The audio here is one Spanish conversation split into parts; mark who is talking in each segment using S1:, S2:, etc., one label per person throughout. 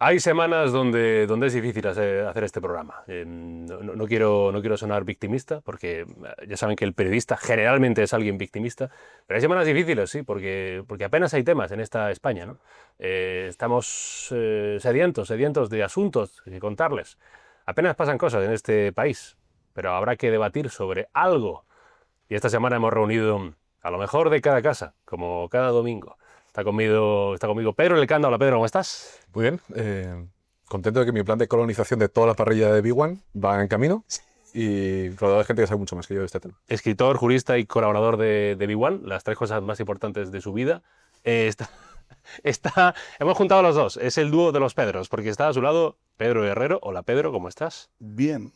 S1: Hay semanas donde es difícil hacer este programa. No quiero sonar victimista, porque ya saben que el periodista generalmente es alguien victimista, pero hay semanas difíciles, sí, porque apenas hay temas en esta España, ¿no? Estamos sedientos de asuntos que contarles. Apenas pasan cosas en este país, pero habrá que debatir sobre algo. Y esta semana hemos reunido a lo mejor de cada casa, como cada domingo. Está conmigo Pedro Lecanda. Hola Pedro, ¿cómo estás?
S2: Muy bien, contento de que mi plan de colonización de toda la parrilla de Big One va en camino y rodeado de gente que sabe mucho más que yo de este tema.
S1: Escritor, jurista y colaborador de Big One, las tres cosas más importantes de su vida. Eh, está, hemos juntado a los dos, es el dúo de los Pedros, porque está a su lado Pedro Herrero. Hola Pedro, ¿cómo estás?
S3: Bien,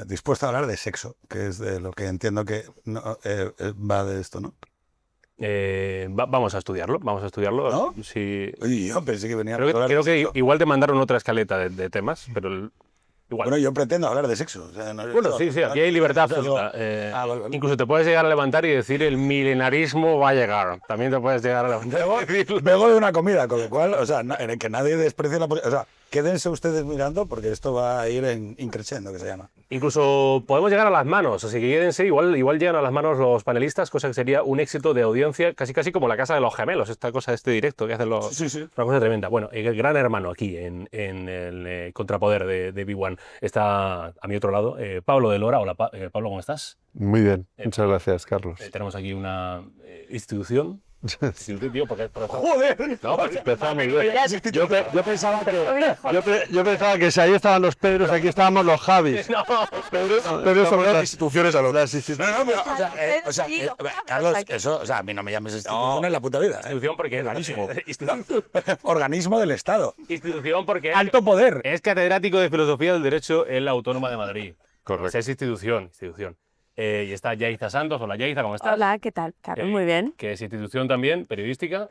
S3: dispuesto a hablar de sexo, que es de lo que entiendo que va de esto, ¿no?
S1: Vamos a estudiarlo,
S3: ¿No?
S1: Sí.
S3: Oye, yo pensé que venía a
S1: Creo
S3: hablar de
S1: que
S3: sexo.
S1: igual te mandaron otra escaleta de temas, pero igual.
S3: Bueno, yo pretendo hablar de sexo. O sea,
S1: Bueno, sí, aquí hay libertad
S3: o sea, digo,
S1: absoluta.
S3: vale.
S1: Incluso te puedes llegar a levantar y decir el milenarismo va a llegar. También te puedes llegar a levantar y decirlo.
S3: Vengo de una comida, con lo cual, o sea, en el que nadie desprecie la posibilidad. O sea, quédense ustedes mirando porque esto va a ir en increciendo, que se llama.
S1: Incluso podemos llegar a las manos, así que quédense, igual llegan a las manos los panelistas, cosa que sería un éxito de audiencia, casi como la Casa de los Gemelos, esta cosa de este directo que hacen los...
S3: Sí.
S1: Una cosa tremenda. Bueno, el gran hermano aquí en el contrapoder de Big One está a mi otro lado, Pablo de Lora. Hola Pablo, ¿cómo estás?
S2: Muy bien, muchas gracias, Carlos.
S1: Tenemos aquí una institución. Tío, porque,
S3: ¡Joder!
S1: no, pues empezamos.
S2: Yo pensaba que si ahí estaban los Pedros, aquí estábamos los Javis.
S1: No,
S2: Pedros son las instituciones a los...
S3: No, pero, Carlos, eso, o sea, a mí no me llames institución en la puta vida.
S1: institución porque es rarísimo.
S3: Organismo del Estado.
S1: Institución porque
S3: Alto poder.
S1: es catedrático de Filosofía del Derecho en la Autónoma de Madrid.
S2: Correcto.
S1: O sea, es institución. Y está Yaiza Santos. Hola Yaiza, ¿cómo estás?
S4: Hola, ¿qué tal? Carlos, muy bien.
S1: Que es institución también, periodística,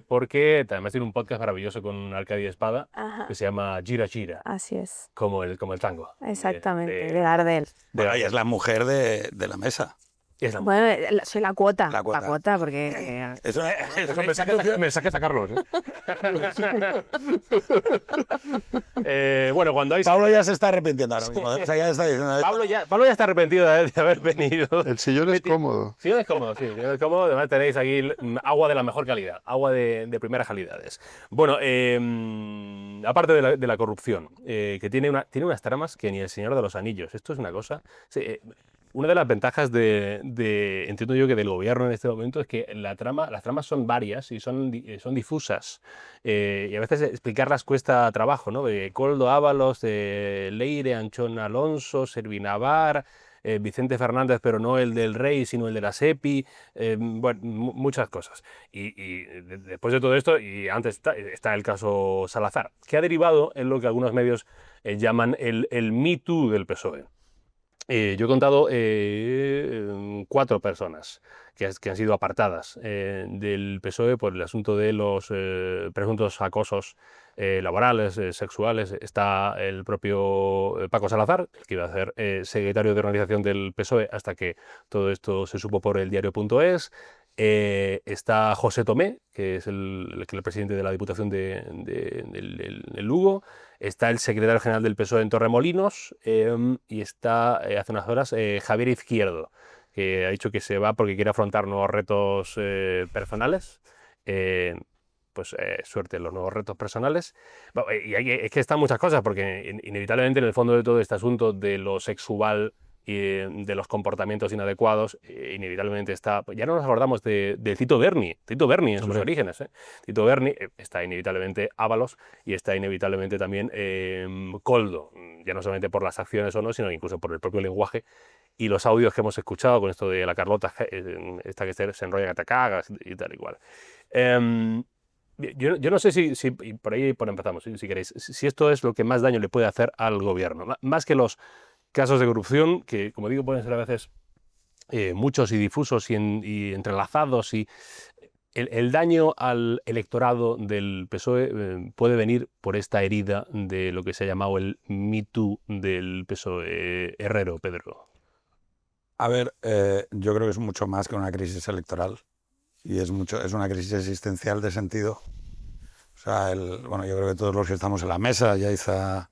S1: porque además tiene un podcast maravilloso con Arcadia Espada
S4: Ajá.
S1: que se llama Gira Gira,
S4: Así es,
S1: como el tango.
S4: exactamente,
S1: De-
S4: de Gardel.
S3: Bueno, ella es la mujer de la mesa.
S1: es la
S4: Bueno, soy la cuota.
S3: La cuota.
S4: Porque...
S3: Eso
S1: mensajes a Carlos. Bueno, cuando hay...
S3: Pablo ya se está arrepintiendo ahora mismo. O sea, ya está diciendo.
S1: Pablo ya está arrepentido de haber venido.
S2: El sillón es cómodo.
S1: Sí, es cómodo, sí. Es cómodo. Además tenéis aquí agua de la mejor calidad, agua de primeras calidades. Bueno, aparte de la corrupción, que tiene unas tramas que ni el Señor de los Anillos. Esto es una cosa... Sí, una de las ventajas entiendo yo que del gobierno en este momento es que las tramas son varias y son difusas. Y a veces explicarlas cuesta trabajo, ¿no? De Koldo Ábalos, de Leire, Anchón Alonso, Servinavar, Vicente Fernández, pero no el del Rey, sino el de la SEPI, bueno, muchas cosas. Y después de todo esto, y antes está el caso Salazar, que ha derivado en lo que algunos medios llaman el Me Too del PSOE. Yo he contado 4 personas que han sido apartadas del PSOE por el asunto de los presuntos acosos laborales, sexuales. Está el propio Paco Salazar, el que iba a ser secretario de organización del PSOE hasta que todo esto se supo por el diario.es. Está José Tomé, que es el presidente de la Diputación de Lugo. Está el secretario general del PSOE en Torremolinos y está, hace unas horas, Javier Izquierdo, que ha dicho que se va porque quiere afrontar nuevos retos personales. Suerte en los nuevos retos personales. Y es que están muchas cosas, porque inevitablemente en el fondo de todo este asunto de lo sexual y de los comportamientos inadecuados, inevitablemente está... Ya no nos acordamos de Tito Berni en sus orígenes. Tito Berni, está inevitablemente Ábalos y está inevitablemente también Koldo, ya no solamente por las acciones o no, sino incluso por el propio lenguaje y los audios que hemos escuchado con esto de la Carlota, esta que se enrolla que te cagas y tal y cual. Yo no sé si y por ahí empezamos, si queréis, si esto es lo que más daño le puede hacer al gobierno, más que los casos de corrupción, que como digo pueden ser a veces muchos y difusos y entrelazados, y el daño al electorado del PSOE puede venir por esta herida de lo que se ha llamado el Me Too del PSOE. Herrero, Pedro.
S3: A ver, yo creo que es mucho más que una crisis electoral y es una crisis existencial de sentido. O sea, bueno, yo creo que todos los que estamos en la mesa, Yaiza,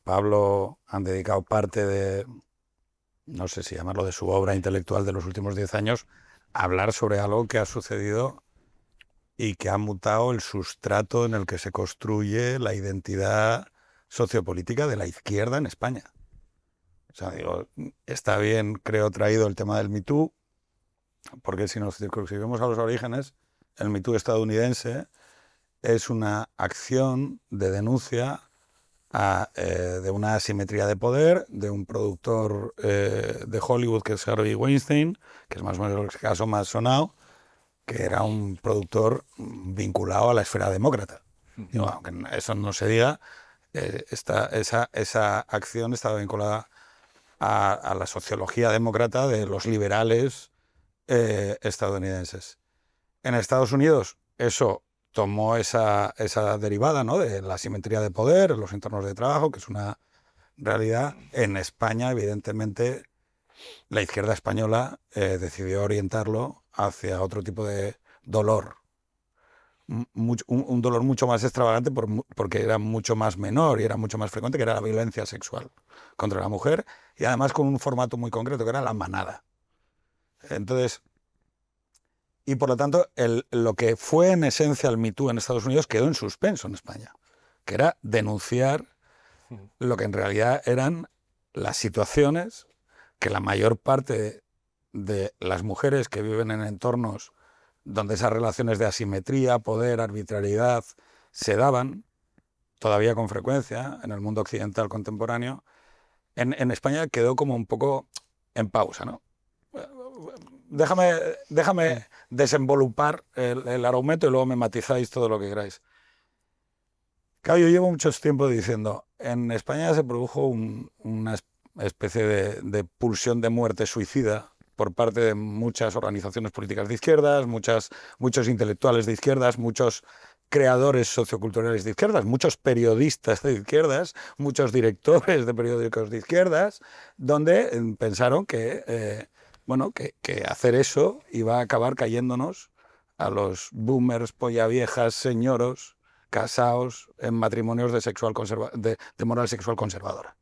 S3: Pablo, han dedicado parte de, no sé si llamarlo de su obra intelectual de los últimos 10 años, a hablar sobre algo que ha sucedido y que ha mutado el sustrato en el que se construye la identidad sociopolítica de la izquierda en España. O sea, digo, está bien, creo, traído el tema del Me Too, porque si nos circunscribimos a los orígenes, el Me Too estadounidense es una acción de denuncia de una asimetría de poder de un productor de Hollywood que es Harvey Weinstein, que es más o menos el caso más sonado, que era un productor vinculado a la esfera demócrata. Digo, aunque eso no se diga, esa acción estaba vinculada a la sociología demócrata de los liberales estadounidenses. En Estados Unidos eso tomó esa derivada, ¿no?, de la asimetría de poder en los entornos de trabajo, que es una realidad. En España, evidentemente, la izquierda española decidió orientarlo hacia otro tipo de dolor. Un dolor mucho más extravagante porque era mucho más menor y era mucho más frecuente, que era la violencia sexual contra la mujer, y además con un formato muy concreto, que era la manada. Entonces, y por lo tanto, lo que fue en esencia el Me Too en Estados Unidos quedó en suspenso en España, que era denunciar lo que en realidad eran las situaciones que la mayor parte de las mujeres que viven en entornos donde esas relaciones de asimetría, poder, arbitrariedad se daban, todavía con frecuencia, en el mundo occidental contemporáneo, en España quedó como un poco en pausa, ¿no? Déjame desenvolupar el argumento y luego me matizáis todo lo que queráis. Claro, yo llevo mucho tiempo diciendo, en España se produjo una especie de pulsión de muerte suicida por parte de muchas organizaciones políticas de izquierdas, muchos intelectuales de izquierdas, muchos creadores socioculturales de izquierdas, muchos periodistas de izquierdas, muchos directores de periódicos de izquierdas, donde pensaron que hacer eso iba a acabar cayéndonos a los boomers, polla viejas, señoros, casados en matrimonios de moral sexual conservadora.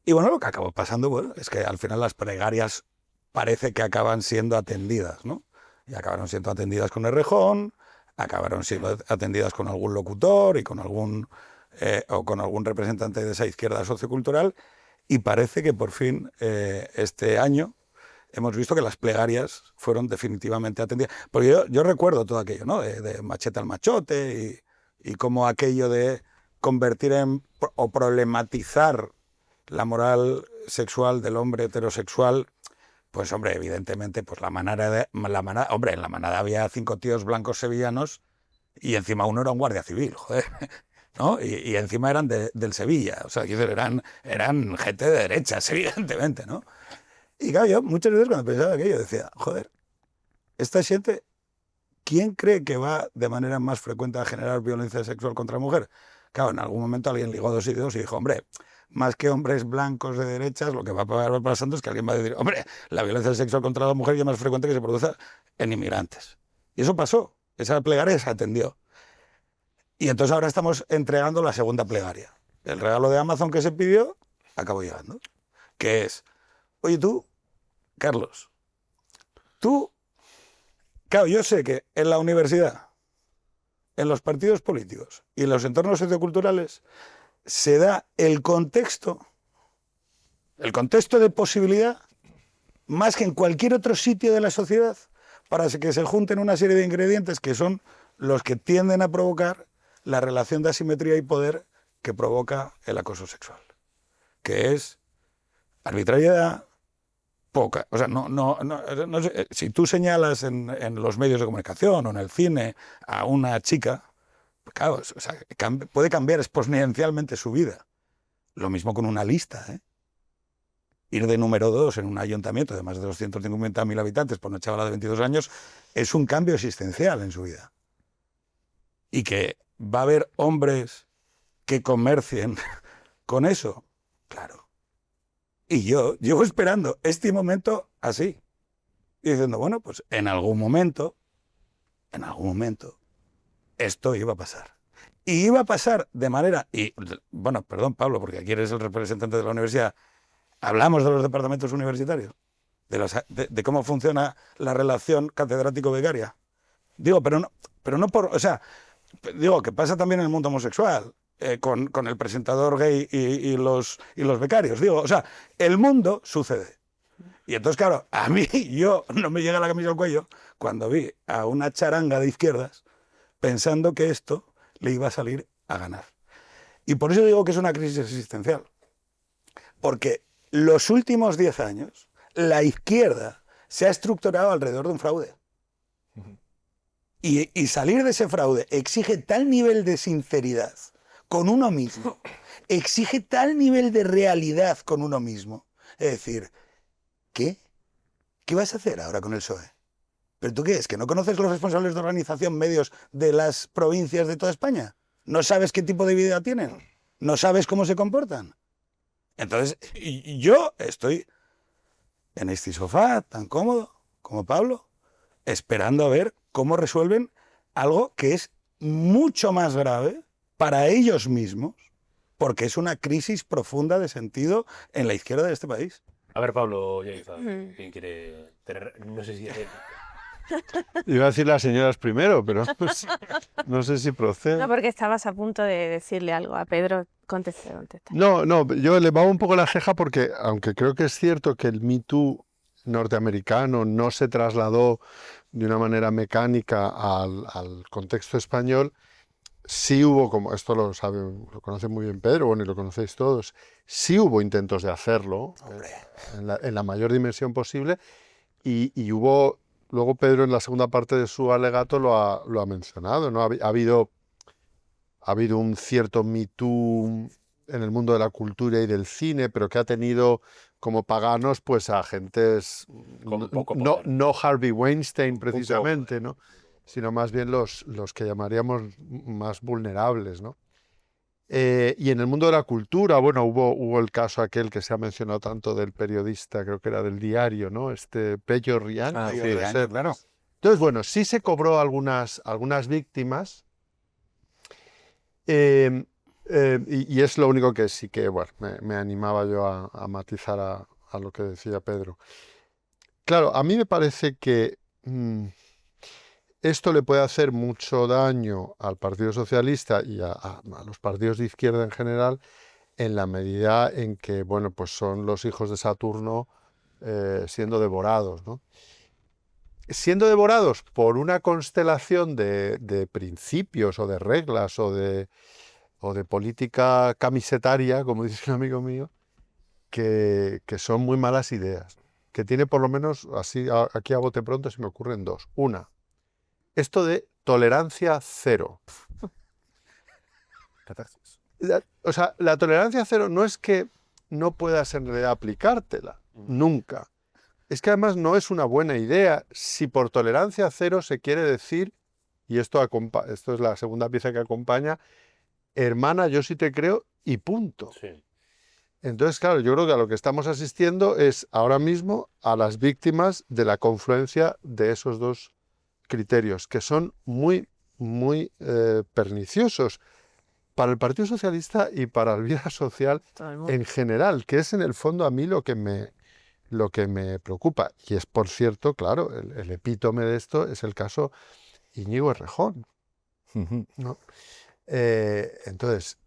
S3: Y bueno, lo que acabó pasando, es que al final las plegarias parece que acaban siendo atendidas, ¿no? Y acabaron siendo atendidas con Errejón, acabaron siendo atendidas con algún locutor y con algún representante de esa izquierda sociocultural, y parece que por fin este año hemos visto que las plegarias fueron definitivamente atendidas. Porque yo recuerdo todo aquello, ¿no?, de machete al machote y cómo aquello de convertir o problematizar la moral sexual del hombre heterosexual, pues hombre, evidentemente, pues en la manada había 5 tíos blancos sevillanos y encima uno era un guardia civil, joder, ¿no? Y encima eran del Sevilla, o sea, eran gente de derechas, evidentemente, ¿no? Y claro, yo muchas veces cuando pensaba aquello decía, joder, esta gente, ¿quién cree que va de manera más frecuente a generar violencia sexual contra la mujer? Claro, en algún momento alguien ligó 2 y 2 y dijo, hombre, más que hombres blancos de derechas, lo que va a acabar pasando es que alguien va a decir, hombre, la violencia sexual contra la mujer es más frecuente que se produce en inmigrantes. Y eso pasó, esa plegaria se atendió. Y entonces ahora estamos entregando la segunda plegaria. El regalo de Amazon que se pidió acabó llegando, que es, oye tú, Carlos, claro, yo sé que en la universidad, en los partidos políticos y en los entornos socioculturales se da el contexto de posibilidad, más que en cualquier otro sitio de la sociedad, para que se junten una serie de ingredientes que son los que tienden a provocar la relación de asimetría y poder que provoca el acoso sexual, que es arbitrariedad, poca. O sea, no sé, si tú señalas en los medios de comunicación o en el cine a una chica, pues claro, o sea, puede cambiar exponencialmente su vida. Lo mismo con una lista, ¿eh? Ir de número 2 en un ayuntamiento de más de 250.000 habitantes por una chavala de 22 años es un cambio existencial en su vida. Y que va a haber hombres que comercien con eso, claro. Y yo llevo esperando este momento así. Y diciendo, bueno, pues en algún momento, esto iba a pasar. Y iba a pasar de manera... Y, bueno, perdón, Pablo, porque aquí eres el representante de la universidad. Hablamos de los departamentos universitarios, de cómo funciona la relación catedrático-becaria. Digo, pero no por... O sea, digo, que pasa también en el mundo homosexual, con el presentador gay y los becarios. Digo, o sea, el mundo sucede. Y entonces, claro, a mí, yo no me llega la camisa al cuello cuando vi a una charanga de izquierdas pensando que esto le iba a salir a ganar. Y por eso digo que es una crisis existencial. Porque los últimos 10 años, la izquierda se ha estructurado alrededor de un fraude. Y salir de ese fraude exige tal nivel de sinceridad con uno mismo, exige tal nivel de realidad con uno mismo. Es decir, ¿qué? ¿Qué vas a hacer ahora con el PSOE? ¿Pero tú qué es? ¿Que no conoces los responsables de organización medios de las provincias de toda España? ¿No sabes qué tipo de vida tienen? ¿No sabes cómo se comportan? Entonces, y yo estoy en este sofá tan cómodo como Pablo, esperando a ver cómo resuelven algo que es mucho más grave para ellos mismos, porque es una crisis profunda de sentido en la izquierda de este país.
S1: A ver, Pablo, Yaiza, ¿quién quiere tener? No sé si...
S5: Iba a decir las señoras primero, pero no sé si procede.
S4: No, porque estabas a punto de decirle algo a Pedro. Contesta.
S5: No, yo elevaba un poco la ceja porque, aunque creo que es cierto que el Me Too norteamericano no se trasladó de una manera mecánica al contexto español, sí hubo, como esto lo conoce muy bien Pedro, bueno, y lo conocéis todos, sí hubo intentos de hacerlo en la mayor dimensión posible y hubo, luego Pedro en la segunda parte de su alegato lo ha mencionado, ¿no? Ha habido un cierto Me Too en el mundo de la cultura y del cine, pero que ha tenido como paganos pues a agentes no Harvey Weinstein precisamente, ¿no? Sino más bien los que llamaríamos más vulnerables, ¿no? Y en el mundo de la cultura, bueno, hubo el caso aquel que se ha mencionado tanto del periodista, creo que era del Diario, ¿no? Pello Rián.
S3: Ah, sí, claro.
S5: Entonces, bueno, sí se cobró algunas víctimas. Y es lo único que sí que bueno, me animaba yo a matizar a lo que decía Pedro. Claro, a mí me parece que esto le puede hacer mucho daño al Partido Socialista y a los partidos de izquierda en general, en la medida en que bueno, pues son los hijos de Saturno siendo devorados, ¿no? Siendo devorados por una constelación de principios o de reglas o de política camisetaria, como dice un amigo mío, que son muy malas ideas. Que tiene por lo menos, así aquí a bote pronto se me ocurren dos. Una, esto de tolerancia cero. O sea, la tolerancia cero no es que no puedas en realidad aplicártela, nunca. Es que además no es una buena idea si por tolerancia cero se quiere decir, y esto es la segunda pieza que acompaña, hermana, yo sí te creo y punto.
S1: Sí.
S5: Entonces, claro, yo creo que a lo que estamos asistiendo es ahora mismo a las víctimas de la confluencia de esos dos criterios, que son muy, muy perniciosos para el Partido Socialista y para la vida social en general, que es en el fondo a mí lo que me preocupa. Y es, por cierto, claro, el epítome de esto es el caso Íñigo Errejón, ¿no? Entonces,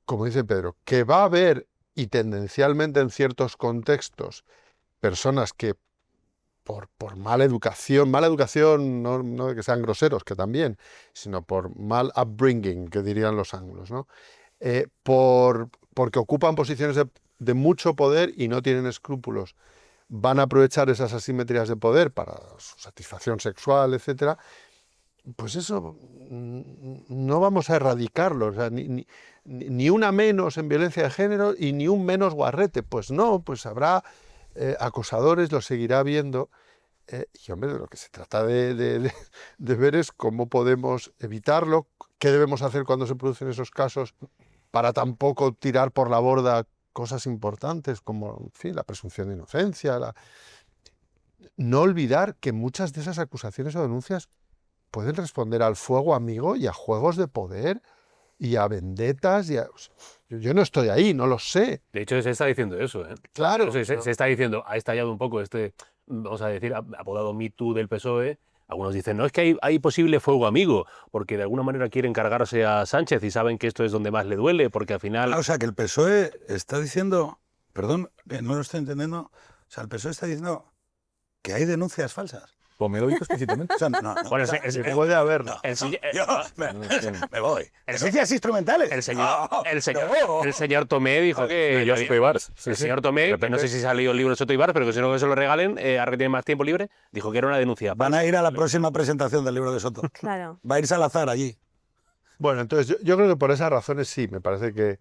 S5: como dice Pedro, que va a haber, y tendencialmente en ciertos contextos, personas que por mala educación no de que sean groseros, que también, sino por mal upbringing, que dirían los anglos, ¿no? Porque ocupan posiciones de mucho poder y no tienen escrúpulos, van a aprovechar esas asimetrías de poder para su satisfacción sexual, etcétera. Pues eso, no vamos a erradicarlo, o sea, ni una menos en violencia de género y ni un menos guarrete. Pues no, pues habrá acosadores, lo seguirá habiendo. Y hombre, de lo que se trata de ver es cómo podemos evitarlo, qué debemos hacer cuando se producen esos casos para tampoco tirar por la borda cosas importantes como, en fin, la presunción de inocencia. No olvidar que muchas de esas acusaciones o denuncias pueden responder al fuego amigo y a juegos de poder y a vendetas. Yo no estoy ahí, no lo sé.
S1: De hecho, se está diciendo eso, ¿eh?
S5: Claro.
S1: Se está diciendo, ha estallado un poco este, vamos a decir, apodado Me Too del PSOE. Algunos dicen, no, es que hay posible fuego amigo, porque de alguna manera quieren cargarse a Sánchez y saben que esto es donde más le duele, porque al final...
S3: O sea, que el PSOE está diciendo, perdón, no lo estoy entendiendo, o sea, el PSOE está diciendo que hay denuncias falsas.
S2: Pues me lo dijo explícitamente.
S3: O sea, no,
S1: Bueno,
S3: o sea,
S5: Puede haber.
S3: no,
S1: el señor-
S3: yo me voy. Denuncias instrumentales.
S1: El señor,
S3: No,
S1: el señor Tomé dijo que...
S2: Yo soy Bars.
S1: El señor Tomé, que no sé si se ha leído el libro de Soto y Bars, pero que si no que se lo regalen, ahora que tiene más tiempo libre, dijo que era una denuncia.
S3: Van a ir a la próxima presentación del libro de Soto.
S4: Claro.
S3: Va a ir Salazar allí.
S5: Bueno, entonces yo creo que por esas razones sí, me parece que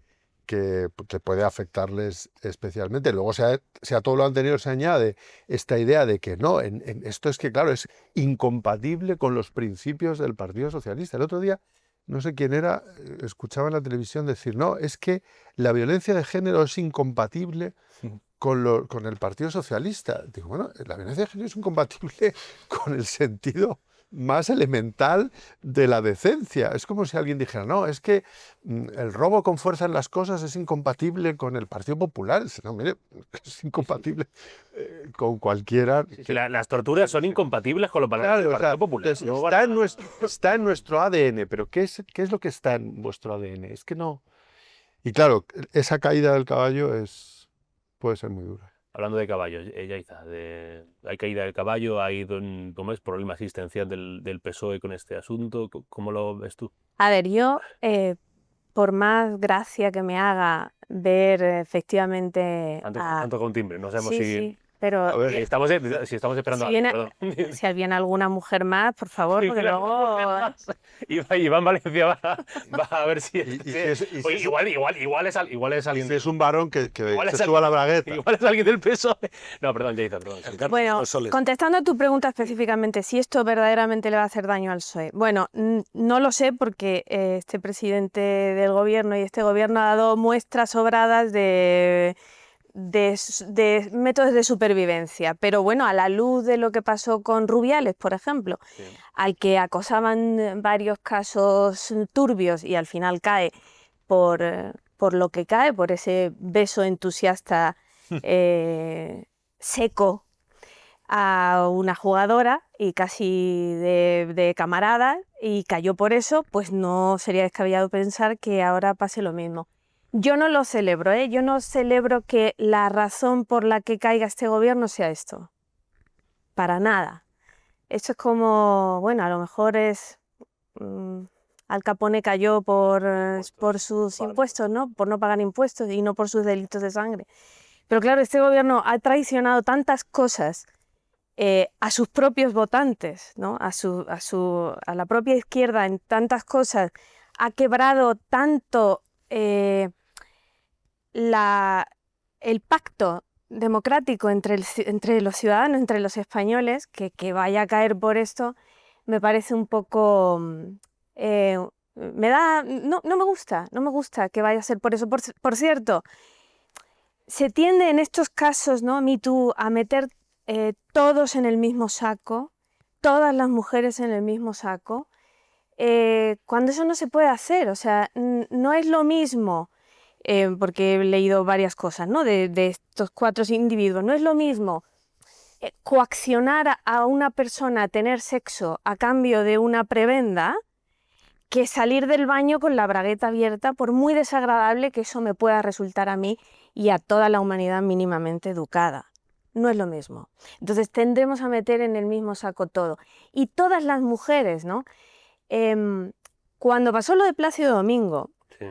S5: puede afectarles especialmente. Luego, si a todo lo anterior se añade esta idea de que no, esto es que, claro, es incompatible con los principios del Partido Socialista. El otro día, no sé quién era, escuchaba en la televisión decir, no, es que la violencia de género es incompatible con el Partido Socialista. Digo, bueno, la violencia de género es incompatible con el sentido más elemental de la decencia. Es como si alguien dijera, no, es que el robo con fuerza en las cosas es incompatible con el Partido Popular. No, mire, es incompatible con cualquiera.
S1: Si las torturas son incompatibles con los valores del Partido Popular.
S5: Entonces, está en nuestro ADN, pero ¿qué es lo que está en vuestro ADN? Es que no. Y claro, esa caída del caballo puede ser muy dura.
S1: Hablando de caballos, Yaiza, hay caída del caballo, hay ¿cómo es? Problema existencial del PSOE con este asunto. ¿Cómo lo ves tú?
S4: A ver, yo, por más gracia que me haga ver efectivamente...
S1: Han tocado un timbre, no sabemos
S4: Sí,
S1: si...
S4: sí, pero
S1: A ver, si estamos esperando
S4: si viene,
S1: perdón.
S4: si viene alguna mujer más, por favor, porque luego...
S1: Iván Valencia va a ver si... Oye,
S5: si
S1: igual es alguien...
S5: Si es un varón que
S1: Igual
S5: se
S1: es
S5: suba a la bragueta.
S1: Igual es alguien del PSOE. No, perdón, Yaiza, perdón.
S4: Bueno, contestando a tu pregunta específicamente, si esto verdaderamente le va a hacer daño al PSOE. Bueno, no lo sé porque este presidente del gobierno y este gobierno ha dado muestras sobradas de métodos de supervivencia, pero bueno, a la luz de lo que pasó con Rubiales, por ejemplo,
S1: Sí.
S4: al que acosaban varios casos turbios y al final cae por lo que cae, por ese beso entusiasta seco a una jugadora y casi de camarada y cayó por eso, pues no sería descabellado pensar que ahora pase lo mismo. Yo no lo celebro, ¿eh? Yo no celebro que la razón por la que caiga este gobierno sea esto. Para nada. Esto es como, bueno, a lo mejor es... Al Capone cayó por sus impuestos, ¿no? Por no pagar impuestos y no por sus delitos de sangre. Pero claro, este gobierno ha traicionado tantas cosas a sus propios votantes, ¿no? A la propia izquierda en tantas cosas. Ha quebrado tanto... el pacto democrático entre los ciudadanos, entre los españoles, que vaya a caer por esto, me parece un poco... no me gusta que vaya a ser por eso. Por cierto, se tiende en estos casos, ¿no? Me Too, a meter todos en el mismo saco, todas las mujeres en el mismo saco, cuando eso no se puede hacer. O sea, no es lo mismo... porque he leído varias cosas, ¿no? de estos 4 individuos. No es lo mismo coaccionar a una persona a tener sexo a cambio de una prebenda que salir del baño con la bragueta abierta, por muy desagradable que eso me pueda resultar a mí y a toda la humanidad mínimamente educada. No es lo mismo. Entonces tendremos a meter en el mismo saco todo. Y todas las mujeres, ¿no? Cuando pasó lo de Plácido Domingo,
S1: Sí.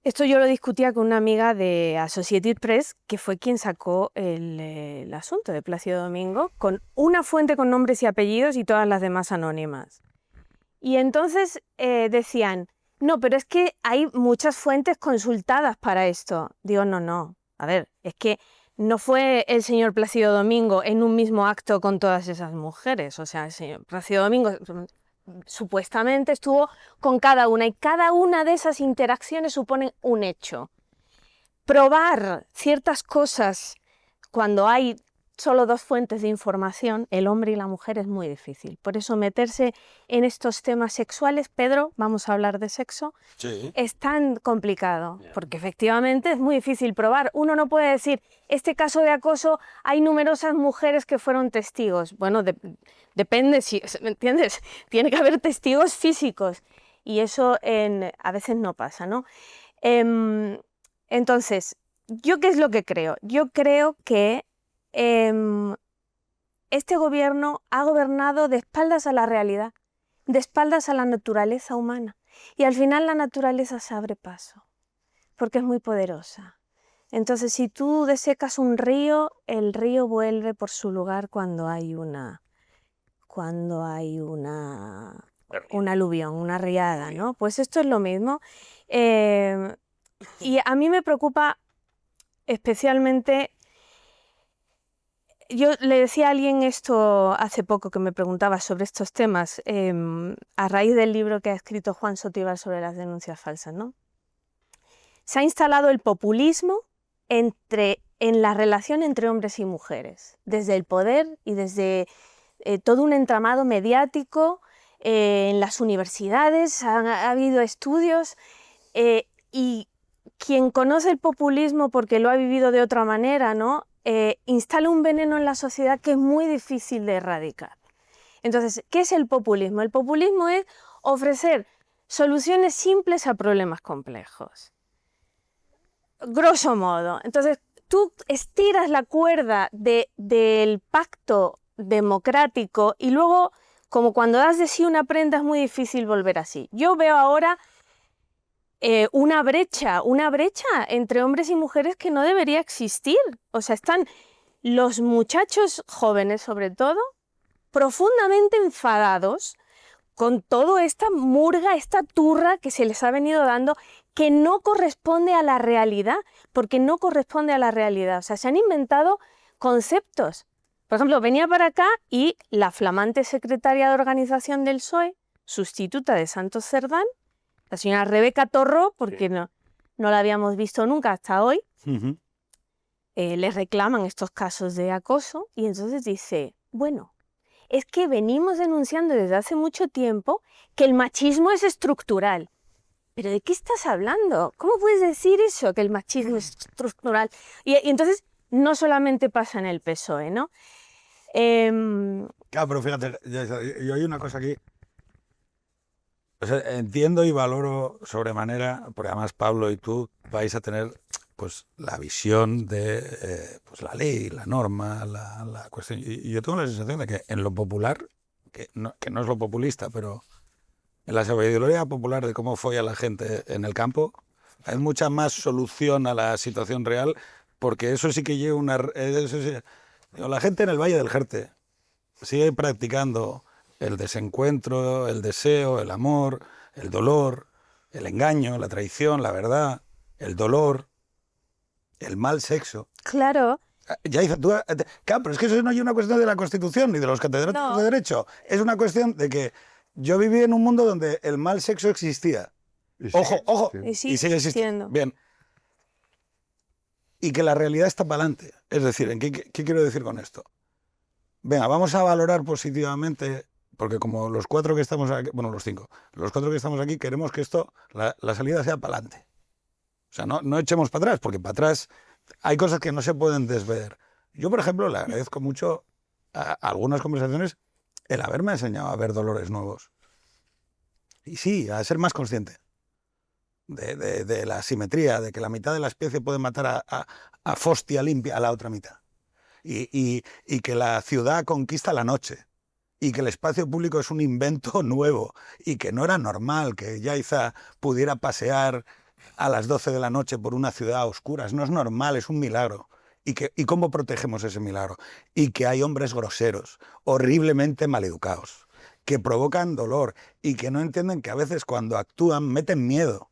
S4: esto yo lo discutía con una amiga de Associated Press, que fue quien sacó el asunto de Plácido Domingo, con una fuente con nombres y apellidos y todas las demás anónimas. Y entonces decían, no, pero es que hay muchas fuentes consultadas para esto. Digo, no, a ver, es que no fue el señor Plácido Domingo en un mismo acto con todas esas mujeres. O sea, el señor Plácido Domingo... supuestamente estuvo con cada una y cada una de esas interacciones suponen un hecho. Probar ciertas cosas cuando hay solo dos fuentes de información, el hombre y la mujer, es muy difícil. Por eso meterse en estos temas sexuales, Pedro, vamos a hablar de sexo,
S3: Sí.
S4: es tan complicado, porque efectivamente es muy difícil probar. Uno no puede decir, este caso de acoso, hay numerosas mujeres que fueron testigos. Bueno, depende, si, ¿me entiendes? Tiene que haber testigos físicos y eso a veces no pasa, ¿no? Entonces, ¿yo qué es lo que creo? Yo creo que este gobierno ha gobernado de espaldas a la realidad, de espaldas a la naturaleza humana. Y al final la naturaleza se abre paso, porque es muy poderosa. Entonces, si tú desecas un río, el río vuelve por su lugar cuando hay un aluvión, una riada, ¿no? Pues esto es lo mismo. Y a mí me preocupa especialmente. Yo le decía a alguien esto hace poco que me preguntaba sobre estos temas, a raíz del libro que ha escrito Juan Sotíbal sobre las denuncias falsas, ¿no? Se ha instalado el populismo en la relación entre hombres y mujeres, desde el poder y desde todo un entramado mediático, en las universidades ha habido estudios, y quien conoce el populismo porque lo ha vivido de otra manera, ¿no? Instala un veneno en la sociedad que es muy difícil de erradicar. Entonces, ¿qué es el populismo? El populismo es ofrecer soluciones simples a problemas complejos. Grosso modo. Entonces, tú estiras la cuerda del pacto democrático y luego, como cuando das de sí una prenda, es muy difícil volver así. Yo veo ahora una brecha entre hombres y mujeres que no debería existir. O sea, están los muchachos jóvenes, sobre todo, profundamente enfadados con toda esta murga, esta turra que se les ha venido dando, que no corresponde a la realidad, porque no corresponde a la realidad. O sea, se han inventado conceptos. Por ejemplo, venía para acá y la flamante secretaria de organización del PSOE, sustituta de Santos Cerdán, la señora Rebeca Torró, porque no la habíamos visto nunca hasta hoy, les reclaman estos casos de acoso y entonces dice, bueno, es que venimos denunciando desde hace mucho tiempo que el machismo es estructural. ¿Pero de qué estás hablando? ¿Cómo puedes decir eso, que el machismo es estructural? Y entonces no solamente pasa en el PSOE, ¿no?
S3: Claro, pero fíjate, yo hay una cosa aquí. O sea, entiendo y valoro sobremanera, porque además Pablo y tú vais a tener pues la visión de pues, la ley, la norma, la cuestión. Y yo tengo la sensación de que en lo popular, que no es lo populista, pero en la sabiduría popular de cómo folla la gente en el campo, hay mucha más solución a la situación real, porque eso sí que lleva una... la gente en el Valle del Jerte sigue practicando el desencuentro, el deseo, el amor, el dolor, el engaño, la traición, la verdad, el dolor, el mal sexo.
S4: Claro.
S3: Ya dice, claro, pero es que eso no es una cuestión de la Constitución ni de los catedráticos de Derecho. Es una cuestión de que yo viví en un mundo donde el mal sexo existía. Ojo,
S4: y
S3: sigue existiendo. Bien. Y que la realidad está para adelante. Es decir, ¿qué quiero decir con esto? Venga, vamos a valorar positivamente, porque como los cuatro que estamos aquí, bueno, los cinco, los cuatro que estamos aquí queremos que esto, la salida sea para adelante. O sea, no echemos para atrás, porque para atrás hay cosas que no se pueden desver. Yo, por ejemplo, le agradezco mucho a algunas conversaciones el haberme enseñado a ver dolores nuevos. Y sí, a ser más consciente de la asimetría, de que la mitad de la especie puede matar a Fostia limpia a la otra mitad. Y que la ciudad conquista la noche, y que el espacio público es un invento nuevo, y que no era normal que Yaiza pudiera pasear a las 12 de la noche por una ciudad a oscuras. No es normal, es un milagro. ¿Y cómo protegemos ese milagro? Y que hay hombres groseros, horriblemente maleducados, que provocan dolor y que no entienden que a veces cuando actúan meten miedo.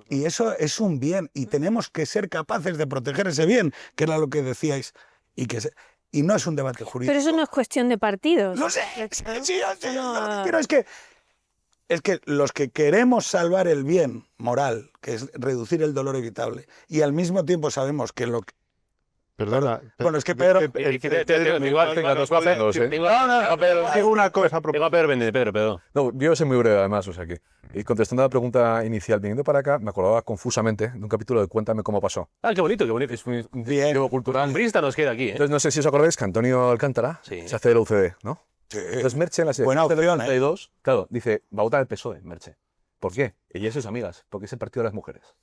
S3: Y eso es un bien, y tenemos que ser capaces de proteger ese bien, que era lo que decíais, y no es un debate jurídico.
S4: Pero eso no es cuestión de partidos.
S3: Lo sé, sí, pero es que los que queremos salvar el bien moral, que es reducir el dolor evitable, y al mismo tiempo sabemos que
S5: Perdona.
S3: Bueno, es que Pedro...
S5: Digo una cosa.
S1: Tengo a Pedro Benítez, Pedro.
S2: No, yo soy muy breve además, o sea que... Y contestando a la pregunta inicial, viniendo para acá, me acordaba confusamente de un capítulo de Cuéntame cómo pasó.
S1: Ah, qué bonito, qué bonito.
S2: Es un
S3: Bien.
S2: diálogo cultural.
S1: Brista nos queda aquí, ¿eh?
S2: Entonces, no sé si os acordáis que Antonio Alcántara
S1: Sí.
S2: se hace de la UCD, ¿no?
S3: Sí.
S2: Entonces, Merche en la
S3: Buena
S2: sección
S3: opción,
S2: 32, claro, dice, va a votar el PSOE, Merche. ¿Por qué? Ella y sus amigas, porque es el partido de las mujeres.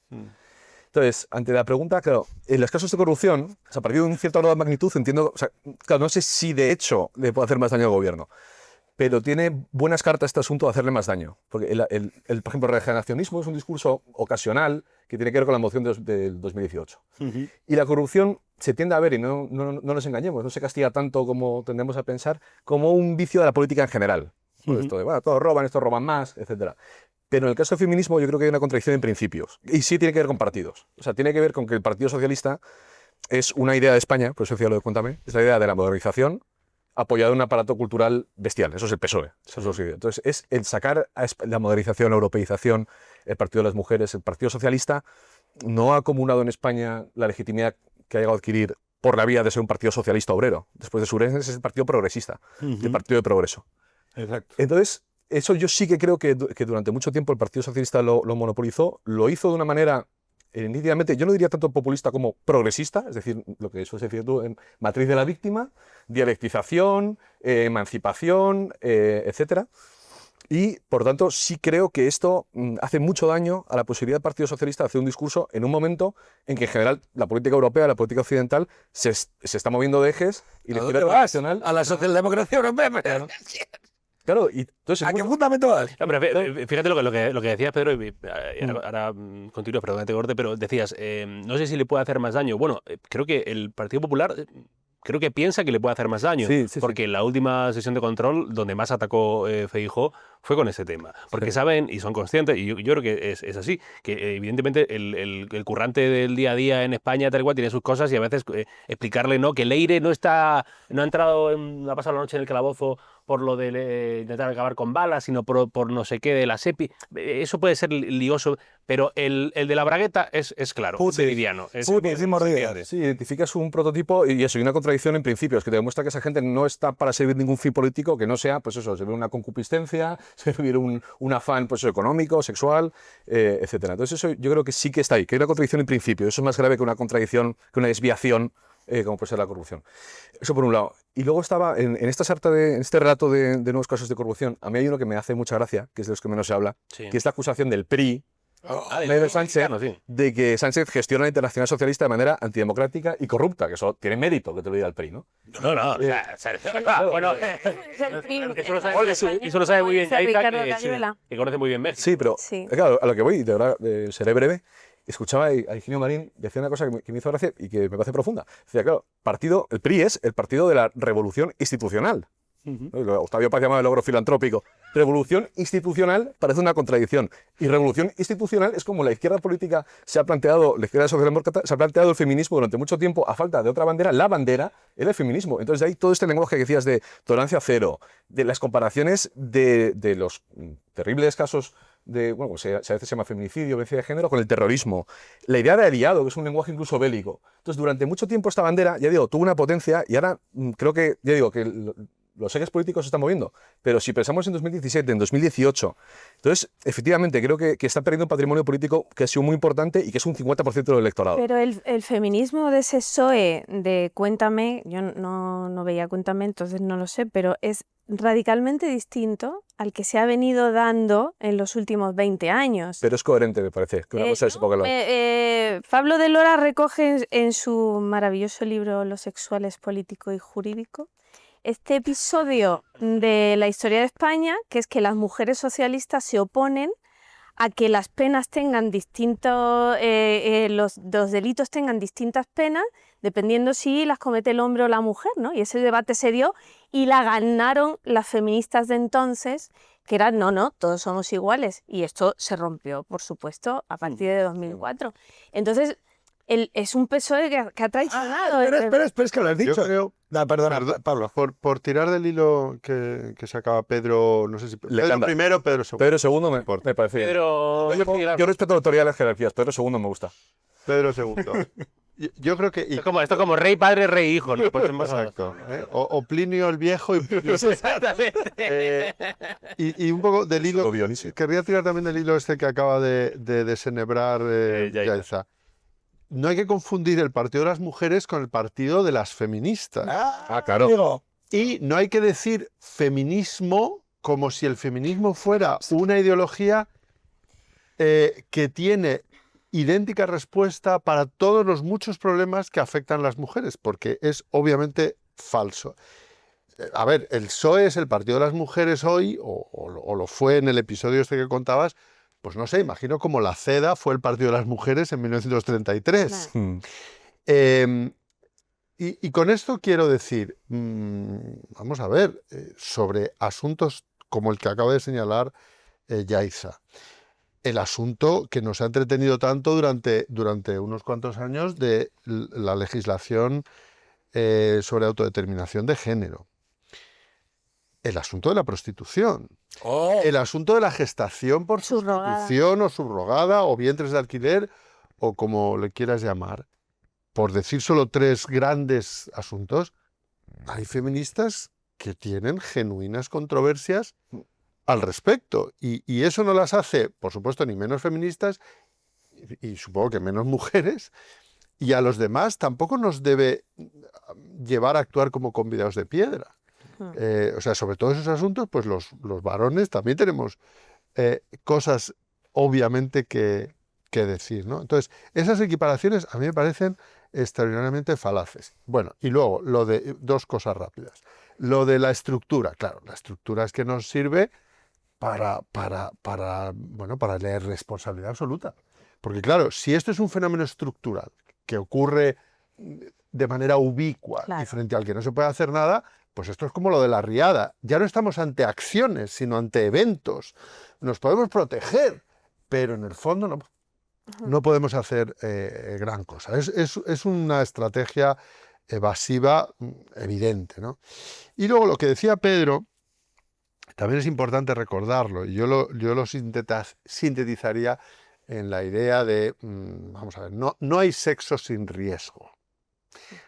S2: Entonces, ante la pregunta, claro, en los casos de corrupción, o sea, a partir de un cierto grado de magnitud, entiendo, o sea, claro, no sé si de hecho le puede hacer más daño al gobierno, pero tiene buenas cartas este asunto de hacerle más daño. Porque, por ejemplo, el regeneracionismo es un discurso ocasional que tiene que ver con la moción del 2018. Y la corrupción se tiende a ver, y no nos engañemos, no se castiga tanto como tendemos a pensar, como un vicio de la política en general. Pues esto de, bueno, todos roban, estos roban más, etc. Pero en el caso del feminismo yo creo que hay una contradicción en principios. Y sí tiene que ver con partidos. O sea, tiene que ver con que el Partido Socialista es una idea de España, por eso decía lo de Cuéntame, es la idea de la modernización apoyada en un aparato cultural bestial. Eso es el PSOE. Eso es lo que... Entonces, es el sacar a la modernización, la europeización, el Partido de las Mujeres, el Partido Socialista, no ha acumulado en España la legitimidad que ha llegado a adquirir por la vía de ser un partido socialista obrero. Después de Suárez es el Partido Progresista, el Partido de Progreso.
S3: Exacto.
S2: Entonces, eso yo sí que creo que durante mucho tiempo el Partido Socialista lo monopolizó, lo hizo de una manera nítidamente, yo no diría tanto populista como progresista, es decir, lo que eso es decir tú, en matriz de la víctima, dialectización, emancipación, etcétera. Y, por tanto, sí creo que esto hace mucho daño a la posibilidad del Partido Socialista de hacer un discurso en un momento en que, en general, la política europea, la política occidental, se está moviendo de ejes y la
S3: ¿A dónde
S2: izquierda
S3: vas?
S2: tradicional...
S3: A la socialdemocracia europea.
S2: Claro, y entonces...
S3: ¿A qué fundamento vas?
S1: Hombre, fíjate lo que decías, Pedro, y ahora continúas, perdón que te corte, pero decías, no sé si le puede hacer más daño. Bueno, creo que el Partido Popular creo que piensa que le puede hacer más daño, porque en la última sesión de control, donde más atacó Feijóo, fue con ese tema. Porque saben y son conscientes, y yo creo que es así, que evidentemente el currante del día a día en España, tal cual, tiene sus cosas y a veces explicarle ¿no? que Leire no ha entrado, no ha pasado la noche en el calabozo por lo de intentar acabar con balas, sino por no sé qué de la SEPI. Eso puede ser lioso, pero el de la bragueta es claro, es meridiano.
S2: Sí, identificas un prototipo y eso, y una contradicción en principios, que te demuestra que esa gente no está para servir ningún fin político que no sea, pues eso, servir una concupiscencia, servir un afán pues, económico, sexual, etcétera. Entonces eso yo creo que sí que está ahí, que hay una contradicción en principio. Eso es más grave que una contradicción, que una desviación, como puede ser la corrupción. Eso por un lado. Y luego estaba, en este relato de nuevos casos de corrupción, a mí hay uno que me hace mucha gracia, que es de los que menos se habla, que es la acusación del PRI, de Sánchez, de que Sánchez gestiona la Internacional Socialista de manera antidemocrática y corrupta, que eso tiene mérito que te lo diga el PRI, ¿no?
S1: No. Bueno, eso lo sabe muy bien Yaita, que conoce muy bien México.
S2: Sí, pero claro, a lo que voy, de verdad, seré breve. Escuchaba a Higinio Marín, decía una cosa que me hizo gracia y que me parece profunda. Decía, claro, el PRI es el partido de la revolución institucional. Octavio Paz llamaba el logro filantrópico. Revolución institucional parece una contradicción. Y revolución institucional es como la izquierda política se ha planteado, la izquierda socialdemócrata se ha planteado el feminismo durante mucho tiempo a falta de otra bandera. La bandera era el feminismo. Entonces de ahí todo este lenguaje que decías de tolerancia cero, de las comparaciones de los terribles casos de, bueno, pues a veces se llama feminicidio, violencia de género, con el terrorismo. La idea de aliado, que es un lenguaje incluso bélico. Entonces durante mucho tiempo esta bandera, ya digo, tuvo una potencia y ahora creo que, ya digo, que los ejes políticos se están moviendo, pero si pensamos en 2017, en 2018, entonces, efectivamente, creo que está perdiendo un patrimonio político que ha sido muy importante y que es un 50% del electorado.
S4: Pero el feminismo de ese PSOE de Cuéntame, yo no veía Cuéntame, entonces no lo sé, pero es radicalmente distinto al que se ha venido dando en los últimos 20 años.
S2: Pero es coherente, me parece, que una cosa es poco
S4: Pablo de Lora recoge en su maravilloso libro Lo sexual es político y jurídico este episodio de la historia de España, que es que las mujeres socialistas se oponen a que las penas tengan distintos, los delitos tengan distintas penas, dependiendo si las comete el hombre o la mujer, ¿no? Y ese debate se dio y la ganaron las feministas de entonces, que eran, no, todos somos iguales. Y esto se rompió, por supuesto, a partir de 2004. Entonces, es un PSOE que ha traicionado.
S3: Espera, es que lo has dicho.
S5: Yo creo...
S3: Perdona, Pablo.
S5: Por tirar del hilo que sacaba Pedro, no sé si... Pedro primero, Pedro segundo.
S2: Pedro segundo me parece bien.
S1: Pero
S2: Yo respeto la autoridad de las jerarquías. Pedro segundo me gusta.
S5: Pedro segundo. Yo creo que...
S1: Esto como rey, padre, rey, hijo, ¿no? Pues hemos-
S5: Exacto. O Plinio el Viejo y Plinio
S1: Exactamente.
S5: y un poco del hilo.
S2: Lo Dionisio.
S5: Querría tirar también del hilo este que acaba de desenhebrar
S1: Yaiza.
S5: Yaiza. No hay que confundir el partido de las mujeres con el partido de las feministas.
S2: Claro.
S3: Digo,
S5: Y no hay que decir feminismo como si el feminismo fuera una ideología que tiene idéntica respuesta para todos los muchos problemas que afectan a las mujeres, porque es obviamente falso. A ver, el PSOE es el partido de las mujeres hoy, o lo fue en el episodio este que contabas, pues no sé, imagino como la CEDA fue el partido de las mujeres en 1933.
S2: Mm.
S5: Y con esto quiero decir, vamos a ver, sobre asuntos como el que acaba de señalar Yaiza. El asunto que nos ha entretenido tanto durante unos cuantos años de la legislación sobre autodeterminación de género. El asunto de la prostitución. El asunto de la gestación por
S4: Subrogada.
S5: sustitución o subrogada o vientres de alquiler o como le quieras llamar. Por decir solo 3 grandes asuntos, hay feministas que tienen genuinas controversias al respecto. Y eso no las hace, por supuesto, ni menos feministas y supongo que menos mujeres. Y a los demás tampoco nos debe llevar a actuar como convidados de piedra. O sea, sobre todos esos asuntos, pues los varones también tenemos cosas obviamente que decir, ¿no? Entonces, esas equiparaciones a mí me parecen extraordinariamente falaces. Bueno, y luego, 2 cosas rápidas. Lo de la estructura, claro, la estructura es que nos sirve para la responsabilidad absoluta. Porque claro, si esto es un fenómeno estructural que ocurre de manera ubicua
S4: Claro.
S5: y frente al que no se puede hacer nada, pues esto es como lo de la riada. Ya no estamos ante acciones, sino ante eventos. Nos podemos proteger, pero en el fondo no podemos hacer gran cosa. Es una estrategia evasiva evidente, ¿no? Y luego lo que decía Pedro, también es importante recordarlo, y yo lo sintetizaría en la idea de, vamos a ver, no hay sexo sin riesgo.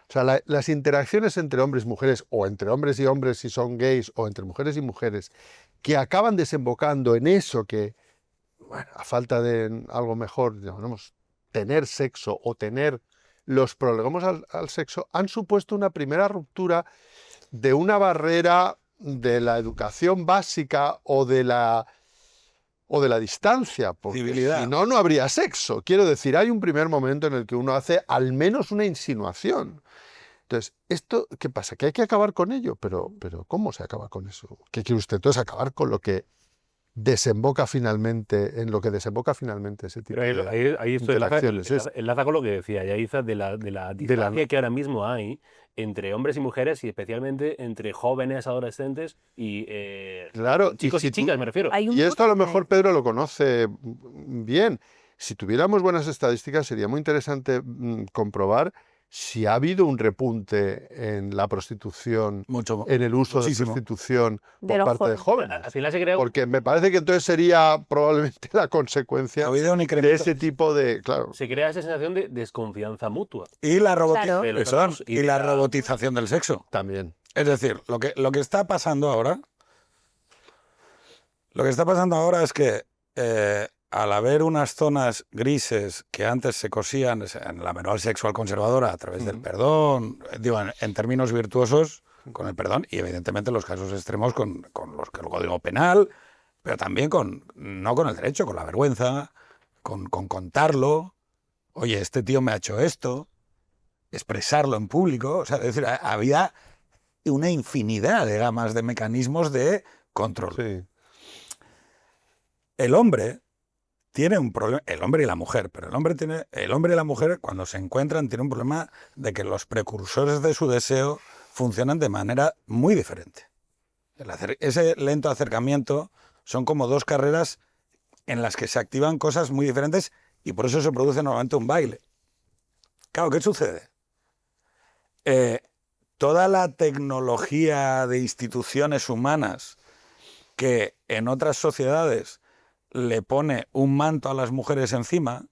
S5: O sea, las interacciones entre hombres y mujeres, o entre hombres y hombres si son gays, o entre mujeres y mujeres, que acaban desembocando en eso que, bueno, a falta de algo mejor, llamamos tener sexo o tener los prolegomos al sexo, han supuesto una primera ruptura de una barrera de la educación básica o de la distancia, porque
S3: Civilidad.
S5: si no, no habría sexo. Quiero decir, hay un primer momento en el que uno hace al menos una insinuación. Entonces, ¿esto qué pasa? ¿Que hay que acabar con ello? Pero ¿cómo se acaba con eso? ¿Qué quiere usted? Entonces, acabar con lo que desemboca finalmente, ese tipo
S1: Pero
S5: de
S1: ahí esto
S5: interacciones.
S1: enlaza con lo que decía Yaiza de la distancia que ahora mismo hay entre hombres y mujeres y especialmente entre jóvenes, adolescentes y
S5: Claro,
S1: chicos y chicas, me refiero.
S4: Hay un
S5: Y esto a lo
S4: punto.
S5: mejor Pedro lo conoce bien. Si tuviéramos buenas estadísticas, sería muy interesante comprobar si ha habido un repunte en la prostitución,
S3: mucho.
S5: en el uso
S3: muchísimo.
S5: de prostitución
S4: De
S5: por
S4: los
S5: parte de
S1: Al
S5: jóvenes.
S1: final se crea
S5: Porque me parece que entonces sería probablemente la consecuencia
S3: Ha habido un
S5: de
S3: incremento.
S5: ese tipo de... Claro,
S1: esa sensación de desconfianza mutua.
S3: Y la,
S4: Claro.
S1: De los
S3: Eso,
S1: otros
S3: y la robotización del sexo.
S5: también.
S3: Es decir, lo que está pasando ahora. Lo que está pasando ahora es que al haber unas zonas grises que antes se cosían en la moral sexual conservadora a través del perdón, digo, en términos virtuosos, con el perdón, y evidentemente los casos extremos con los que el Código Penal, pero también no con el derecho, con la vergüenza, con contarlo. Oye, este tío me ha hecho esto, expresarlo en público. O sea, es decir, había una infinidad de gamas de mecanismos de control.
S5: Sí.
S3: El hombre tiene un problema, el hombre y la mujer, pero el hombre y la mujer cuando se encuentran tienen un problema de que los precursores de su deseo funcionan de manera muy diferente. Ese lento acercamiento son como 2 carreras en las que se activan cosas muy diferentes y por eso se produce normalmente un baile. Claro, ¿qué sucede? Toda la tecnología de instituciones humanas que en otras sociedades le pone un manto a las mujeres encima,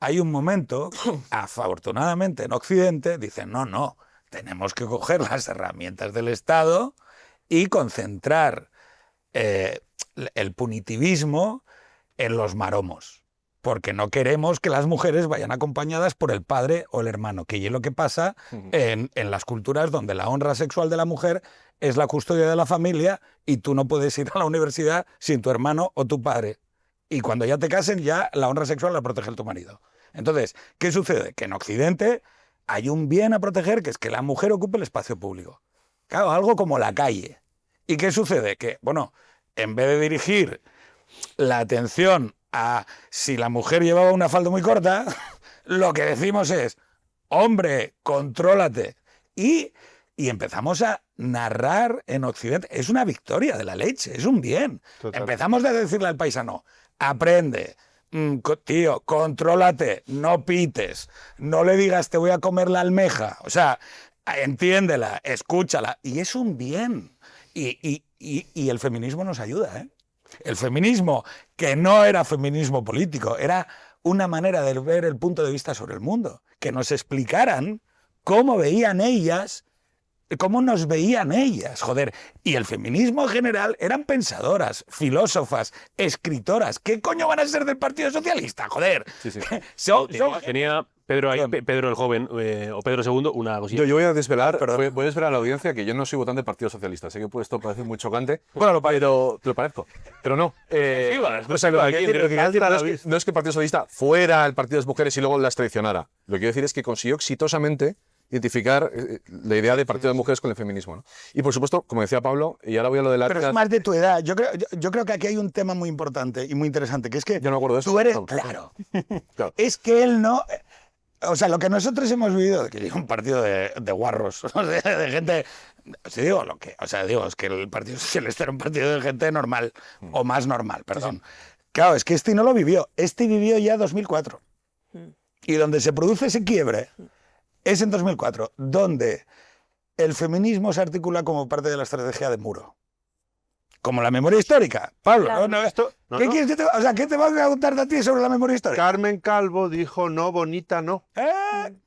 S3: hay un momento, afortunadamente en Occidente, dicen, no, tenemos que coger las herramientas del Estado y concentrar el punitivismo en los maromos. Porque no queremos que las mujeres vayan acompañadas por el padre o el hermano, que es lo que pasa en las culturas donde la honra sexual de la mujer es la custodia de la familia y tú no puedes ir a la universidad sin tu hermano o tu padre. Y cuando ya te casen, ya la honra sexual la protege tu marido. Entonces, ¿qué sucede? Que en Occidente hay un bien a proteger, que es que la mujer ocupe el espacio público. Claro, algo como la calle. ¿Y qué sucede? Que, bueno, en vez de dirigir la atención a si la mujer llevaba una falda muy corta, lo que decimos es, hombre, contrólate. Y empezamos a narrar en Occidente. Es una victoria de la leche, es un bien.
S5: Total.
S3: Empezamos a decirle al paisano, aprende, tío, contrólate, no pites, no le digas te voy a comer la almeja. O sea, entiéndela, escúchala. Y es un bien. Y el feminismo nos ayuda, ¿eh? El feminismo, que no era feminismo político, era una manera de ver el punto de vista sobre el mundo. Que nos explicaran cómo veían ellas, cómo nos veían ellas, joder. Y el feminismo en general eran pensadoras, filósofas, escritoras. ¿Qué coño van a ser del Partido Socialista, joder?
S1: Sí, sí.
S3: Son
S1: Tenía Pedro, ahí, Pedro el joven, o Pedro II, una cosilla.
S2: Yo voy a desvelar, voy a desvelar a la audiencia que yo no soy votante del Partido Socialista. Sé que esto parece muy chocante, pero te lo parezco. Pero no. O sea, lo que quiero decir no es que el Partido Socialista fuera el partido de las mujeres y luego las traicionara. Lo que quiero decir es que consiguió exitosamente identificar la idea de partido de mujeres con el feminismo, ¿no? Y por supuesto, como decía Pablo, y ahora voy a lo de la...
S3: Pero es más de tu edad. Yo creo que aquí hay un tema muy importante y muy interesante, que es que
S2: Yo no me acuerdo de eso.
S3: tú eres...
S2: No.
S3: Claro.
S2: Claro.
S3: Es que él no... O sea, lo que nosotros hemos vivido, que es un partido de guarros, o sea, de gente... Si digo lo que... O sea, digo, es que el Partido Socialista era un partido de gente normal, o más normal, perdón. Claro, es que este no lo vivió. Este vivió ya 2004. Y donde se produce ese quiebre es en 2004, donde el feminismo se articula como parte de la estrategia de Muro. Como la memoria histórica. Pablo,
S4: Claro.
S3: ¿qué quieres que te... O sea, ¿qué te van a contar a ti sobre la memoria histórica?
S5: Carmen Calvo dijo, no, bonita, no.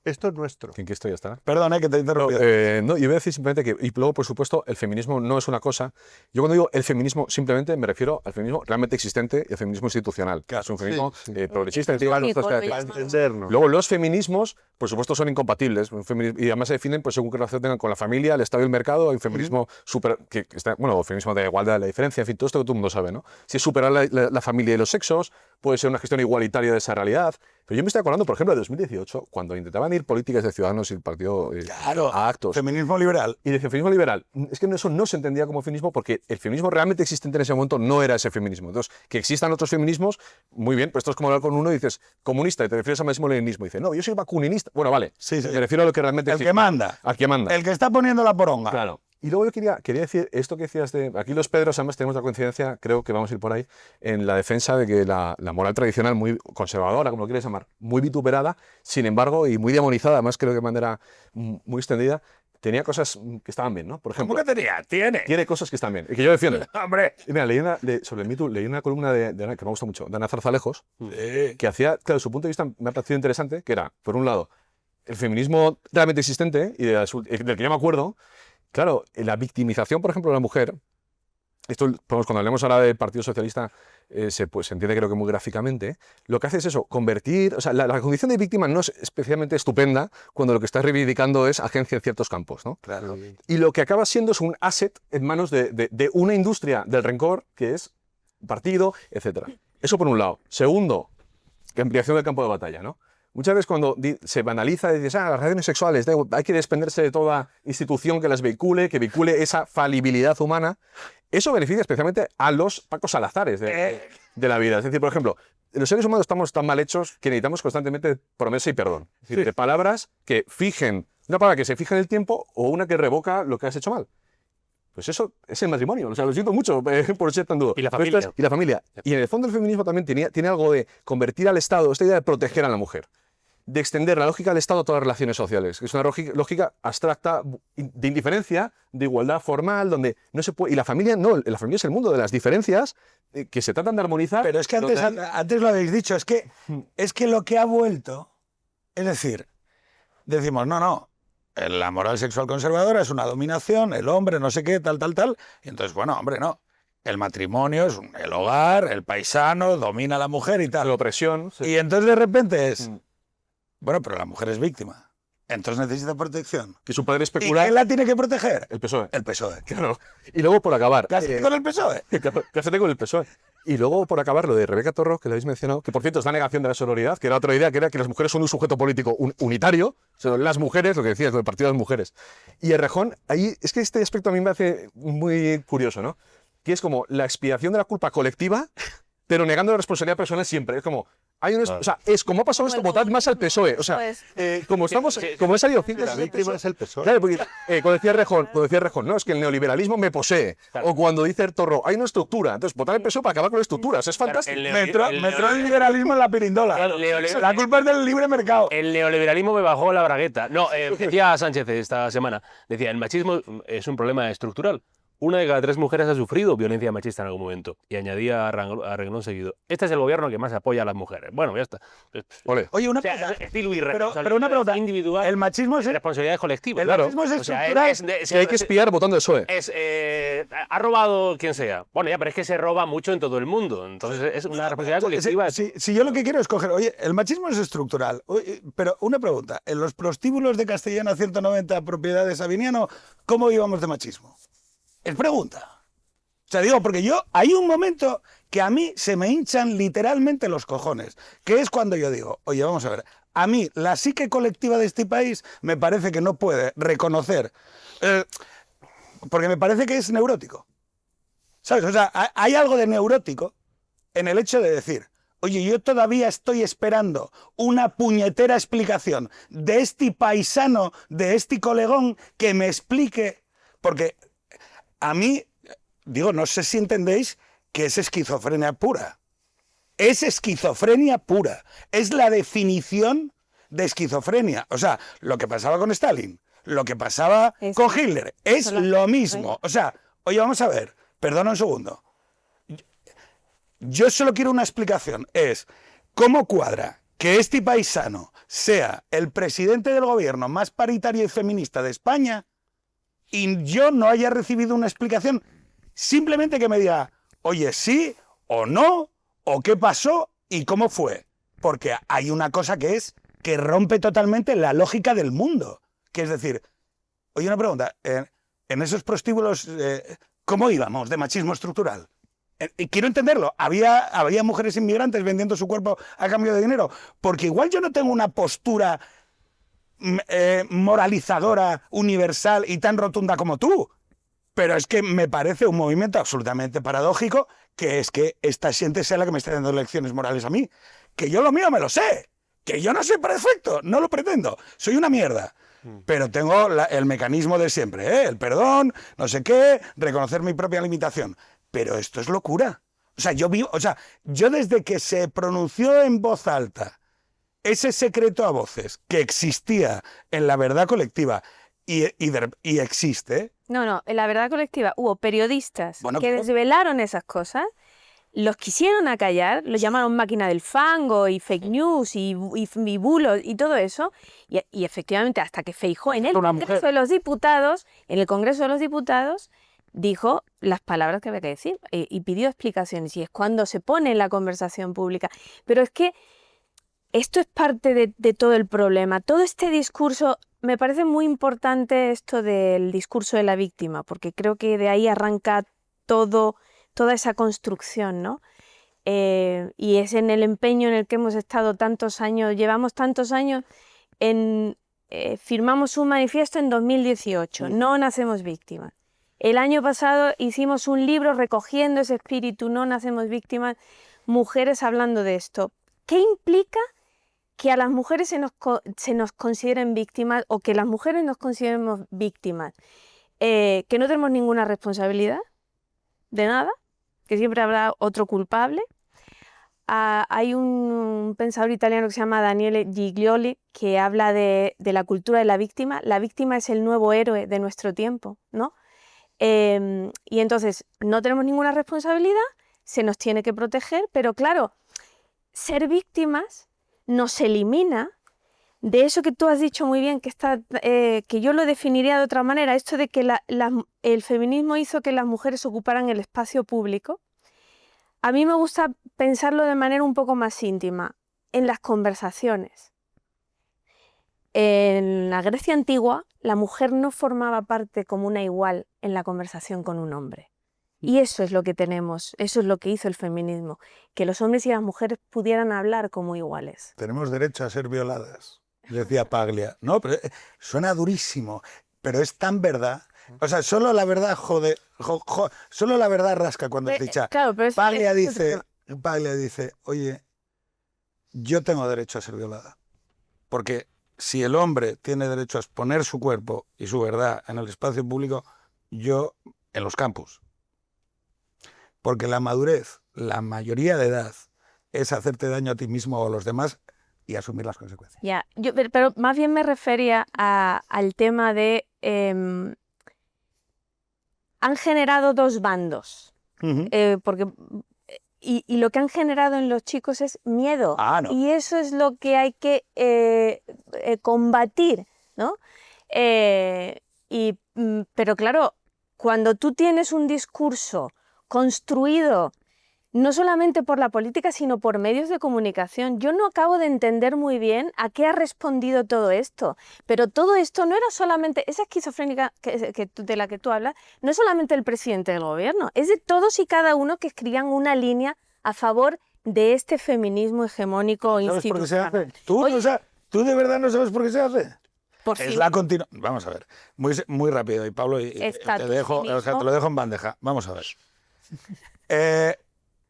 S5: Esto es nuestro.
S2: ¿En qué estoy hasta?
S3: Perdón, que te he interrumpido.
S2: No, yo voy a decir simplemente que, y luego, por supuesto, el feminismo no es una cosa. Yo cuando digo el feminismo, simplemente me refiero al feminismo realmente existente y al feminismo institucional.
S3: Claro,
S2: es un feminismo
S5: sí.
S2: progresista.
S4: Sí,
S2: entiendo nuestras
S4: para
S2: características.
S5: Para entendernos.
S2: Luego, los feminismos, por supuesto, son incompatibles. Y además se definen pues, según qué relación tengan con la familia, el Estado y el mercado. Hay un feminismo el feminismo de igualdad, de la diferencia, en fin, todo esto que todo el mundo sabe, ¿no? Si es superar la familia y los sexos, puede ser una gestión igualitaria de esa realidad. Pero yo me estoy acordando, por ejemplo, de 2018, cuando intentaban ir políticas de Ciudadanos y el partido
S3: Claro,
S2: a actos.
S3: feminismo liberal.
S2: Y decía feminismo liberal. Es que eso no se entendía como feminismo porque el feminismo realmente existente en ese momento no era ese feminismo. Entonces, que existan otros feminismos, muy bien, pero esto es como hablar con uno y dices comunista y te refieres al marxismo-leninismo. Y dice, no, yo soy vacuninista. Bueno, vale,
S3: Sí, sí.
S2: me refiero a lo que realmente
S3: El
S2: existe.
S3: que manda.
S2: Al que manda.
S3: El que está poniendo la poronga.
S2: Claro. Y luego yo quería decir esto que decías de... Aquí los Pedros, además, tenemos la coincidencia, creo que vamos a ir por ahí, en la defensa de que la moral tradicional, muy conservadora, como lo quieres llamar, muy vituperada, sin embargo, y muy demonizada, además creo que de manera muy extendida, tenía cosas que estaban bien, ¿no? Por ejemplo,
S3: ¿Cómo que tenía? Tiene.
S2: tiene cosas que están bien, y que yo defiendo.
S3: Hombre.
S2: Y mira, sobre el Me Too, leí una columna de que me gusta mucho, de Ana Zarzalejos,
S3: Sí.
S2: que hacía, claro, su punto de vista me ha parecido interesante, que era, por un lado, el feminismo realmente existente, y del que yo me acuerdo. Claro, la victimización, por ejemplo, de la mujer, esto cuando hablemos ahora del Partido Socialista se entiende creo que muy gráficamente, lo que hace es eso, convertir, o sea, la condición de víctima no es especialmente estupenda cuando lo que estás reivindicando es agencia en ciertos campos, ¿no?
S3: Claro.
S2: Y lo que acaba siendo es un asset en manos de una industria del rencor que es partido, etc. Eso por un lado. Segundo, que ampliación del campo de batalla, ¿no? Muchas veces cuando se banaliza, dices, las relaciones sexuales, hay que desprenderse de toda institución que las vehicule, que vehicule esa falibilidad humana. Eso beneficia especialmente a los Pacos Salazares de la vida. Es decir, por ejemplo, los seres humanos estamos tan mal hechos que necesitamos constantemente promesa y perdón. Es decir, de palabras que fijen, una palabra que se fija en el tiempo o una que revoca lo que has hecho mal. Pues eso es el matrimonio. O sea, lo siento mucho por ser tan duro.
S1: Y la familia.
S2: Y la familia. Y en el fondo el feminismo también tiene algo de convertir al Estado, esta idea de proteger a la mujer. de extender la lógica del Estado a todas las relaciones sociales. Es una lógica abstracta de indiferencia, de igualdad formal, donde no se puede... Y la familia no, la familia es el mundo de las diferencias que se tratan de armonizar.
S3: Pero es que antes lo habéis dicho, es que lo que ha vuelto, es decir, decimos, no, la moral sexual conservadora es una dominación, el hombre no sé qué, tal, y entonces, bueno, hombre, no. El matrimonio es el hogar, el paisano, domina a la mujer y tal.
S2: La opresión. Sí.
S3: Y entonces de repente es, bueno, pero la mujer es víctima. Entonces necesita protección.
S2: Que su padre
S3: ¿Y
S2: especula...
S3: quién la tiene que proteger?
S2: El PSOE.
S3: El PSOE.
S2: Claro. Y luego, por acabar...
S3: Cásate con el PSOE.
S2: Cásate con el PSOE. Y luego, por acabar, lo de Rebeca Torro, que lo habéis mencionado, que por cierto es la negación de la sororidad, que era otra idea, que era que las mujeres son un sujeto político unitario, son las mujeres, lo que decías, lo del partido de las mujeres. Y Errejón, ahí, es que este aspecto a mí me hace muy curioso, ¿no? Que es como la expiación de la culpa colectiva, pero negando la responsabilidad personal siempre. Es como... O sea, es como ha pasado esto, votad más al PSOE. O sea, como he salido
S5: La víctima es el PSOE.
S2: Claro, porque cuando decía Rejón, no, es que el neoliberalismo me posee.
S1: Claro.
S2: O cuando dice Torro, hay una estructura. Entonces, votar al PSOE para acabar con las estructuras. Es fantástico.
S3: Me entró el liberalismo en la pirindola.
S1: Claro,
S3: La culpa es del libre mercado.
S1: El neoliberalismo me bajó la bragueta. No, decía Sánchez esta semana, decía, el machismo es un problema estructural. 1 de cada 3 mujeres ha sufrido violencia machista en algún momento. Y añadía a renglón seguido, este es el gobierno que más apoya a las mujeres. Bueno, ya está.
S2: Ole.
S3: Oye, una
S1: O sea,
S3: pregunta.
S1: estilo irresponsabilidad
S3: Pero una pregunta.
S1: individual,
S3: El machismo es...
S1: responsabilidades colectivas.
S3: El
S1: Claro.
S3: machismo es
S1: O sea,
S3: estructural.
S2: Que hay que espiar votando el PSOE.
S1: Ha robado quien sea. Bueno, ya, pero es que se roba mucho en todo el mundo. Entonces es una responsabilidad colectiva.
S3: Si yo lo que quiero es coger... Oye, el machismo es estructural. Oye, pero una pregunta. En los prostíbulos de Castellana 190, propiedad de Sabiniano, ¿cómo íbamos de machismo? Es pregunta. O sea, digo, porque hay un momento que a mí se me hinchan literalmente los cojones, que es cuando yo digo, oye, vamos a ver, a mí la psique colectiva de este país me parece que no puede reconocer, porque me parece que es neurótico. ¿Sabes? O sea, hay algo de neurótico en el hecho de decir, oye, yo todavía estoy esperando una puñetera explicación de este paisano, de este colegón, que me explique, porque a mí... Digo, no sé si entendéis que es esquizofrenia pura. Es esquizofrenia pura. Es la definición de esquizofrenia. O sea, lo que pasaba con Stalin, lo que pasaba con Hitler, es lo mismo. O sea, oye, vamos a ver, perdona un segundo. Yo solo quiero una explicación. Es, ¿cómo cuadra que este paisano sea el presidente del gobierno más paritario y feminista de España y yo no haya recibido una explicación? Simplemente que me diga, oye, sí o no, o qué pasó y cómo fue. Porque hay una cosa que rompe totalmente la lógica del mundo. Que es decir, oye, una pregunta, en esos prostíbulos, ¿cómo íbamos de machismo estructural? Quiero entenderlo. ¿Había mujeres inmigrantes vendiendo su cuerpo a cambio de dinero? Porque igual yo no tengo una postura moralizadora, universal y tan rotunda como tú. Pero es que me parece un movimiento absolutamente paradójico que es que esta gente sea la que me está dando lecciones morales a mí. Que yo lo mío me lo sé. Que yo no soy perfecto. No lo pretendo. Soy una mierda. Pero tengo el mecanismo de siempre, ¿eh? El perdón, no sé qué, reconocer mi propia limitación. Pero esto es locura. O sea, yo desde que se pronunció en voz alta ese secreto a voces que existía en la verdad colectiva y existe...
S4: No, en la verdad colectiva hubo periodistas
S3: Bueno,
S4: que
S3: claro.
S4: desvelaron esas cosas, los quisieron acallar, los llamaron máquina del fango y fake news y bulos y todo eso, y efectivamente hasta que Feijóo en el Congreso de los Diputados, dijo las palabras que había que decir y pidió explicaciones, y es cuando se pone en la conversación pública. Pero es que esto es parte de todo el problema. Todo este discurso, me parece muy importante esto del discurso de la víctima, porque creo que de ahí arranca toda esa construcción, ¿no? Y es en el empeño en el que hemos estado tantos años, llevamos tantos años, firmamos un manifiesto en 2018, no nacemos víctimas. El año pasado hicimos un libro recogiendo ese espíritu, no nacemos víctimas, mujeres hablando de esto. ¿Qué implica que a las mujeres se nos consideren víctimas o que las mujeres nos consideremos víctimas? Que no tenemos ninguna responsabilidad de nada, que siempre habrá otro culpable. hay un pensador italiano que se llama Daniele Giglioli que habla de la cultura de la víctima. La víctima es el nuevo héroe de nuestro tiempo, ¿no? Y entonces no tenemos ninguna responsabilidad, se nos tiene que proteger, pero claro, ser víctimas nos elimina de eso que tú has dicho muy bien, que yo lo definiría de otra manera, esto de que el feminismo hizo que las mujeres ocuparan el espacio público. A mí me gusta pensarlo de manera un poco más íntima, en las conversaciones. En la Grecia antigua, la mujer no formaba parte como una igual en la conversación con un hombre. Y eso es lo que tenemos, eso es lo que hizo el feminismo, que los hombres y las mujeres pudieran hablar como iguales.
S3: Tenemos derecho a ser violadas, decía Paglia. No, pero suena durísimo, pero es tan verdad. O sea, solo la verdad solo la verdad rasca cuando es dicha.
S4: Claro, pero
S3: Paglia dice, oye, yo tengo derecho a ser violada. Porque si el hombre tiene derecho a exponer su cuerpo y su verdad en el espacio público, yo en los campus. Porque la madurez, la mayoría de edad, es hacerte daño a ti mismo o a los demás y asumir las consecuencias.
S4: Ya, pero más bien me refería al tema de... han generado dos bandos, porque y lo que han generado en los chicos es miedo.
S3: No.
S4: Y eso es lo que hay que combatir, ¿no? Pero claro, cuando tú tienes un discurso construido no solamente por la política, sino por medios de comunicación, yo no acabo de entender muy bien a qué ha respondido todo esto. Pero todo esto no era solamente, esa esquizofrénica de la que tú hablas, no es solamente el presidente del gobierno, es de todos y cada uno que escribían una línea a favor de este feminismo hegemónico institucional.
S3: ¿Sabes por qué se hace? ¿Tú de verdad no sabes por qué se hace?
S4: Por
S3: Es
S4: fin.
S3: la Vamos a ver, muy rápido, y Pablo, te lo dejo en bandeja. Vamos a ver.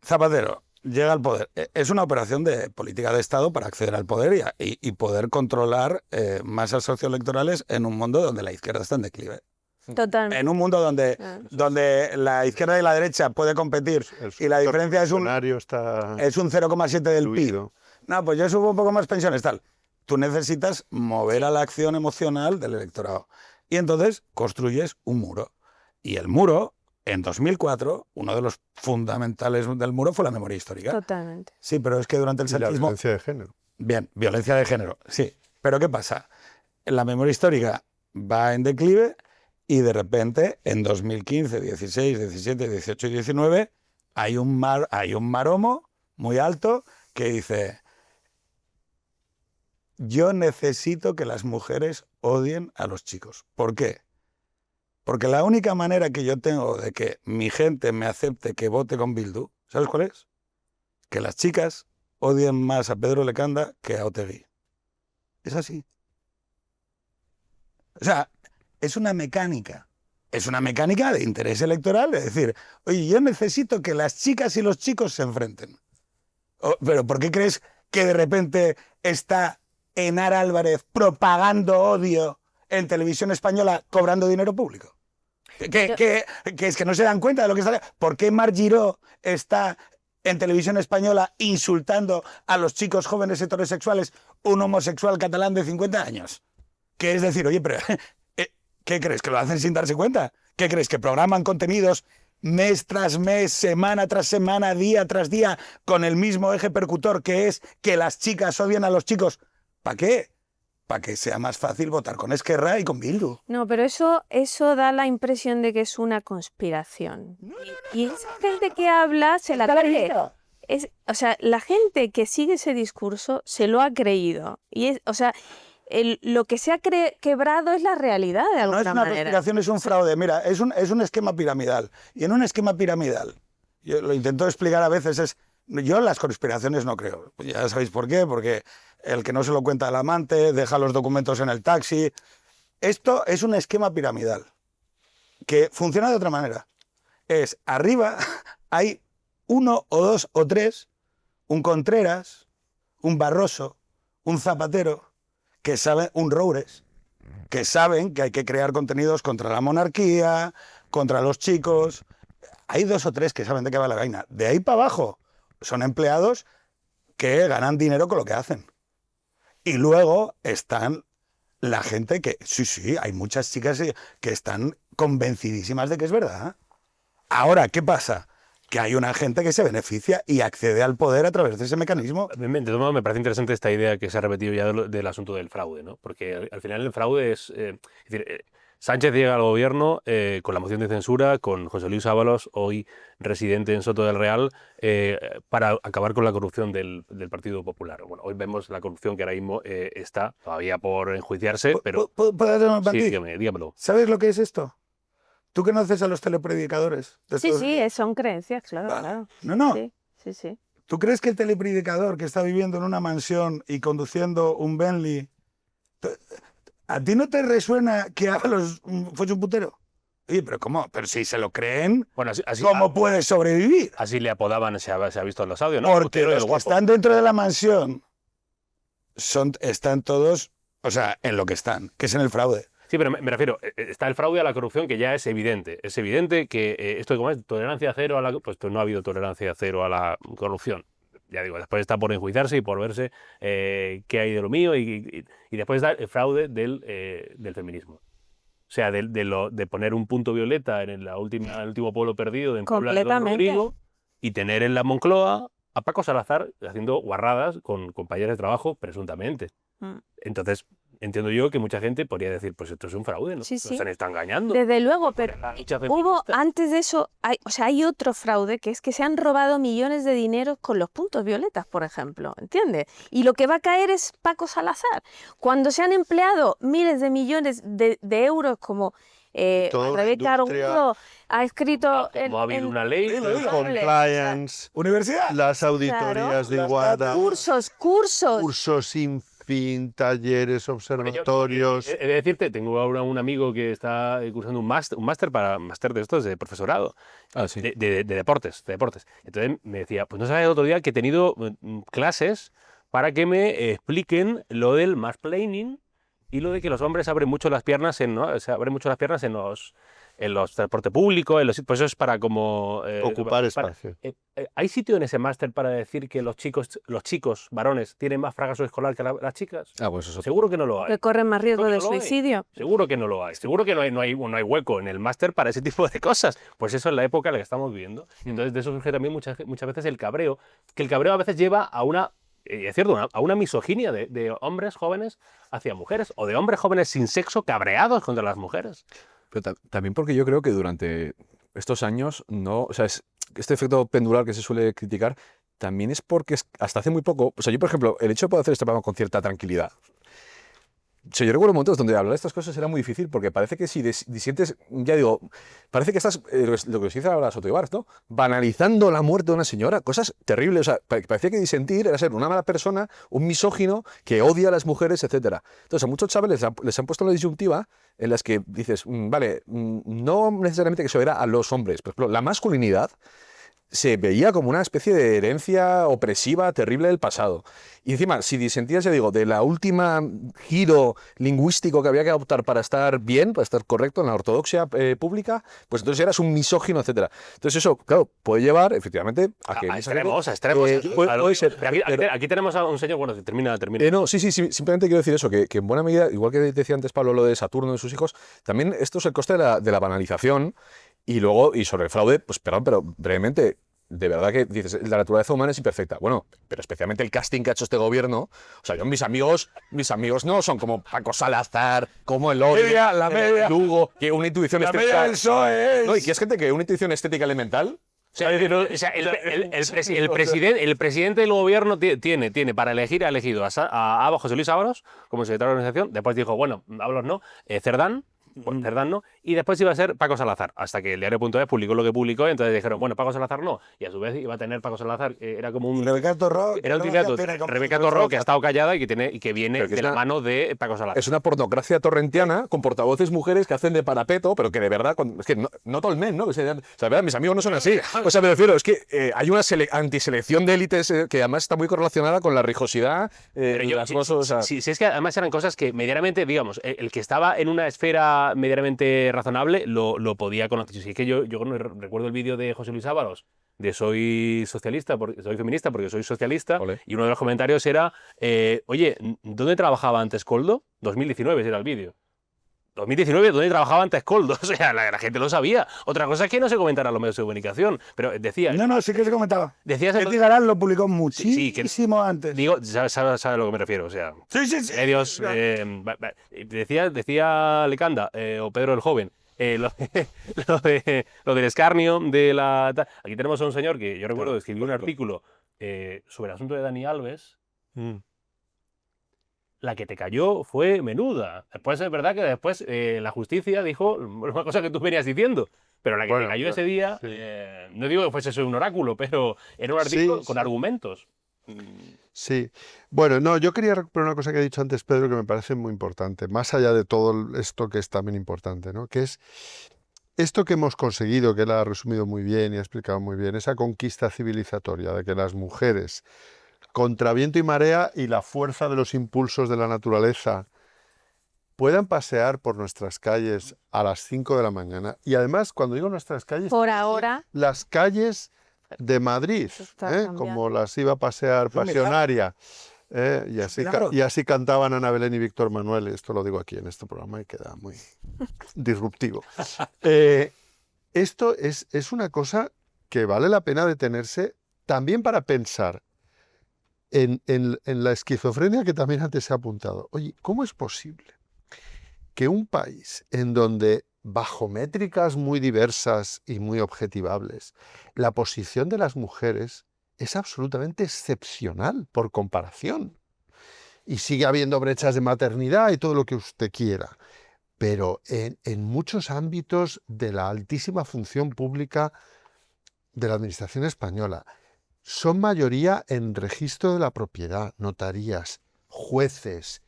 S3: Zapatero llega al poder. Es una operación de política de Estado para acceder al poder y poder controlar masas socioelectorales en un mundo donde la izquierda está en declive.
S4: Totalmente.
S3: En un mundo donde la izquierda y la derecha puede competir y la diferencia es un 0,7 del PIB. No, pues yo subo un poco más pensiones, tal. Tú necesitas mover a la acción emocional del electorado. Y entonces construyes un muro. Y el muro, en 2004, uno de los fundamentales del muro fue la memoria histórica.
S4: Totalmente.
S3: Sí, pero es que durante el
S5: Y la
S3: santismo...
S5: violencia de género.
S3: Bien, violencia de género, sí. Pero ¿qué pasa? La memoria histórica va en declive y de repente en 2015, 16, 17, 18 y 19 hay un maromo muy alto que dice: yo necesito que las mujeres odien a los chicos. ¿Por qué? Porque la única manera que yo tengo de que mi gente me acepte que vote con Bildu, ¿sabes cuál es? Que las chicas odien más a Pedro Lecanda que a Otegi. Es así. O sea, es una mecánica. Es una mecánica de interés electoral, es decir, oye, yo necesito que las chicas y los chicos se enfrenten. Pero ¿por qué crees que de repente está Enar Álvarez propagando odio en televisión española cobrando dinero público? Que es que no se dan cuenta de lo que está... ¿Por qué Mar Giró está en televisión española insultando a los chicos jóvenes heterosexuales, un homosexual catalán de 50 años? Que es decir, oye, pero ¿qué crees? ¿Que lo hacen sin darse cuenta? ¿Qué crees? ¿Que programan contenidos mes tras mes, semana tras semana, día tras día, con el mismo eje percutor, que es que las chicas odian a los chicos? ¿Para qué? Para que sea más fácil votar con Esquerra y con Bildu.
S4: No, pero eso da la impresión de que es una conspiración. Y esa gente que habla se la cree. O sea, la gente que sigue ese discurso se lo ha creído. Y lo que se ha quebrado es la realidad de alguna manera.
S3: No es una conspiración, es un fraude. Mira, es un esquema piramidal. Y en un esquema piramidal, yo lo intento explicar a veces, yo en las conspiraciones no creo. Ya sabéis por qué, porque el que no se lo cuenta al amante deja los documentos en el taxi. Esto es un esquema piramidal que funciona de otra manera. Es arriba hay uno o dos o tres, un Contreras, un Barroso, un Zapatero, que saben, un Roures, que saben que hay que crear contenidos contra la monarquía, contra los chicos. Hay dos o tres que saben de qué va la vaina. De ahí para abajo son empleados que ganan dinero con lo que hacen. Y luego están la gente que, sí, hay muchas chicas que están convencidísimas de que es verdad. Ahora, ¿qué pasa? Que hay una gente que se beneficia y accede al poder a través de ese mecanismo.
S1: De todos modos, me parece interesante esta idea que se ha repetido ya del asunto del fraude, ¿no? Porque al final el fraude es decir, Sánchez llega al gobierno con la moción de censura, con José Luis Ábalos, hoy residente en Soto del Real, para acabar con la corrupción del Partido Popular. Bueno, hoy vemos la corrupción que ahora mismo está todavía por enjuiciarse, pero...
S3: ¿Puedo hacer un
S1: Sí,
S3: matiz?
S1: dígamelo.
S3: ¿Sabes lo que es esto? ¿Tú conoces a los telepredicadores?
S4: Sí, sí, son creencias, claro,
S3: Vale.
S4: claro.
S3: No.
S4: Sí, sí, sí.
S3: ¿Tú crees que el telepredicador que está viviendo en una mansión y conduciendo un Bentley, a ti no te resuena que Ábalos fuese un putero? Oye, pero ¿cómo? Pero si se lo creen,
S1: Bueno,
S3: ¿cómo puede sobrevivir?
S1: así le apodaban, se ha visto en los audios, ¿no?
S3: Porque
S1: Putero y el
S3: los que
S1: guapo.
S3: están dentro de la mansión están todos, o sea, en lo que están, que es en el fraude.
S1: Sí, pero me refiero, está el fraude a la corrupción que ya es evidente. Es evidente que esto como es tolerancia cero a la... Pues no ha habido tolerancia cero a la corrupción. Ya digo, después está por enjuiciarse y por verse qué hay de lo mío y después está el fraude del feminismo. O sea, de poner un punto violeta en el último pueblo perdido de Puebla de Don
S4: Completamente.
S1: Rodrigo y tener en la Moncloa a Paco Salazar haciendo guarradas con compañeros de trabajo, presuntamente.
S4: Mm.
S1: Entonces, entiendo yo que mucha gente podría decir, pues esto es un fraude, ¿no?
S4: Sí,
S1: Nos
S4: sí.
S1: están engañando.
S4: Desde luego, pero
S1: La lucha
S4: hubo
S1: feminista.
S4: antes de eso, hay otro fraude, que es que se han robado millones de dineros con los puntos violetas, por ejemplo, ¿entiendes? Y lo que va a caer es Paco Salazar. Cuando se han empleado miles de millones de euros, como
S5: Toda una
S4: Rebeca
S5: industria.
S4: Argudo ha escrito...
S1: Como ha habido una ley.
S5: Compliance,
S3: Universidad.
S5: las auditorías de
S3: Las
S5: igualdad,
S4: Cursos.
S5: cursos sin fin, talleres, observatorios.
S1: He de decirte, tengo ahora un amigo que está cursando un máster de estos, de profesorado,
S2: Ah, sí.
S1: de deportes. Entonces me decía, pues no sabes el otro día que he tenido clases para que me expliquen lo del mansplaining y lo de que los hombres abren mucho las piernas en los transporte público, pues eso es para como...
S5: Ocupar
S1: para-
S5: espacio.
S1: ¿Hay sitio en ese máster para decir que los chicos varones tienen más fracaso escolar que las chicas?
S2: Ah, pues eso.
S1: Seguro que no lo hay.
S4: Que corren más riesgo
S1: Creo
S4: de
S1: que no lo hay.
S4: suicidio.
S1: Seguro que no lo hay. Seguro que no hay hueco en el máster para ese tipo de cosas. Pues eso es la época en la que estamos viviendo. Y entonces de eso surge también muchas veces el cabreo, que el cabreo a veces lleva a una... es cierto, a una misoginia de hombres jóvenes hacia mujeres o de hombres jóvenes sin sexo cabreados contra las mujeres.
S2: Pero también porque yo creo que durante estos años o sea, este efecto pendular que se suele criticar también es porque hasta hace muy poco, o sea, yo por ejemplo, el hecho de poder hacer este programa con cierta tranquilidad. O sea, yo recuerdo momentos donde hablar de estas cosas era muy difícil porque parece que si disientes, ya digo, parece que estás, lo que se dice ahora Soto Ibarz, ¿no? Banalizando la muerte de una señora, cosas terribles. O sea, parecía que disentir era ser una mala persona, un misógino que odia a las mujeres, etcétera. Entonces, a muchos chavales les han puesto la disyuntiva en las que dices, vale, no necesariamente que se oiga a los hombres, por ejemplo, la masculinidad se veía como una especie de herencia opresiva terrible del pasado. Y encima, si disentías, ya digo, de la última giro lingüístico que había que adoptar para estar bien, para estar correcto en la ortodoxia pública, pues entonces eras un misógino, etcétera. Entonces eso, claro, puede llevar, efectivamente, a que...
S1: A extremos.
S2: puede ser,
S1: Aquí tenemos a un señor, bueno, termina.
S2: no, sí, simplemente quiero decir eso, que en buena medida, igual que decía antes Pablo lo de Saturno y sus hijos, también esto es el coste de la banalización y luego, y sobre el fraude, pues perdón, pero brevemente, de verdad que dices, la naturaleza humana es imperfecta. Bueno, pero especialmente el casting que ha hecho este gobierno, o sea, yo mis amigos no son como Paco Salazar, como el otro,
S3: La media.
S2: Lugo, que una intuición
S3: La
S2: estética...
S3: media del PSOE es...
S2: No, y que es gente que una intuición estética elemental...
S1: El presidente del gobierno tiene para elegir, ha elegido a José Luis Ábalos como secretario de organización, después dijo, bueno, Ábalos no, Cerdán no, y después iba a ser Paco Salazar, hasta que el diario.es publicó lo que publicó, y entonces dijeron, bueno, Paco Salazar no, y a su vez iba a tener Paco Salazar, era como un...
S3: Rebeca Torró.
S1: Era un candidato, Rebeca Torró, que ha estado callada y que viene
S2: Pero que
S1: de la
S2: es
S1: mano de Paco Salazar.
S2: Es una pornocracia torrentiana con portavoces mujeres que hacen de parapeto, pero que de verdad, es que no todo el men, ¿no? O sea, de verdad, mis amigos no son así. O sea, me refiero, es que hay una antiselección de élites que además está muy correlacionada con la rijosidad
S1: Pero
S2: de
S1: yo,
S2: las cosas.
S1: si es que además eran cosas que medianamente, digamos, el que estaba en una esfera medianamente razonable lo podía conocer. Si es que yo recuerdo el vídeo de José Luis Ábalos de soy socialista, porque soy feminista porque soy socialista,
S2: Ole.
S1: y uno de los comentarios era, oye, ¿dónde trabajaba antes Koldo? 2019 era el vídeo. 2019, ¿dónde trabajaba antes Koldo? O sea, la gente lo sabía. Otra cosa es que no se comentara en los medios de comunicación, pero decía...
S3: No, sí que se comentaba.
S1: Decías
S3: Edgar Galán lo publicó
S1: Sí, que-
S3: muchísimo antes.
S1: Digo, sabes a lo que me refiero, o sea...
S3: Sí.
S1: Medios... decía Lecanda, o Pedro el Joven, lo del escarnio de la... Aquí tenemos a un señor que yo recuerdo que escribió un artículo sobre el asunto de Dani Alves. La que te cayó fue menuda. Después es verdad que después la justicia dijo una cosa que tú venías diciendo. Pero la que te cayó ese día,
S5: sí.
S1: no digo que fuese eso un oráculo, pero era un artículo con
S5: sí.
S1: argumentos.
S5: Sí, bueno, no, yo quería recuperar una cosa que ha dicho antes Pedro que me parece muy importante, más allá de todo esto que es también importante, ¿no? Que es esto que hemos conseguido, que él ha resumido muy bien y ha explicado muy bien, esa conquista civilizatoria de que las mujeres, contra viento y marea y la fuerza de los impulsos de la naturaleza, puedan pasear por nuestras calles a las 5 de la mañana. Y además, cuando digo nuestras calles,
S4: Por ahora,
S5: las calles de Madrid,
S4: Eso está cambiando.
S5: como las iba a pasear Pasionaria. Y así cantaban Ana Belén y Víctor Manuel. Esto lo digo aquí en este programa y queda muy disruptivo. Esto es una cosa que vale la pena detenerse también para pensar en la esquizofrenia que también antes se ha apuntado. Oye, ¿cómo es posible que un país en donde, bajo métricas muy diversas y muy objetivables, la posición de las mujeres es absolutamente excepcional por comparación? Y sigue habiendo brechas de maternidad y todo lo que usted quiera. Pero en muchos ámbitos de la altísima función pública de la administración española, son mayoría en registro de la propiedad, notarías, jueces,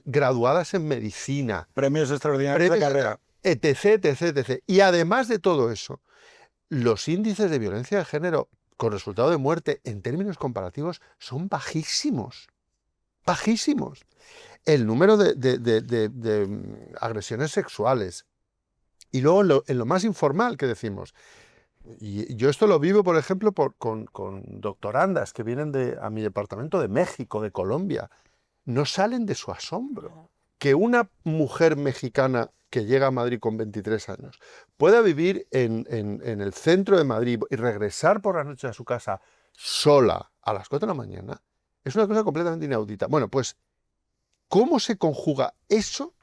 S5: graduadas en medicina,
S3: Premios extraordinarios de carrera.
S5: etc. Y además de todo eso, los índices de violencia de género con resultado de muerte en términos comparativos son bajísimos. Bajísimos. El número de agresiones sexuales. Y luego en lo más informal que decimos. Y yo esto lo vivo, por ejemplo, con doctorandas que vienen a mi departamento de México, de Colombia. No salen de su asombro. Que una mujer mexicana que llega a Madrid con 23 años pueda vivir en el centro de Madrid y regresar por la noche a su casa sola a las 4 de la mañana, es una cosa completamente inaudita. Bueno, pues, ¿cómo se conjuga eso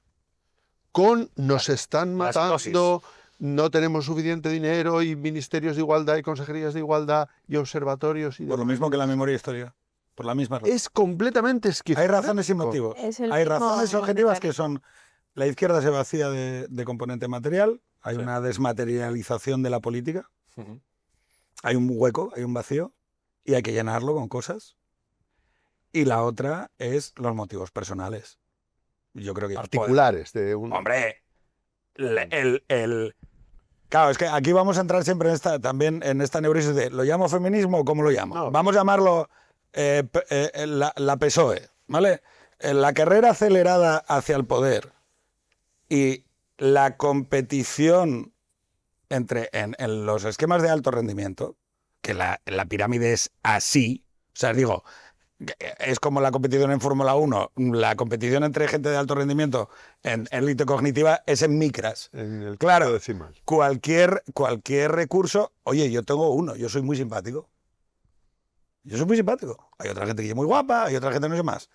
S5: con nos están matando, no tenemos suficiente dinero y ministerios de igualdad y consejerías de igualdad y observatorios?
S3: Por lo mismo que la memoria histórica. Por la misma razón.
S5: Es completamente esquizofrénico.
S3: Hay razones y motivos. Hay razones objetivas que son: la izquierda se vacía de componente material, hay una desmaterialización de la política, hay un hueco, hay un vacío, y hay que llenarlo con cosas. Y la otra es los motivos personales. Yo creo que...
S5: Particulares. De un...
S3: ¡Hombre! Claro, es que aquí vamos a entrar siempre también en esta neurosis de ¿lo llamo feminismo o cómo lo llamo?
S5: No.
S3: Vamos a llamarlo la PSOE, ¿vale? La carrera acelerada hacia el poder y la competición en los esquemas de alto rendimiento, que la pirámide es así, o sea, digo, es como la competición en Fórmula 1, la competición entre gente de alto rendimiento en élite cognitiva es en micras.
S5: En el
S3: Claro,
S5: decimal.
S3: cualquier recurso, oye, yo tengo uno, yo soy muy simpático. Yo soy muy simpático. Hay otra gente que es muy guapa, hay otra gente que no sé más.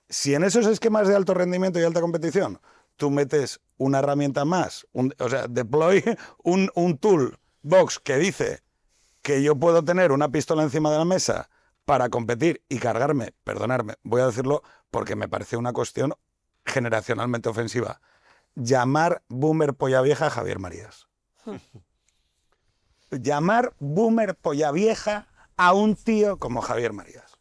S3: Si en esos esquemas de alto rendimiento y alta competición tú metes una herramienta más, o sea, deploy un toolbox que dice que yo puedo tener una pistola encima de la mesa para competir y cargarme, perdonadme, voy a decirlo porque me parece una cuestión generacionalmente ofensiva, llamar boomer polla vieja a Javier Marías. Llamar boomer polla vieja a un tío como Javier Marías.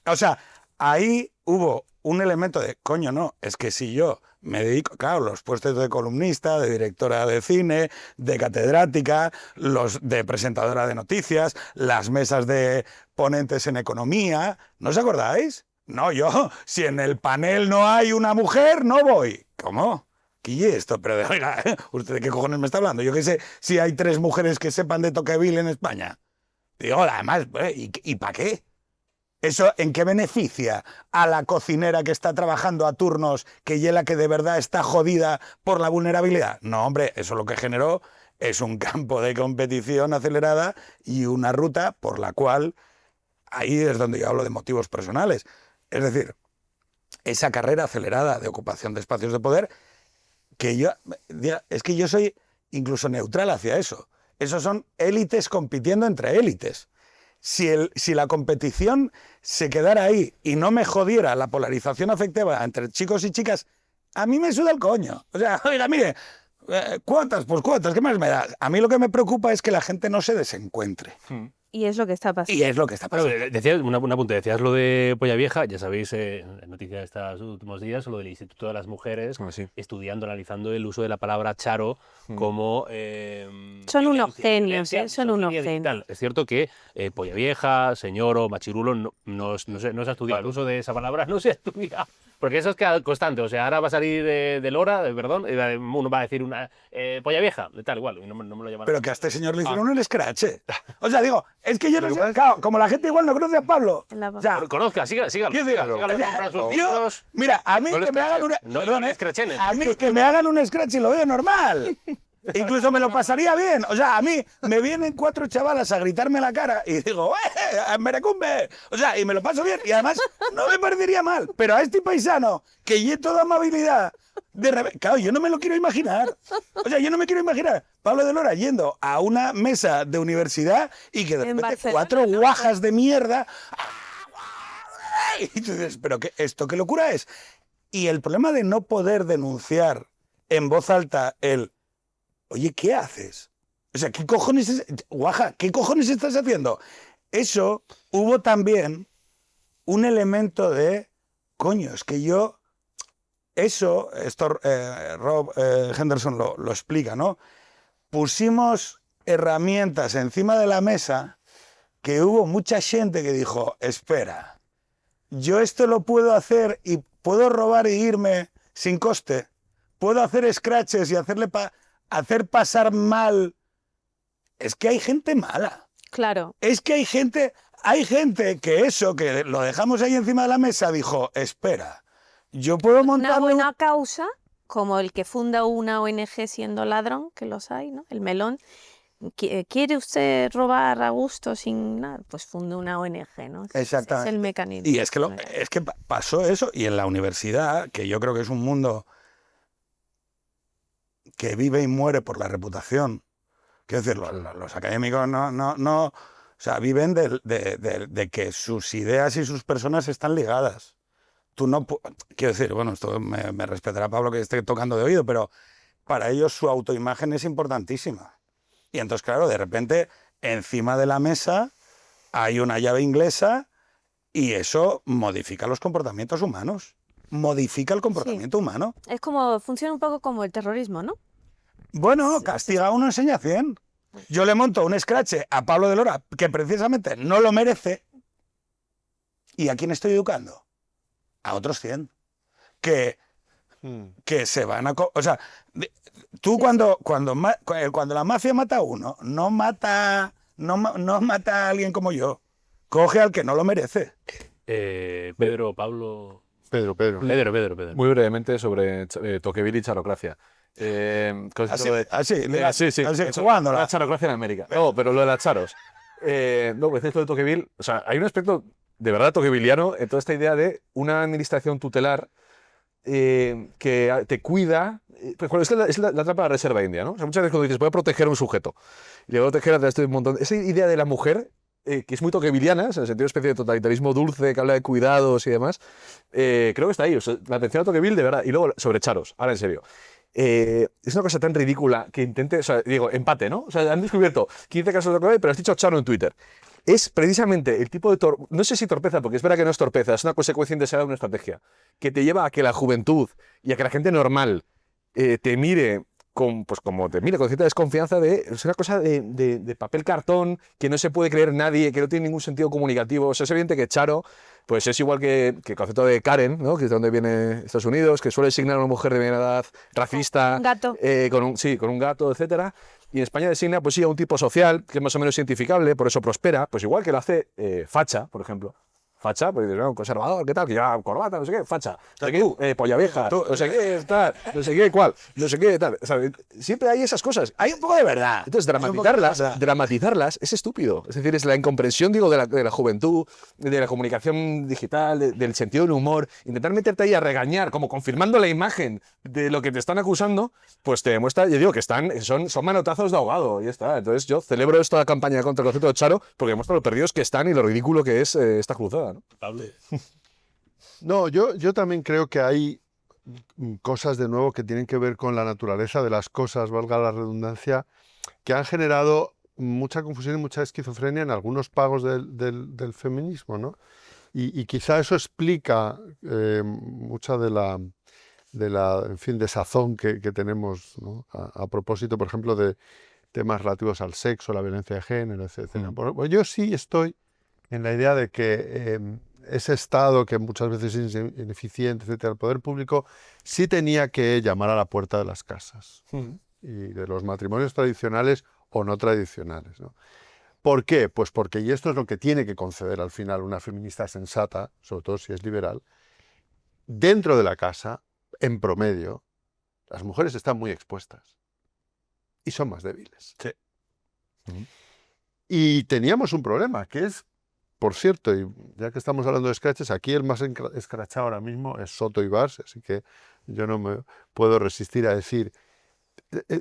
S3: O sea, ahí hubo un elemento de, coño, no, es que si yo me dedico, claro, los puestos de columnista, de directora de cine, de catedrática, los de presentadora de noticias, las mesas de ponentes en economía, ¿no os acordáis? No, yo, si en el panel no hay una mujer, no voy. ¿Cómo? ¿qué esto? Pero, oiga, ¿usted de qué cojones me está hablando? Yo qué sé, si hay 3 mujeres que sepan de Tocqueville en España. Digo, además, ¿y para qué? ¿Eso en qué beneficia a la cocinera que está trabajando a turnos, que ya la que de verdad está jodida por la vulnerabilidad? No, hombre, eso lo que generó es un campo de competición acelerada y una ruta por la cual, ahí es donde yo hablo de motivos personales. Es decir, esa carrera acelerada de ocupación de espacios de poder, es que yo soy incluso neutral hacia eso. Esos son élites compitiendo entre élites. Si la competición se quedara ahí y no me jodiera la polarización afectiva entre chicos y chicas, a mí me suda el coño. O sea, oiga, mire, cuotas, pues cuotas, ¿qué más me da? A mí lo que me preocupa es que la gente no se desencuentre.
S4: Y es lo que está pasando.
S3: Y es lo que está pasando.
S1: Bueno, decías, un apunte, decías lo de Polla Vieja, ya sabéis, la noticia de estos últimos días, lo del Instituto de las Mujeres,
S2: Sí.
S1: estudiando, analizando el uso de la palabra charo como...
S4: Son unos genios,
S1: violencia,
S4: son unos
S1: misoginia
S4: genios.
S1: digital. Es cierto que Polla Vieja, señoro, machirulo, no se ha estudiado. El uso de esa palabra no se ha estudiado. Porque eso es que constante, o sea, ahora va a salir de Lora, perdón, uno va a decir una Polla Vieja, de tal, igual, y no me lo llaman.
S3: Pero que a este señor le hicieron un scratch. O sea, digo, es que yo no sé, claro, como la gente igual no conoce a Pablo. O sea,
S1: Conozca, sígalo.
S3: ¿qué digo?
S1: Comprar sus
S3: Yo,
S1: libros.
S3: mira, a mí
S1: No les
S3: que me hagan una,
S1: no
S3: perdón,
S1: les escrachenes.
S3: a mí que me hagan un scratch y lo veo normal. Incluso me lo pasaría bien. O sea, a mí me vienen 4 chavalas a gritarme a la cara y digo, ¡merecumbe! O sea, y me lo paso bien. Y además no me parecería mal. Pero a este paisano, que lleve toda amabilidad, claro, yo no me lo quiero imaginar. O sea, yo no me quiero imaginar Pablo de Lora yendo a una mesa de universidad y que de
S4: En
S3: repente
S4: Barcelona,
S3: 4 guajas de mierda... Y tú dices, ¿pero esto qué locura es? Y el problema de no poder denunciar en voz alta oye, ¿qué haces? O sea, ¿qué cojones Guaja, ¿qué cojones estás haciendo? Eso hubo también un elemento de, coño, es que yo, esto Rob Henderson lo explica, ¿no? Pusimos herramientas encima de la mesa que hubo mucha gente que dijo, espera, yo esto lo puedo hacer y puedo robar e irme sin coste. Puedo hacer scratches y hacer pasar mal. Es que hay gente mala.
S4: Claro.
S3: Es que hay gente que eso, que lo dejamos ahí encima de la mesa, dijo, espera, yo puedo
S4: Una
S3: montar
S4: buena causa, como el que funda una ONG siendo ladrón, que los hay, ¿no? El Melón. ¿Quiere usted robar a gusto sin nada? Pues funde una ONG, ¿no?
S3: Exactamente.
S4: Es el mecanismo.
S3: Y es que pasó eso, y en la universidad, que yo creo que es un mundo que vive y muere por la reputación. Quiero decir, los académicos o sea, viven de que sus ideas y sus personas están ligadas. Tú no... Quiero decir, bueno, esto me respetará Pablo que esté tocando de oído, pero para ellos su autoimagen es importantísima. Y entonces, claro, de repente, encima de la mesa hay una llave inglesa y eso modifica los comportamientos humanos. Modifica el comportamiento humano.
S4: Es como, funciona un poco como el terrorismo, ¿no?
S3: Bueno, castiga a uno, enseña 100. Yo le monto un scratch a Pablo de Lora que precisamente no lo merece. ¿Y a quién estoy educando? A otros 100. Que se van a... O sea, tú cuando la mafia mata a uno, no mata a alguien como yo. Coge al que no lo merece.
S1: Pedro, Pablo...
S5: Pedro.
S1: Pedro.
S2: Muy brevemente sobre Tocqueville y charocracia.
S3: Jugándola.
S2: La charocracia en América. No, pero lo de las charos. No, pues esto de Tocqueville, o sea, hay un aspecto de verdad tocquevilliano en toda esta idea de una administración tutelar que te cuida. Pues, es la trampa de la reserva india, ¿no? O sea, muchas veces cuando dices, voy a proteger a un sujeto, y le voy a proteger a través de un montón. Esa idea de la mujer, que es muy tocquevilliana, en el sentido de una especie de totalitarismo dulce, que habla de cuidados y demás, creo que está ahí. O sea, la atención a Tocqueville, de verdad. Y luego, sobre charos, ahora en serio. Es una cosa tan ridícula que intente, o sea, digo, empate, ¿no? O sea, han descubierto 15 casos de Tocqueville, pero has dicho charo en Twitter. Es precisamente el tipo de no sé si torpeza, porque es verdad que no es torpeza, es una consecuencia indeseable de una estrategia que te lleva a que la juventud y a que la gente normal te mire pues como te mira con cierta desconfianza es una cosa de papel cartón que no se puede creer nadie, que no tiene ningún sentido comunicativo. O sea, es evidente que Charo pues es igual que el concepto de Karen, ¿no? Que es de donde viene Estados Unidos, que suele designar a una mujer de mediana edad racista,
S4: Un gato.
S2: con un gato, etcétera. Y en España designa pues sí a un tipo social que es más o menos identificable, por eso prospera, pues igual que lo hace Facha, por ejemplo. Facha, pues dices, no, conservador, ¿qué tal? Que lleva corbata, no sé qué, facha. No sé qué, polla vieja, no sé qué, tal, no sé qué, cuál, no sé qué, tal. O sea, siempre hay esas cosas.
S3: Hay un poco de verdad.
S2: Entonces, dramatizarlas es estúpido. Es decir, es la incomprensión, digo, de la juventud, de la comunicación digital, del sentido del humor. Intentar meterte ahí a regañar, como confirmando la imagen de lo que te están acusando, pues te demuestra, yo digo, que son manotazos de ahogado, y ya está. Entonces, yo celebro esta campaña contra el concepto de Charo porque demuestra lo perdidos que están y lo ridículo que es esta cruzada, ¿no?
S5: No, yo también creo que hay cosas de nuevo que tienen que ver con la naturaleza de las cosas, valga la redundancia, que han generado mucha confusión y mucha esquizofrenia en algunos pagos del feminismo, ¿no? Y quizá eso explica mucha de la en fin, desazón que tenemos, ¿no? A propósito, por ejemplo, de temas relativos al sexo, la violencia de género, etc. Pues yo sí estoy en la idea de que ese Estado, que muchas veces es ineficiente, etcétera, el poder público sí tenía que llamar a la puerta de las casas y de los matrimonios tradicionales o no tradicionales, ¿no? ¿Por qué? Pues porque, y esto es lo que tiene que conceder al final una feminista sensata, sobre todo si es liberal, dentro de la casa, en promedio, las mujeres están muy expuestas y son más débiles.
S3: Sí.
S5: Y teníamos un problema, que es, por cierto, y ya que estamos hablando de scratches, aquí el más escrachado ahora mismo es Soto Ibars, así que yo no me puedo resistir a decir,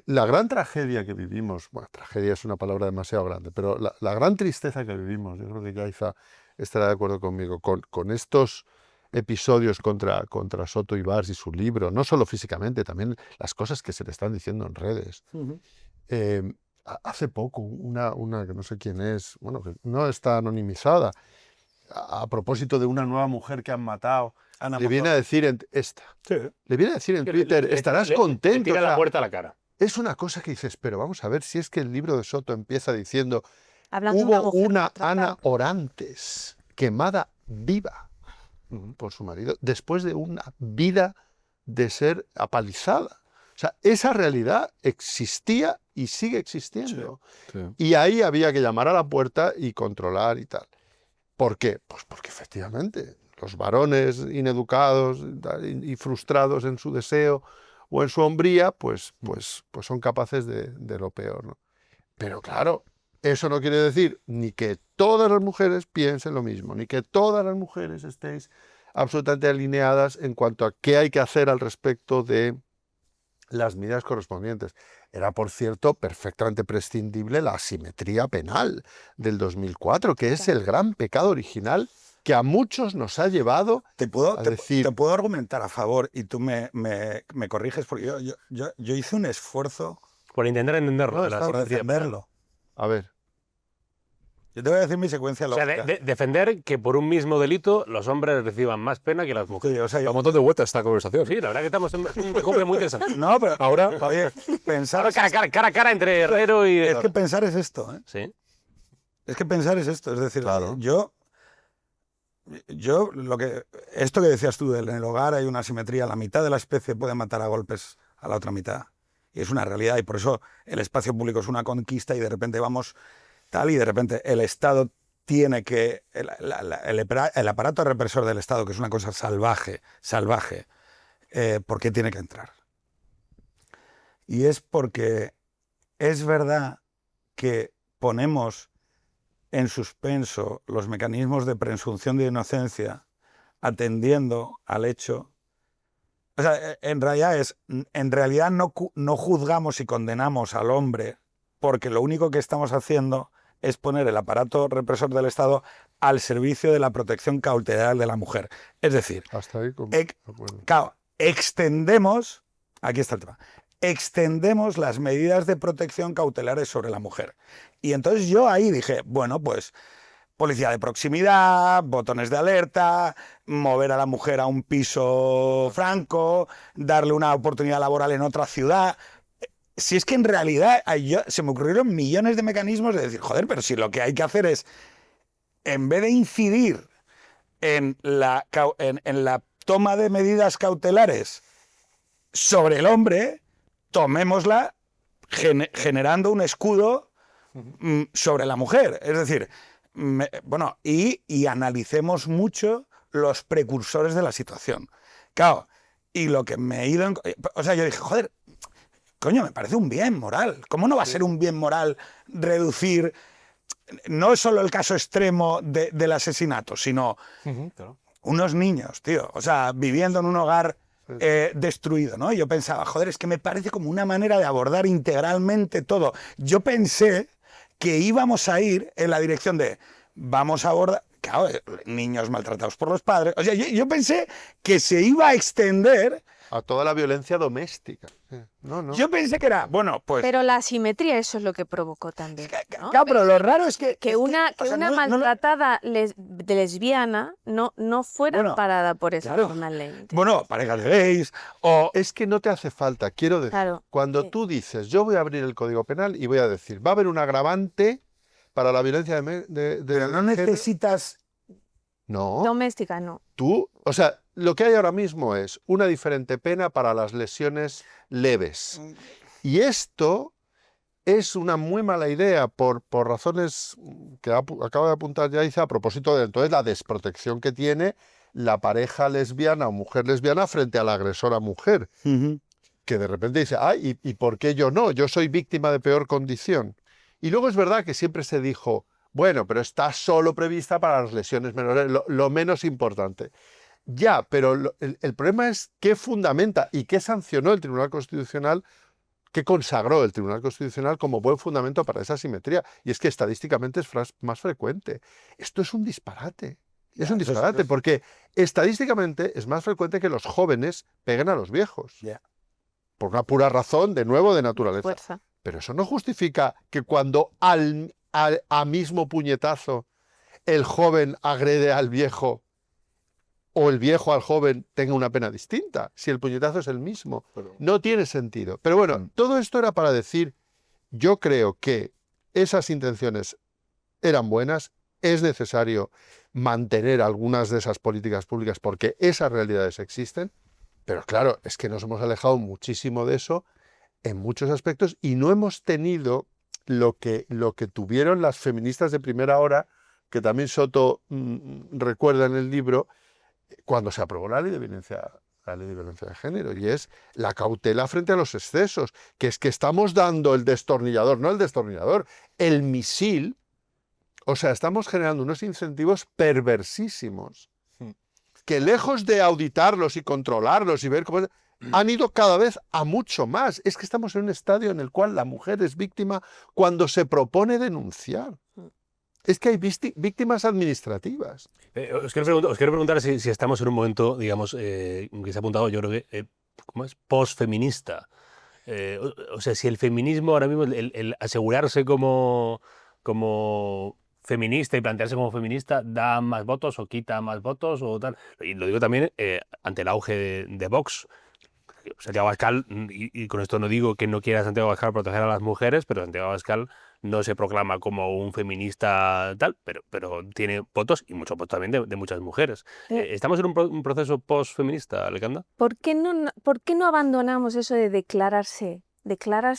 S5: la gran tragedia que vivimos, bueno, tragedia es una palabra demasiado grande, pero la gran tristeza que vivimos, yo creo que Yaiza estará de acuerdo conmigo, con estos episodios contra Soto Ibars y su libro, no solo físicamente, también las cosas que se le están diciendo en redes. Hace poco, una que no sé quién es, bueno, que no está anonimizada, a propósito de una nueva mujer que han matado,
S3: Ana
S5: le viene a decir en Twitter, estarás contento.
S1: Le tira la puerta a la cara.
S5: Es una cosa que dices, pero vamos a ver, si es que el libro de Soto empieza diciendo,
S4: Hablando de una
S5: hubo
S4: mujer
S5: una
S4: maltratada.
S5: Ana Orantes quemada viva por su marido, después de una vida de ser apalizada. O sea, esa realidad existía y sigue existiendo.
S2: Sí.
S5: Y ahí había que llamar a la puerta y controlar y tal. ¿Por qué? Pues porque efectivamente los varones ineducados y frustrados en su deseo o en su hombría, pues son capaces de lo peor, ¿no? Pero claro, eso no quiere decir ni que todas las mujeres piensen lo mismo, ni que todas las mujeres estéis absolutamente alineadas en cuanto a qué hay que hacer al respecto de las medidas correspondientes. Era, por cierto, perfectamente prescindible la asimetría penal del 2004, que es el gran pecado original que a muchos nos ha llevado
S3: Te puedo argumentar a favor y tú me corriges, porque yo hice un esfuerzo
S1: Por intentar entenderlo.
S5: No,
S1: de la
S5: está-
S3: por
S1: asimetría.
S3: defenderlo.
S5: A ver,
S3: Yo te voy a decir mi secuencia
S1: O sea,
S3: lógica.
S1: defender que por un mismo delito los hombres reciban más pena que las mujeres.
S3: Sí, o sea,
S2: Da un montón de vueltas esta conversación.
S1: Sí, la verdad que estamos en un enfoque muy interesante.
S3: no, pero
S2: Ahora,
S3: oye, pensar
S1: Ahora cara a cara entre Herrero y...
S3: es que pensar es esto, ¿eh?
S1: Sí.
S3: Es que pensar es esto, es decir,
S5: Claro.
S3: yo esto que decías tú, en el hogar hay una asimetría, la mitad de la especie puede matar a golpes a la otra mitad. Y es una realidad, y por eso el espacio público es una conquista y de repente vamos tal, y de repente el Estado tiene que, el aparato represor del Estado, que es una cosa salvaje, ¿por qué tiene que entrar? Y es porque es verdad que ponemos en suspenso los mecanismos de presunción de inocencia atendiendo al hecho. O sea, en realidad no juzgamos y condenamos al hombre porque lo único que estamos haciendo es poner el aparato represor del Estado al servicio de la protección cautelar de la mujer. Es decir,
S5: hasta ahí.
S3: claro, extendemos, aquí está el tema, extendemos las medidas de protección cautelares sobre la mujer. Y entonces yo ahí dije, bueno, pues policía de proximidad, botones de alerta, mover a la mujer a un piso franco, darle una oportunidad laboral en otra ciudad. si es que en realidad se me ocurrieron millones de mecanismos de decir, joder, pero si lo que hay que hacer es, en vez de incidir en la toma de medidas cautelares sobre el hombre, tomémosla generando un escudo sobre la mujer. Es decir, bueno, y analicemos mucho los precursores de la situación. Claro, y lo que me he ido... O sea, yo dije, joder, coño, me parece un bien moral. ¿Cómo no va a ser un bien moral reducir... No es solo el caso extremo del asesinato, sino
S2: Claro.
S3: unos niños, tío. O sea, viviendo en un hogar destruido, ¿no? Y yo pensaba, joder, es que me parece como una manera de abordar integralmente todo. Yo pensé que íbamos a ir en la dirección de, vamos a abordar... Claro, niños maltratados por los padres. O sea, yo pensé que se iba a extender...
S5: A toda la violencia doméstica. No, no.
S3: Yo pensé que era, bueno, pues...
S4: Pero la asimetría, eso es lo que provocó también, ¿no?
S3: Claro, pero lo raro es que...
S4: Que una maltratada lesbiana no fuera
S3: Bueno,
S4: parada por eso
S3: claro.
S4: normalmente.
S3: Bueno, parejas de gays, o...
S5: Es que no te hace falta, quiero decir,
S4: Claro.
S5: cuando tú dices, yo voy a abrir el Código Penal y voy a decir, va a haber un agravante para la violencia
S3: Pero no
S5: género.
S3: necesitas...
S5: No,
S4: Doméstica, no.
S5: tú, o sea, lo que hay ahora mismo es una diferente pena para las lesiones leves. Y esto es una muy mala idea por razones que acaba de apuntar Yaiza a propósito de entonces la desprotección que tiene la pareja lesbiana o mujer lesbiana frente a la agresora mujer, que de repente dice, ay, ¿y por qué yo no? Yo soy víctima de peor condición. Y luego es verdad que siempre se dijo, bueno, pero está solo prevista para las lesiones menores, lo menos importante. Ya, pero el problema es qué fundamenta y qué sancionó el Tribunal Constitucional, qué consagró el Tribunal Constitucional como buen fundamento para esa simetría. Y es que estadísticamente es más frecuente. Esto es un disparate. Es un disparate, porque estadísticamente es más frecuente que los jóvenes peguen a los viejos. Por una pura razón, de nuevo, de naturaleza.
S4: Fuerza.
S5: Pero eso no justifica que cuando a mismo puñetazo el joven agrede al viejo o el viejo al joven tenga una pena distinta, si el puñetazo es el mismo. No tiene sentido. Pero bueno, todo esto era para decir, yo creo que esas intenciones eran buenas, es necesario mantener algunas de esas políticas públicas porque esas realidades existen, pero claro, es que nos hemos alejado muchísimo de eso en muchos aspectos y no hemos tenido lo que tuvieron las feministas de primera hora, que también Soto recuerda en el libro, cuando se aprobó la ley de violencia de género, y es la cautela frente a los excesos, que es que estamos dando el destornillador, no el destornillador, el misil, o sea, estamos generando unos incentivos perversísimos, que lejos de auditarlos y controlarlos y ver cómo... han ido cada vez a mucho más. Es que estamos en un estadio en el cual la mujer es víctima cuando se propone denunciar. Es que hay víctimas administrativas.
S1: Os quiero preguntar si estamos en un momento, digamos, que se ha apuntado, yo creo que, ¿cómo es? Postfeminista. O sea, si el feminismo ahora mismo, el asegurarse como feminista y plantearse como feminista, da más votos o quita más votos o tal. Y lo digo también ante el auge de Vox. Santiago Abascal, y con esto no digo que no quiera Santiago Abascal proteger a las mujeres, pero Santiago Abascal no se proclama como un feminista tal, pero tiene votos y muchos votos también de muchas mujeres. ¿Estamos en un proceso post-feminista, Alejandra?
S4: ¿Por qué no abandonamos eso de declararse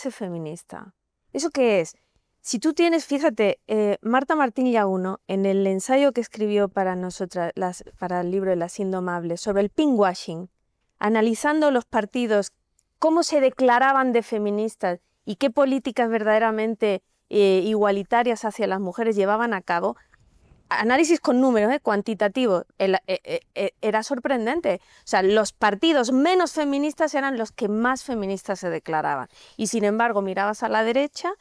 S4: feminista? ¿Eso qué es? Si tú tienes, fíjate, Marta Martín Yaguno, en el ensayo que escribió para nosotras, para el libro de Las Indomables, sobre el pinkwashing, analizando los partidos, cómo se declaraban de feministas y qué políticas verdaderamente igualitarias hacia las mujeres llevaban a cabo, análisis con números, cuantitativos, era sorprendente. O sea, los partidos menos feministas eran los que más feministas se declaraban. Y sin embargo, mirabas a la derecha,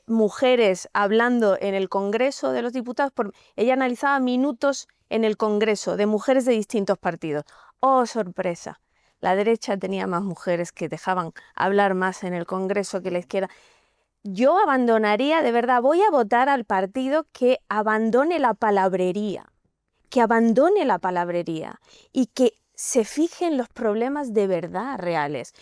S4: mujeres hablando en el Congreso de los Diputados, ella analizaba minutos en el Congreso de mujeres de distintos partidos. ¡Oh, sorpresa! La derecha tenía más mujeres que dejaban hablar más en el Congreso que la izquierda. Yo abandonaría, de verdad, voy a votar al partido que abandone la palabrería y que se fije en los problemas de verdad reales.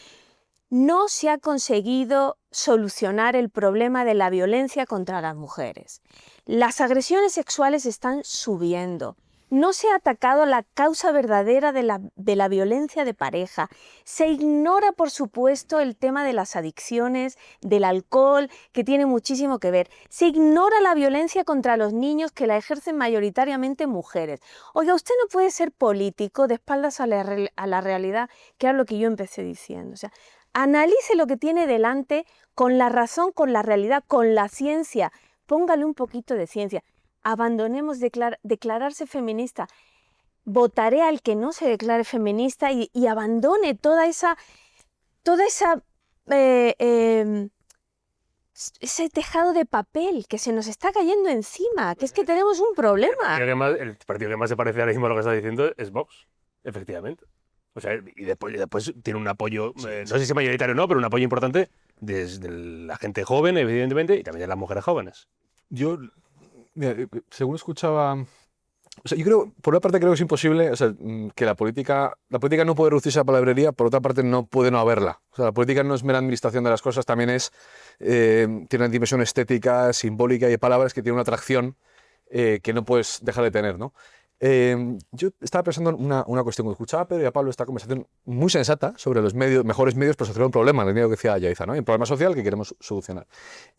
S4: no se ha conseguido solucionar el problema de la violencia contra las mujeres. Las agresiones sexuales están subiendo. No se ha atacado la causa verdadera de la violencia de pareja. Se ignora, por supuesto, el tema de las adicciones, del alcohol, que tiene muchísimo que ver. Se ignora la violencia contra los niños, que la ejercen mayoritariamente mujeres. Oiga, usted no puede ser político de espaldas a la realidad, que es lo que yo empecé diciendo. O sea, analice lo que tiene delante con la razón, con la realidad, con la ciencia. Póngale un poquito de ciencia. Abandonemos declararse feminista. Votaré al que no se declare feminista y abandone ese tejado de papel que se nos está cayendo encima, que es que tenemos un problema.
S1: El partido que más se parece ahora mismo a lo que está diciendo es Vox, efectivamente. O sea, y después tiene un apoyo, no sé si mayoritario o no, pero un apoyo importante desde la gente joven, evidentemente, y también de las mujeres jóvenes.
S2: Yo, mira, según escuchaba, o sea, yo creo, por una parte creo que es imposible, o sea, que la política no puede reducirse a palabrería, por otra parte no puede no haberla. O sea, la política no es mera administración de las cosas, también tiene una dimensión estética, simbólica y de palabras que tiene una atracción que no puedes dejar de tener, ¿no? Yo estaba pensando en una cuestión, cuando escuchaba a Pedro y a Pablo esta conversación muy sensata sobre los mejores medios para solucionar un problema, en la línea de lo que decía Yaiza, ¿no? Un problema social que queremos solucionar.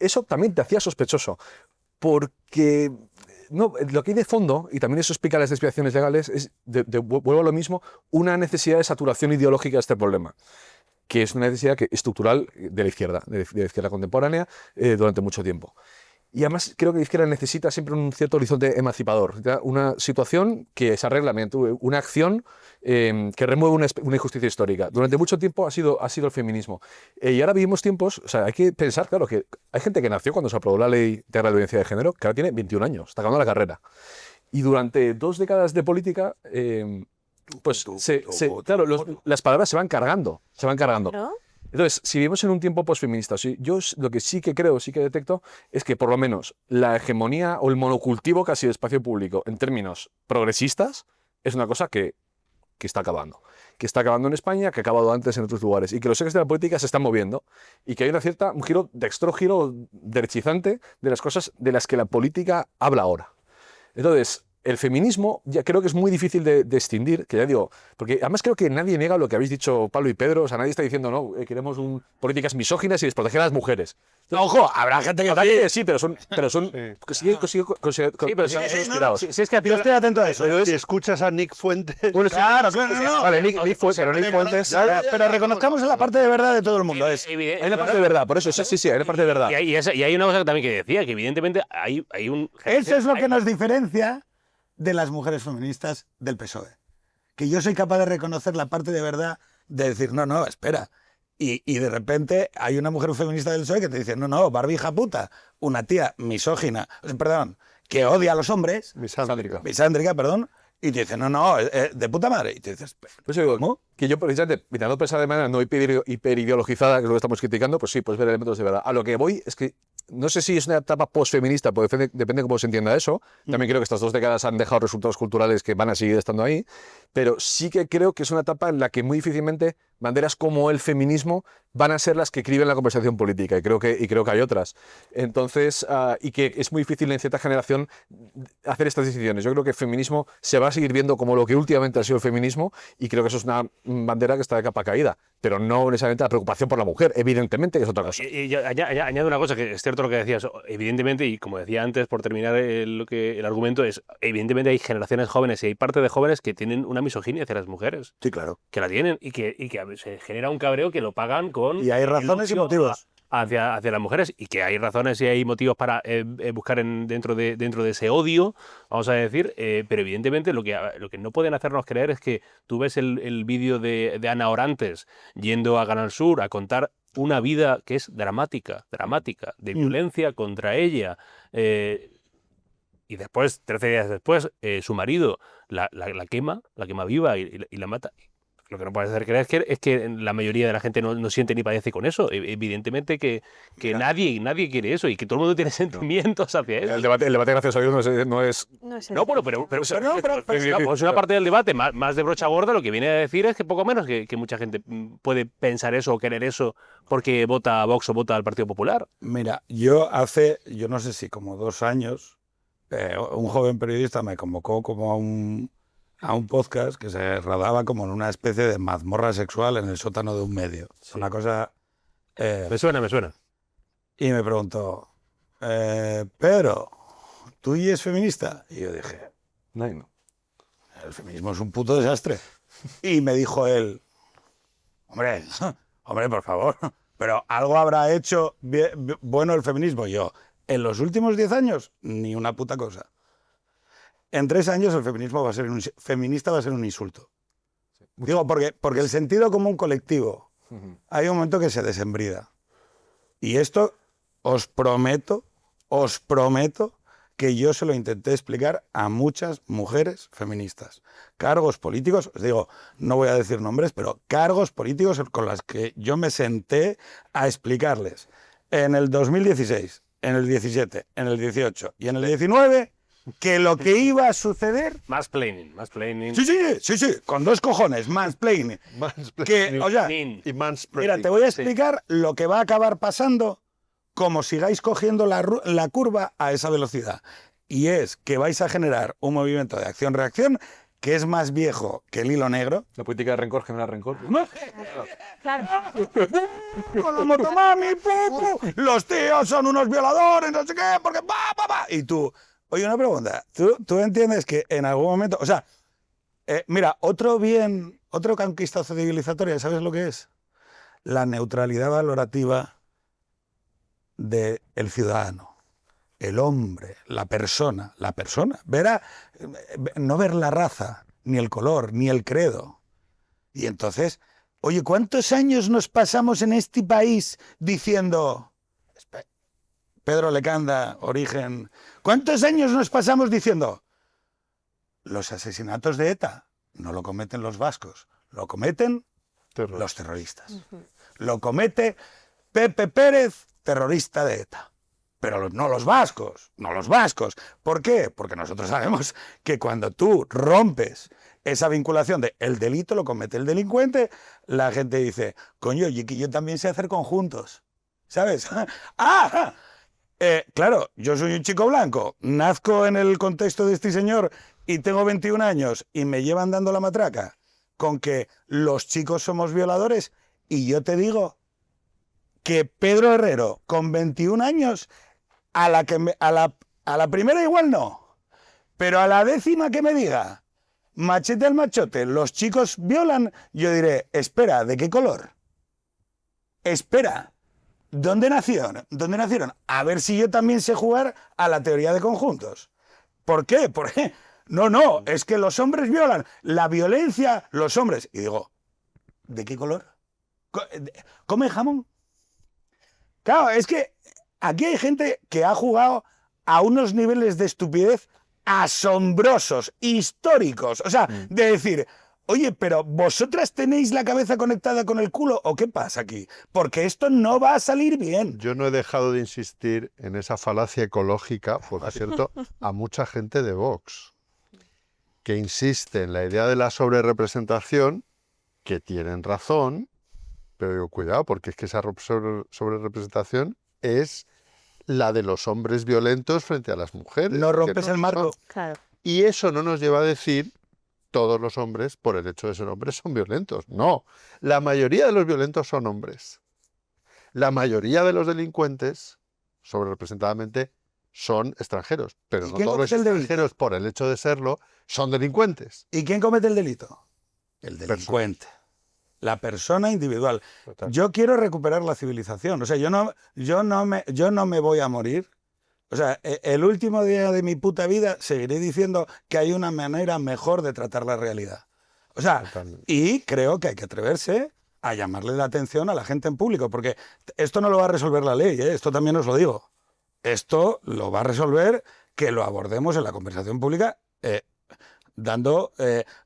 S2: Eso también te hacía sospechoso, porque no, lo que hay de fondo, y también eso explica las desviaciones legales, es, vuelvo a lo mismo, una necesidad de saturación ideológica de este problema, que es una necesidad estructural de la izquierda contemporánea durante mucho tiempo. Y además creo que la izquierda necesita siempre un cierto horizonte emancipador, una situación que se arregla mediante una acción que remueve una injusticia histórica. Durante mucho tiempo ha sido el feminismo. Y ahora vivimos tiempos, o sea, hay que pensar, claro, que hay gente que nació cuando se aprobó la ley de la violencia de género, que ahora tiene 21 años, está acabando la carrera. Y durante 2 décadas de política, pues claro, las palabras se van cargando.
S4: ¿No?
S2: Entonces, si vivimos en un tiempo posfeminista, yo lo que sí que creo, sí que detecto, es que por lo menos la hegemonía o el monocultivo casi de espacio público en términos progresistas es una cosa que está acabando. Que está acabando en España, que ha acabado antes en otros lugares. Y que los ejes de la política se están moviendo. Y que hay un giro derechizante de las cosas de las que la política habla ahora. Entonces, el feminismo ya creo que es muy difícil de extinguir, que ya digo, porque además creo que nadie niega lo que habéis dicho Pablo y Pedro, o sea, nadie está diciendo, no, queremos políticas misóginas y desproteger a las mujeres.
S3: No, ojo, habrá gente que
S2: sí, pero son
S1: Sí, pero si es que
S3: yo estoy atento a eso.
S5: Si escuchas a Nick Fuentes...
S3: Bueno, claro, no.
S2: Vale, Nick Fuentes...
S3: Pero reconozcamos la parte de verdad de todo el mundo.
S2: Hay una parte de verdad, por eso, sí, hay una parte de verdad.
S1: Y hay una cosa también que decía, que evidentemente hay un...
S3: Eso es lo que nos diferencia de las mujeres feministas del PSOE. Que yo soy capaz de reconocer la parte de verdad de decir, no, espera. Y de repente hay una mujer feminista del PSOE que te dice, no, Barbie hija puta, una tía misógina, perdón, que odia a los hombres. Misándrica, perdón. Y te dice, no, de puta madre. Y te dices,
S2: pues yo digo, ¿cómo? Que yo, precisamente, intentando pensar de manera no hiperideologizada, que es lo que estamos criticando, pues sí, puedes ver elementos de verdad. A lo que voy es que no sé si es una etapa posfeminista, porque depende de cómo se entienda eso. También creo que estas 2 décadas han dejado resultados culturales que van a seguir estando ahí. Pero sí que creo que es una etapa en la que muy difícilmente banderas como el feminismo van a ser las que criben la conversación política. Y creo que hay otras. Entonces, y que es muy difícil en cierta generación hacer estas decisiones. Yo creo que el feminismo se va a seguir viendo como lo que últimamente ha sido el feminismo, y creo que eso es una bandera que está de capa caída. Pero no necesariamente la preocupación por la mujer, evidentemente, que es otra cosa.
S1: Y añado una cosa, que es cierto lo que decías, evidentemente, y como decía antes, por terminar el argumento, es evidentemente hay generaciones jóvenes y hay parte de jóvenes que tienen una misoginia hacia las mujeres.
S3: Sí, claro.
S1: Que la tienen y que se genera un cabreo que lo pagan con...
S3: Y hay razones y motivos.
S1: Hacia las mujeres, y que hay razones y hay motivos para buscar dentro de ese odio, vamos a decir, pero evidentemente lo que no pueden hacernos creer es que tú ves el vídeo de Ana Orantes yendo a Canal Sur a contar una vida que es dramática, de violencia contra ella, y después, 13 días después, su marido la quema viva y la mata. Lo que no puedes hacer creer es que la mayoría de la gente no siente ni padece con eso. Evidentemente que nadie quiere eso y que todo el mundo tiene sentimientos hacia eso.
S2: El debate gracias a Dios, no es
S4: No es
S1: No, bueno, pero
S2: no,
S1: es una parte del debate más de brocha gorda. Lo que viene a decir es que poco menos que mucha gente puede pensar eso o querer eso porque vota a Vox o vota al Partido Popular.
S3: Mira, yo no sé si como 2 años, un joven periodista me convocó como a un podcast que se rodaba como en una especie de mazmorra sexual en el sótano de un medio.
S1: Sí.
S3: Una cosa...
S1: Me suena.
S3: Y me preguntó, Pedro, ¿tú y es feminista? Y yo dije,
S2: no.
S3: el feminismo es un puto desastre. Y me dijo él, hombre, por favor, pero algo habrá hecho bueno el feminismo. Y yo, en los últimos 10 años, ni una puta cosa. En 3 años el feminismo feminista va a ser un insulto. Digo, porque el sentido común colectivo, hay un momento que se desembrida. Y esto os prometo que yo se lo intenté explicar a muchas mujeres feministas. Cargos políticos, os digo, no voy a decir nombres, pero cargos políticos con las que yo me senté a explicarles. En el 2016, en el 17, en el 18 y en el 19... que lo que iba a suceder...
S1: Mansplaining.
S3: Sí, con 2 cojones, mansplaining. Que, o sea,
S5: Y manspreading.
S3: mira, te voy a explicar lo que va a acabar pasando como sigáis cogiendo la curva a esa velocidad. Y es que vais a generar un movimiento de acción-reacción que es más viejo que el hilo negro.
S2: La política de rencor genera rencor.
S4: Claro.
S3: Con la motomami, los tíos son unos violadores, no sé qué, porque y tú... Oye, una pregunta. ¿Tú entiendes que en algún momento... O sea, mira, otro conquistazo civilizatorio, ¿sabes lo que es? La neutralidad valorativa del ciudadano, el hombre, la persona. No ver la raza, ni el color, ni el credo. Y entonces, oye, ¿cuántos años nos pasamos en este país diciendo... Pedro Lecanda, Origen... ¿Cuántos años nos pasamos diciendo los asesinatos de ETA no lo cometen los vascos, lo cometen los terroristas? Lo comete Pepe Pérez, terrorista de ETA. Pero no los vascos. ¿Por qué? Porque nosotros sabemos que cuando tú rompes esa vinculación de el delito lo comete el delincuente, la gente dice, coño, yo también sé hacer conjuntos. ¿Sabes? ¡Ah! Claro, yo soy un chico blanco, nazco en el contexto de este señor y tengo 21 años y me llevan dando la matraca con que los chicos somos violadores y yo te digo que Pedro Herrero con 21 años a la primera igual no, pero a la 10ª que me diga machete al machote, los chicos violan, yo diré, espera, ¿de qué color? Espera. ¿Dónde nacieron? A ver si yo también sé jugar a la teoría de conjuntos. ¿Por qué? No, es que los hombres violan. La violencia, los hombres. Y digo, ¿de qué color? ¿Come jamón? Claro, es que aquí hay gente que ha jugado a unos niveles de estupidez asombrosos, históricos. O sea, de decir... Oye, pero ¿vosotras tenéis la cabeza conectada con el culo o qué pasa aquí? Porque esto no va a salir bien.
S5: Yo no he dejado de insistir en esa falacia ecológica, por cierto, a mucha gente de Vox, que insiste en la idea de la sobrerepresentación, que tienen razón, pero digo, cuidado, porque es que esa sobrerepresentación es la de los hombres violentos frente a las mujeres.
S3: No rompes el marco.
S4: Claro.
S5: Y eso no nos lleva a decir todos los hombres, por el hecho de ser hombres, son violentos. No, la mayoría de los violentos son hombres. La mayoría de los delincuentes, sobrerepresentadamente, son extranjeros. Pero no todos los extranjeros, por el hecho de serlo, son delincuentes.
S3: ¿Y quién comete el delito? El delincuente. La persona individual.
S5: Total.
S3: Yo quiero recuperar la civilización. O sea, yo no me voy a morir. O sea, el último día de mi puta vida seguiré diciendo que hay una manera mejor de tratar la realidad. O sea, y creo que hay que atreverse a llamarle la atención a la gente en público, porque esto no lo va a resolver la ley, esto también os lo digo. Esto lo va a resolver que lo abordemos en la conversación pública dando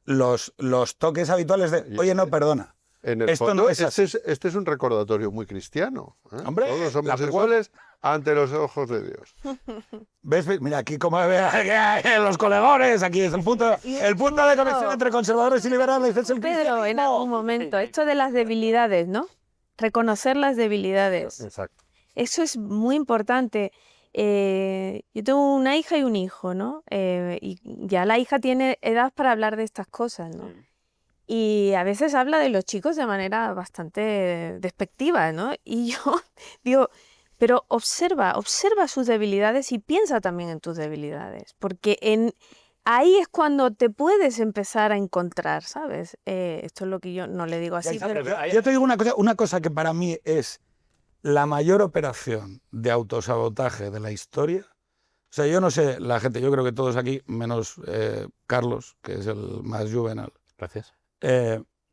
S3: los toques habituales de, oye, no, perdona.
S5: En el
S3: Esto
S5: fondo,
S3: no es así.
S5: este es un recordatorio muy cristiano. ¿eh?
S3: Hombre,
S5: todos
S3: la
S5: somos iguales ante los ojos de Dios.
S3: ¿Ves? Mira, aquí como los colegones, aquí es el punto de conexión entre conservadores y liberales. Es el
S4: Pedro, en algún momento, esto de las debilidades, ¿no? Reconocer las debilidades.
S1: Exacto.
S4: Eso es muy importante. Yo tengo una hija y un hijo, ¿no? Y ya la hija tiene edad para hablar de estas cosas, ¿no? Y a veces habla de los chicos de manera bastante despectiva, ¿no? Y yo digo, pero observa sus debilidades y piensa también en tus debilidades, porque ahí es cuando te puedes empezar a encontrar, ¿sabes? Esto es lo que yo no le digo así, pero...
S3: Yo te digo una cosa que para mí es la mayor operación de autosabotaje de la historia. O sea, yo no sé, la gente, yo creo que todos aquí, menos Carlos, que es el más juvenal,
S1: Gracias.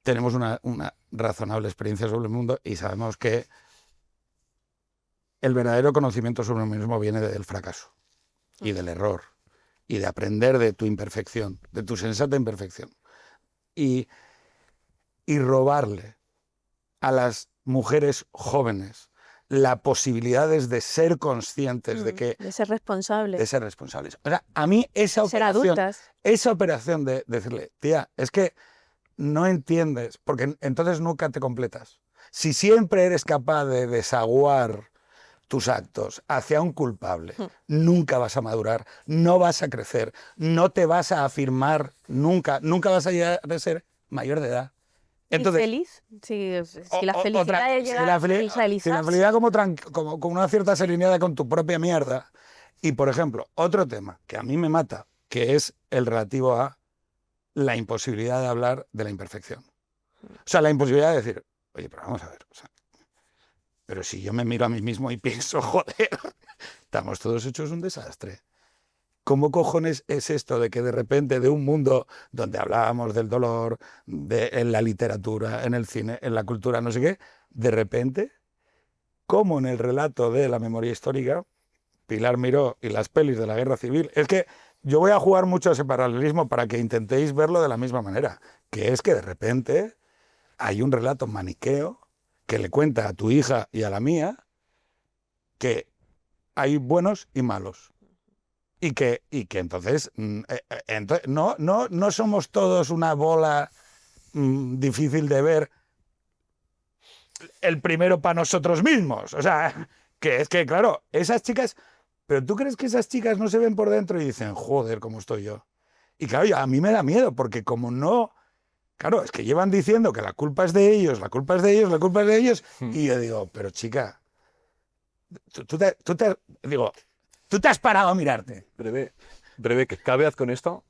S3: tenemos una razonable experiencia sobre el mundo y sabemos que el verdadero conocimiento sobre uno mismo viene del fracaso y del error y de aprender de tu imperfección, de tu sensata imperfección. Y robarle a las mujeres jóvenes la posibilidad es de ser conscientes de que...
S4: De ser responsables.
S3: De ser responsables. O sea, a mí esa
S4: Ser
S3: operación...
S4: adultas.
S3: Esa operación de decirle, tía, es que no entiendes, porque entonces nunca te completas. Si siempre eres capaz de desaguar tus actos hacia un culpable, nunca vas a madurar, no vas a crecer, no te vas a afirmar nunca, nunca vas a llegar a ser mayor de edad. Entonces,
S4: ¿Y feliz? Si la felicidad es llegar a realizarse.
S3: si la felicidad como con una cierta serenidad con tu propia mierda. Y, por ejemplo, otro tema que a mí me mata, que es el relativo a la imposibilidad de hablar de la imperfección. O sea, la imposibilidad de decir, oye, pero vamos a ver, o sea, pero si yo me miro a mí mismo y pienso, joder, estamos todos hechos un desastre. ¿Cómo cojones es esto de que de repente de un mundo donde hablábamos del dolor, en la literatura, en el cine, en la cultura, no sé qué, de repente, como en el relato de la memoria histórica, Pilar Miró y las pelis de la Guerra Civil, es que yo voy a jugar mucho a ese paralelismo para que intentéis verlo de la misma manera, que es que de repente hay un relato maniqueo que le cuenta a tu hija y a la mía que hay buenos y malos. Y que entonces, no somos todos una bola difícil de ver el primero para nosotros mismos. O sea, que es que, claro, esas chicas... Pero ¿tú crees que esas chicas no se ven por dentro y dicen, joder, cómo estoy yo? Y claro, a mí me da miedo, porque como no... Claro, es que llevan diciendo que la culpa es de ellos, la culpa es de ellos, la culpa es de ellos. Y yo digo, pero chica, tú te has parado a mirarte.
S2: Breve, que cabe con esto.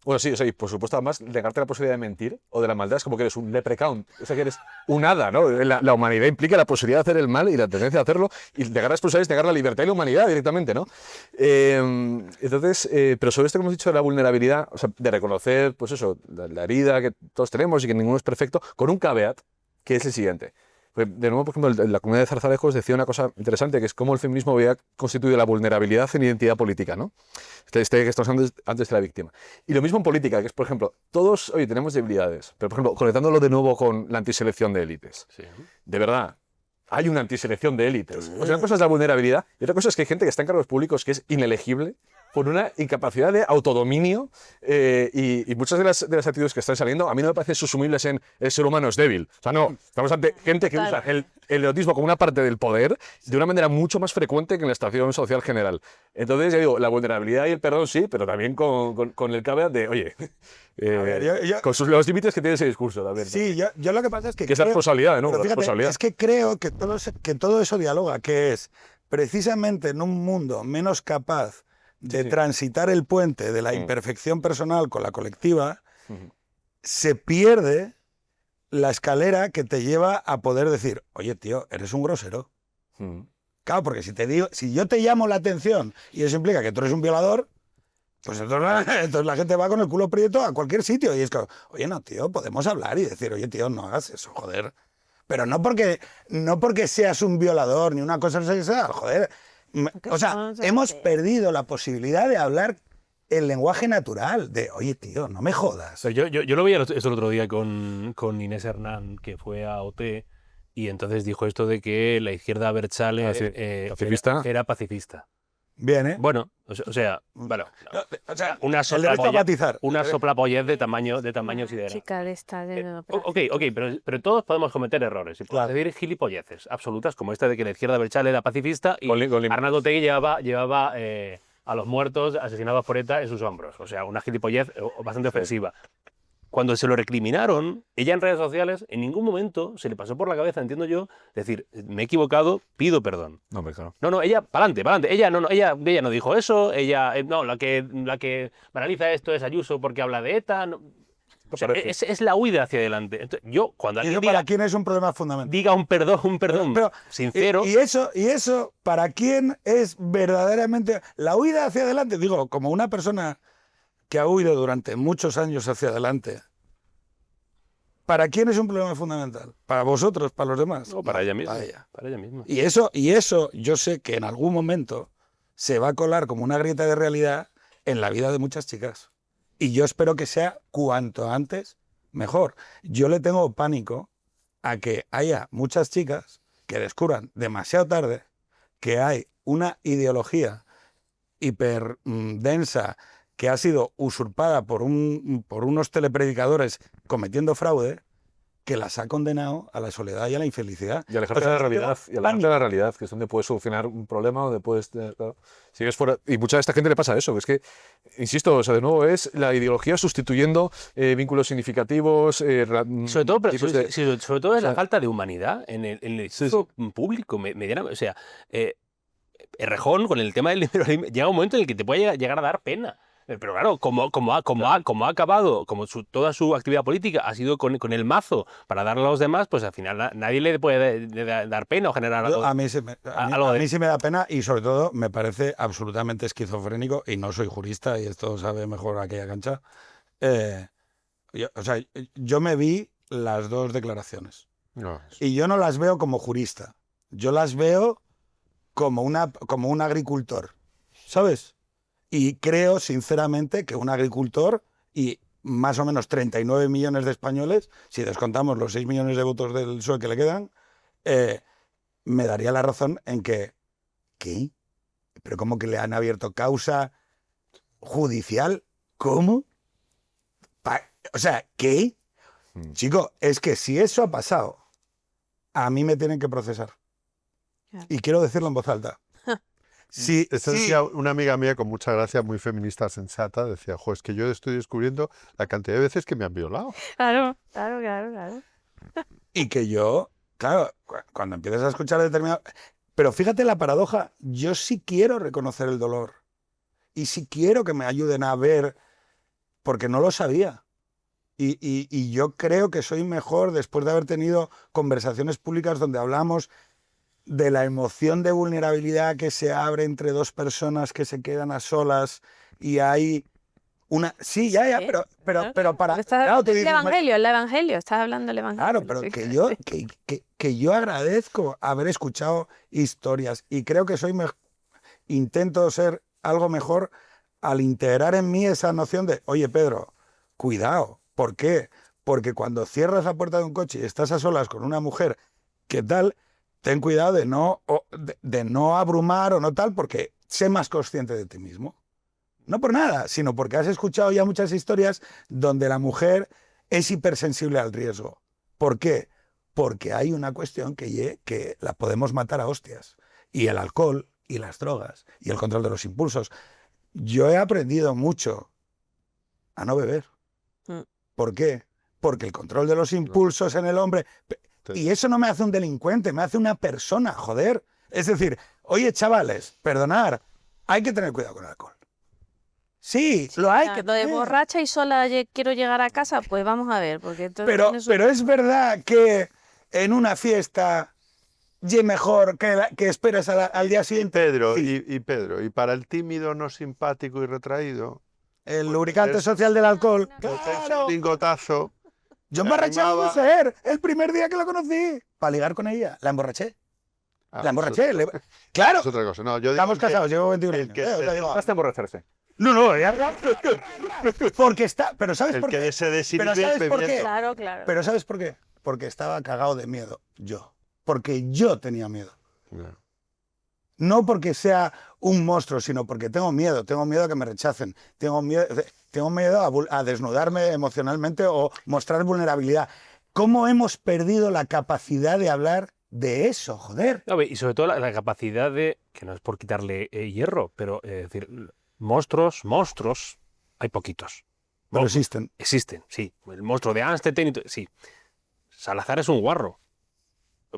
S2: Bueno, sí, o sea, y por supuesto, además, negarte la posibilidad de mentir o de la maldad es como que eres un leprechaun, o sea, que eres un hada, ¿no? La humanidad implica la posibilidad de hacer el mal y la tendencia a hacerlo, y negar la responsabilidad es negar la libertad y la humanidad directamente, ¿no? Entonces, pero sobre esto que hemos dicho de la vulnerabilidad, o sea, de reconocer, pues eso, la herida que todos tenemos y que ninguno es perfecto, con un caveat, que es el siguiente. De nuevo, por ejemplo, la comunidad de Zarzalejos decía una cosa interesante, que es cómo el feminismo había constituido la vulnerabilidad en identidad política, ¿no? Que estamos antes de la víctima. Y lo mismo en política, que es, por ejemplo, todos, oye, tenemos debilidades, pero, por ejemplo, conectándolo de nuevo con la antiselección de élites.
S1: Sí.
S2: De verdad, hay una antiselección de élites. O sea, una cosa es la vulnerabilidad y otra cosa es que hay gente que está en cargos públicos que es inelegible por una incapacidad de autodominio y muchas de las actitudes que están saliendo a mí no me parecen susumibles en el ser humano es débil. O sea, no, estamos ante gente que usa el erotismo como una parte del poder de una manera mucho más frecuente que en la estación social general. Entonces, ya digo, la vulnerabilidad y el perdón sí, pero también con el caveat de, oye, con los límites que tiene ese discurso también.
S3: Sí, yo lo que pasa es que...
S2: Que es la responsabilidad, ¿no?
S3: Pero fíjate,
S2: responsabilidad.
S3: es que creo que todo eso dialoga, que es precisamente en un mundo menos capaz de transitar el puente de la imperfección personal con la colectiva, se pierde la escalera que te lleva a poder decir, oye, tío, eres un grosero. Claro, porque si yo te llamo la atención y eso implica que tú eres un violador, pues entonces la gente va con el culo prieto a cualquier sitio. Y es que, oye, no, tío, podemos hablar y decir, oye, tío, no hagas eso, joder. Pero no porque seas un violador ni una cosa sexual, joder. O sea, hemos perdido la posibilidad de hablar el lenguaje natural de, oye, tío, no me jodas.
S1: Pero yo lo veía esto el otro día con Inés Hernán, que fue a OT, y entonces dijo esto de que la izquierda Abertzale
S2: ¿Pacifista?
S1: era pacifista.
S3: Bien, ¿eh?
S1: Bueno, o sea, bueno,
S3: No, o sea,
S1: una
S3: el derecho a matizar.
S1: soplapollez de tamaño sideral.
S4: Chica de esta de
S1: Ok, pero todos podemos cometer errores y podemos
S3: Claro.
S1: decir gilipolleces absolutas, como esta de que la izquierda Abertzale era pacifista y
S2: Con
S1: Arnaldo Otegi llevaba a los muertos asesinados por ETA en sus hombros. O sea, una gilipollez bastante ofensiva. Cuando se lo recriminaron, ella en redes sociales en ningún momento se le pasó por la cabeza, entiendo yo, decir, me he equivocado, pido perdón.
S2: No, hombre, claro.
S1: No, ella, pa'lante. Ella no dijo eso, no, la que banaliza esto es Ayuso porque habla de ETA. No. O sea, es la huida hacia adelante. Entonces, yo, cuando
S3: Y
S1: alguien
S3: eso para quién es un problema fundamental.
S1: diga un perdón
S3: Pero,
S1: sincero.
S3: y eso, ¿para quién es verdaderamente la huida hacia adelante? Digo, como una persona que ha huido durante muchos años hacia adelante, ¿para quién es un problema fundamental? ¿Para vosotros, para los demás?
S1: No, para ella misma.
S3: Para ella.
S1: Para ella misma.
S3: Y eso yo sé que en algún momento se va a colar como una grieta de realidad en la vida de muchas chicas. Y yo espero que sea cuanto antes mejor. Yo le tengo pánico a que haya muchas chicas que descubran demasiado tarde que hay una ideología hiper densa que ha sido usurpada por unos telepredicadores cometiendo fraude, que las ha condenado a la soledad y a la infelicidad.
S2: Y alejarse de la realidad, que es donde puedes solucionar un problema, donde puedes... Claro, sigues fuera. Y mucha de esta gente le pasa eso, es que, insisto, o sea, de nuevo es la ideología sustituyendo vínculos significativos...
S1: Sobre todo, sobre todo es la
S2: sea,
S1: falta de humanidad en el discurso público. O sea, Errejón, con el tema del liberalismo, llega un momento en el que te puede llegar a dar pena. Pero claro, como ha acabado, toda su actividad política ha sido con el mazo para darle a los demás, pues al final nadie le puede dar pena o generar algo.
S3: A mí sí me da pena y sobre todo me parece absolutamente esquizofrénico y no soy jurista y esto sabe mejor aquella cancha. Yo me vi las dos declaraciones
S5: No,
S3: y yo no las veo como jurista, yo las veo como un agricultor, ¿sabes? Y creo, sinceramente, que un agricultor y más o menos 39 millones de españoles, si descontamos los 6 millones de votos del PSOE que le quedan, me daría la razón en que, ¿qué? ¿Pero cómo que le han abierto causa judicial? ¿Cómo? O sea, ¿qué? Chico, es que si eso ha pasado, a mí me tienen que procesar.
S4: Claro.
S3: Y quiero decirlo en voz alta. Sí,
S5: Esto decía una amiga mía con mucha gracia, muy feminista, sensata, decía, jo, es que yo estoy descubriendo la cantidad de veces que me han violado.
S4: Claro.
S3: Y que yo, claro, cuando empiezas a escuchar determinado... Pero fíjate la paradoja, yo sí quiero reconocer el dolor. Y sí quiero que me ayuden a ver, porque no lo sabía. Y yo creo que soy mejor después de haber tenido conversaciones públicas donde hablamos de la emoción de vulnerabilidad que se abre entre dos personas que se quedan a solas y hay una... Sí, ya,
S4: Sí,
S3: pero para...
S4: Claro,
S3: tú
S4: el
S3: dices,
S4: evangelio, estás hablando del evangelio.
S3: claro, pero que yo agradezco haber escuchado historias y creo que intento ser algo mejor al integrar en mí esa noción de, oye, Pedro, cuidado. ¿Por qué? Porque cuando cierras la puerta de un coche y estás a solas con una mujer, ¿qué tal? Ten cuidado de no abrumar o no tal, porque sé más consciente de ti mismo. No por nada, sino porque has escuchado ya muchas historias donde la mujer es hipersensible al riesgo. ¿Por qué? Porque hay una cuestión que la podemos matar a hostias. Y el alcohol, y las drogas, y el control de los impulsos. Yo he aprendido mucho a no beber. ¿Por qué? Porque el control de los impulsos en el hombre... Y eso no me hace un delincuente, me hace una persona, joder. Es decir, oye, chavales, perdonar, hay que tener cuidado con el alcohol. Sí, lo hay que
S4: Lo de
S3: tener.
S4: borracha y sola quiero llegar a casa, pues vamos a ver. Porque
S3: Pero es verdad que en una fiesta ye mejor que esperes al día siguiente.
S5: Pedro,
S3: Sí.
S5: y Pedro, y para el tímido, no simpático y retraído,
S3: El lubricante social del alcohol.
S5: meterse
S3: ¡Claro!
S5: un lingotazo.
S3: Yo
S5: me
S3: emborraché a una
S5: animaba.
S3: mujer el primer día que la conocí. Para ligar con ella. La emborraché.
S5: Ah,
S3: La emborraché.
S5: eso
S3: Claro.
S5: es otra cosa. No, yo digo
S3: Estamos
S5: que-
S3: casados, llevo 21 años.
S5: que
S3: O sea, digo,
S2: Basta emborracharse.
S3: No, porque está... Pero ¿sabes
S5: El
S3: por qué?
S5: que se desinhibe
S3: Pero ¿sabes por qué?
S5: bebiendo.
S4: Claro, claro.
S3: Pero ¿sabes por qué? Porque estaba cagado de miedo, yo. Porque yo tenía miedo. No porque sea un monstruo, sino porque tengo miedo a que me rechacen, tengo miedo a desnudarme emocionalmente o mostrar vulnerabilidad. ¿Cómo hemos perdido la capacidad de hablar de eso, joder?
S1: No, y sobre todo la capacidad de, que no es por quitarle hierro, pero decir, monstruos, hay poquitos.
S3: Pero existen.
S1: Existen, sí. El monstruo de Amstetten, sí. Salazar es un guarro.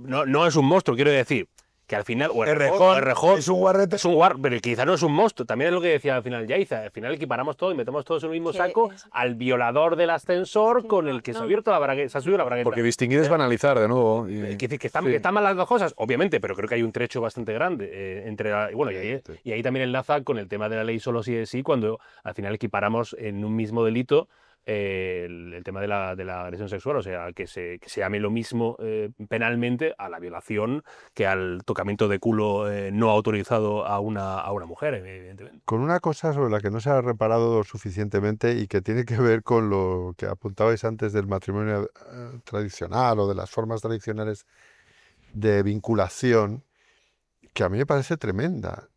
S1: No es un monstruo, quiero decir. Que al final, o Errejón
S3: es un guarrete.
S1: es un guarro, pero quizá no es un monstruo. También es lo que decía al final Yaiza. Al final equiparamos todo y metemos todos en el mismo
S4: Que
S1: saco
S4: es-
S1: al violador del ascensor
S4: Sí,
S1: con
S4: no,
S1: el que se ha
S4: no.
S1: abierto la bragueta, se ha subido la bragueta.
S2: Porque distinguir es banalizar, de nuevo.
S1: Quiere decir que
S2: Sí.
S1: están mal las dos cosas, obviamente, pero creo que hay un trecho bastante grande entre bueno, y ahí también enlaza con el tema de la ley solo sí es sí, cuando al final equiparamos en un mismo delito el tema de la agresión sexual, o sea, que se llame lo mismo penalmente a la violación que al tocamiento de culo no autorizado a una mujer, evidentemente.
S5: Con una cosa sobre la que no se ha reparado suficientemente y que tiene que ver con lo que apuntabais antes del matrimonio tradicional o de las formas tradicionales de vinculación, que a mí me parece tremenda.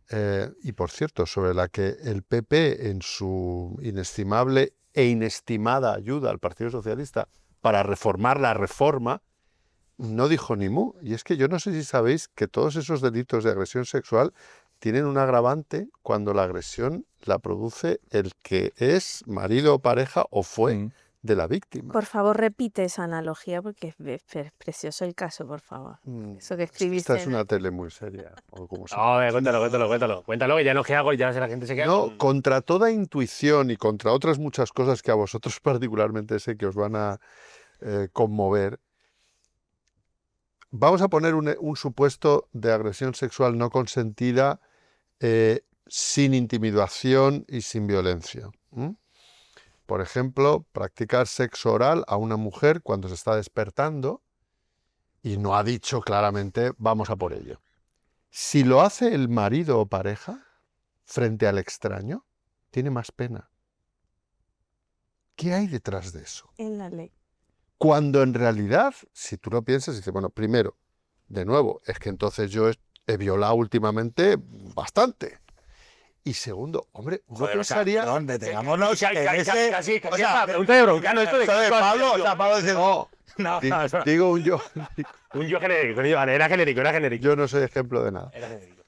S5: Y por cierto, sobre la que el PP, en su inestimable e inestimada ayuda al Partido Socialista para reformar la reforma, no dijo ni mu. Y es que yo no sé si sabéis que todos esos delitos de agresión sexual tienen un agravante cuando la agresión la produce el que es marido o pareja o fue de la víctima.
S4: Por favor, repite esa analogía porque es precioso el caso, por favor. Eso que
S5: Es que
S4: escribiste.
S5: esta es una tele muy seria. O como se-
S1: No, cuéntalo, que ya no queda algo y ya la gente se queda.
S5: No, contra toda intuición y contra otras muchas cosas que a vosotros particularmente sé que os van a conmover, vamos a poner un supuesto de agresión sexual no consentida sin intimidación y sin violencia. Por ejemplo, practicar sexo oral a una mujer cuando se está despertando y no ha dicho claramente vamos a por ello. Si lo hace el marido o pareja frente al extraño, tiene más pena. ¿Qué hay detrás de eso?
S4: En la ley.
S5: Cuando en realidad, si tú lo piensas, dices, bueno, primero, de nuevo, es que entonces yo he violado últimamente bastante. Y segundo, hombre, uno pensaría...
S3: Perdón, detengámonos.
S1: Casi, pregunta de Broncano, esto de
S3: Pablo, o sea, Pablo dice,
S5: No, digo un yo.
S1: un yo genérico, era genérico.
S5: Yo no soy ejemplo de nada.
S1: Era genérico.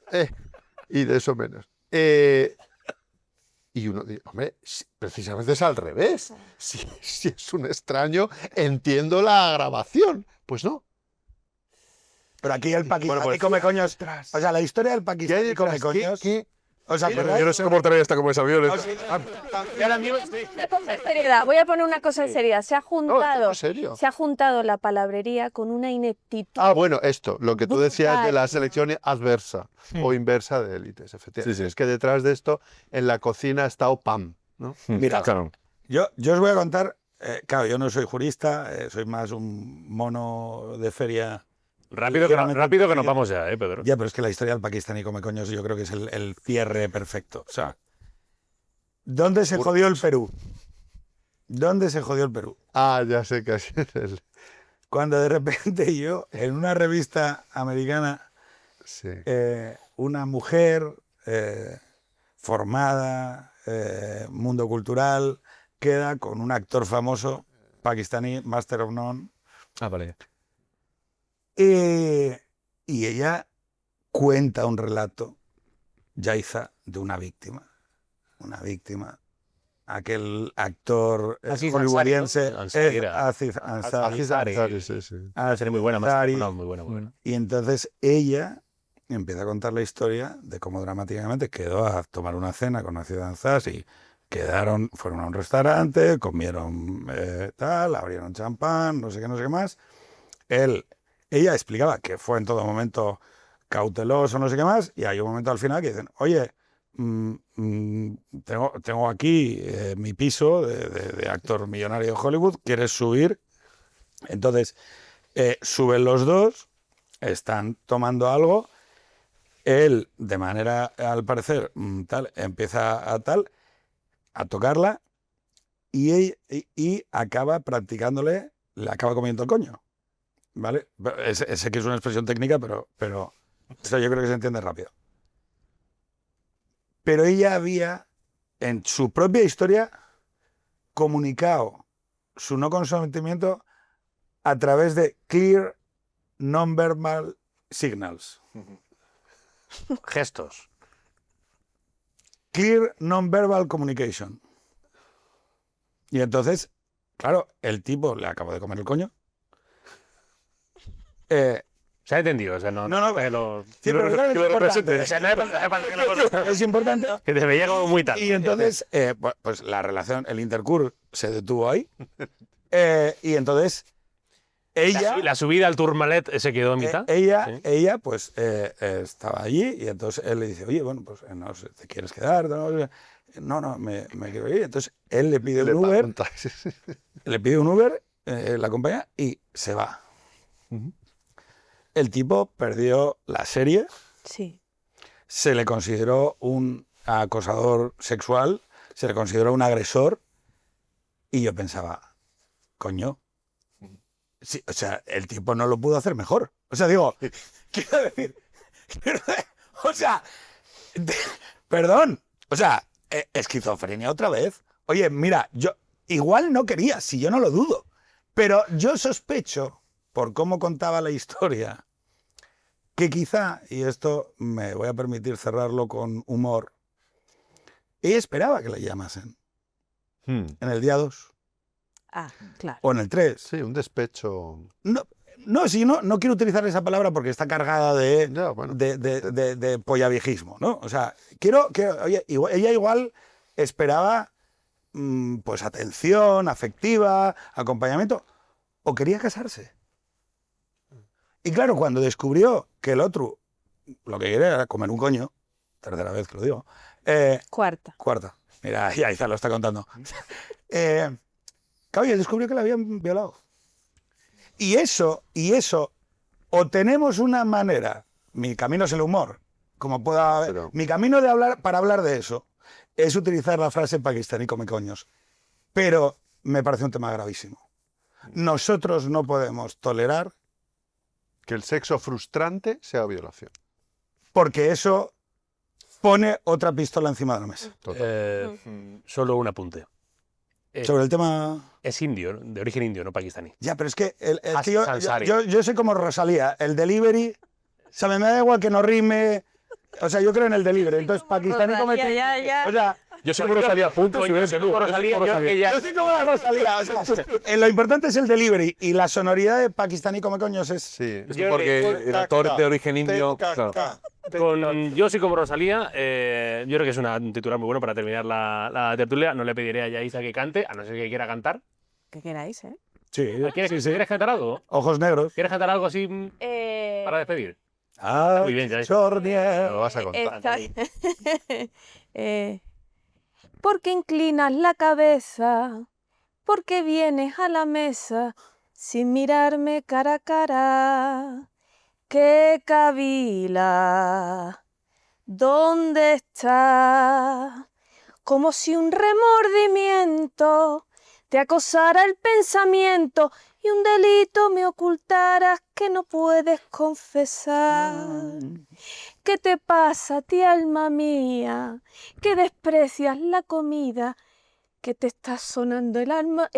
S5: Y de eso menos. Y uno dice, hombre, precisamente es al revés. Si es un extraño, entiendo la agravación. Pues no.
S3: pero aquí el pakistaní
S2: Bueno, pues-
S3: come coños. O sea, la historia del
S5: ¿Qué hay
S3: pakistaní come
S5: detrás?
S3: coños. O sea,
S2: Yo no sé comportarme hasta como es avión.
S1: Y ahora mismo estoy...
S4: Seriedad. Voy a poner una cosa en seriedad. Se ha
S5: No,
S4: juntado,
S5: en serio.
S4: se ha juntado la palabrería con una ineptitud.
S5: Ah, bueno, esto, lo que tú decías de
S4: Brutal.
S5: la selección adversa o inversa de élites, efectivamente.
S2: Sí, sí.
S5: Es que detrás de esto, en la cocina ha estado Pam, ¿no?
S3: Mira,
S2: Claro.
S3: yo os voy a contar, claro, yo no soy jurista, soy más un mono de feria.
S1: Rápido que nos vamos ya, Pedro.
S3: Ya, pero es que la historia del pakistaní come coños yo creo que es el cierre perfecto. O sea, ¿dónde se jodió el Perú? ¿Dónde se jodió el Perú?
S5: Ah, ya sé que así es el...
S3: Cuando de repente yo, en una revista americana,
S5: Sí.
S3: una mujer formada, mundo cultural, queda con un actor famoso, pakistaní, Master of None,
S2: Ah, vale.
S3: y ella cuenta un relato, Yaiza, de una víctima. Una víctima. Aquel actor
S1: Aziz
S3: hollywoodiense,
S1: Ansari, ¿no?
S3: Aziz Ansari.
S5: Aziz Ansari, sí, sí.
S1: Sería muy buena,
S3: Ansari.
S1: muy buena.
S3: Y entonces ella empieza a contar la historia de cómo dramáticamente quedó a tomar una cena con Aziz Ansari y fueron a un restaurante, comieron tal, abrieron champán, no sé qué más. Ella explicaba que fue en todo momento cauteloso, no sé qué más, y hay un momento al final que dicen, oye, tengo aquí mi piso de actor millonario de Hollywood, ¿quieres subir? Entonces, suben los dos, están tomando algo, él, de manera, al parecer, tal, empieza a tal, a tocarla y acaba practicándole, le acaba comiendo el coño. ¿Vale? Sé que es una expresión técnica, pero eso yo creo que se entiende rápido. Pero ella había, en su propia historia, comunicado su no consentimiento a través de clear non-verbal signals.
S1: Gestos.
S3: Clear non-verbal communication. Y entonces, claro, el tipo le acabó de comer el coño.
S1: Se ha entendido, o sea, no.
S3: No,
S1: que lo,
S3: sí,
S1: que lo-
S3: pero claro,
S1: que lo
S3: es
S1: represente.
S3: importante.
S1: O sea, no hace falta que lo
S3: es importante.
S1: que te veía como muy tal.
S3: Y entonces, pues la relación, el intercurso se detuvo ahí. Y entonces, ella...
S1: La subida al Tourmalet se quedó a mitad. Sí.
S3: ella pues, estaba allí y entonces él le dice, oye, bueno, pues no sé, ¿te quieres quedar? No, me quiero ir. Entonces él le pide un Uber, la acompaña y se va. El tipo perdió la serie,
S4: Sí.
S3: se le consideró un acosador sexual, se le consideró un agresor y yo pensaba, coño, sí, o sea, el tipo no lo pudo hacer mejor. O sea, digo, quiero decir, o sea, perdón, o sea, esquizofrenia otra vez. Oye, mira, yo igual no quería, si yo no lo dudo, pero yo sospecho, por cómo contaba la historia, que quizá, y esto me voy a permitir cerrarlo con humor, ella esperaba que la llamasen en el día 2
S4: Ah, claro.
S3: o en el 3.
S5: Sí, un despecho.
S3: No quiero utilizar esa palabra porque está cargada de,
S5: Ya, bueno.
S3: de pollaviejismo, ¿no? O sea, oye, ella igual esperaba pues atención, afectiva, acompañamiento, o quería casarse. Y claro, cuando descubrió que el otro lo que quería era comer un coño, tercera vez que lo digo,
S4: Cuarta.
S3: cuarta, mira, ya Isa lo está contando. Claro, y descubrió que la habían violado. Y eso, o tenemos una manera, mi camino es el humor, como pueda haber,
S5: Pero-
S3: mi camino para hablar de eso es utilizar la frase pakistaní come coños. Pero me parece un tema gravísimo. Nosotros no podemos tolerar,
S5: Que el sexo frustrante sea violación.
S3: porque eso pone otra pistola encima de la mesa.
S1: Solo un apunte.
S3: Sobre el tema...
S1: Es indio, ¿no? De origen indio, no pakistaní.
S3: Ya, pero es que,
S1: Hassan
S3: que
S1: Ansari.
S3: yo soy como Rosalía, el delivery, o sea, me da igual que no rime, o sea, yo creo en el delivery, entonces pakistaní come...
S4: Ya.
S3: O sea,
S1: Yo soy como Rosalía, punto. Yo soy como Rosalía,
S3: yo soy como la Rosalía, o sea, lo importante es el delivery y la sonoridad de pakistaní come coños es...
S5: Sí.
S2: Es que porque el actor de origen indio... claro.
S1: Yo soy como Rosalía, yo creo que es un titular muy bueno para terminar la tertulia. No le pediré a Yaisa que cante, a no ser que quiera cantar.
S4: Que queráis, ¿eh?
S3: Sí,
S1: ¿Quieres cantar algo?
S3: ojos negros.
S1: ¿Quieres cantar algo así para despedir? Muy bien, ya.
S3: Chornier.
S5: Lo vas a contar.
S4: Porque inclinas la cabeza, porque vienes a la mesa sin mirarme cara a cara. ¡Qué cabila! ¿Dónde está? Como si un remordimiento te acosara el pensamiento y un delito me ocultaras que no puedes confesar. ¿Qué te pasa a ti, alma mía? Que desprecias la comida, que te está sonando el alma,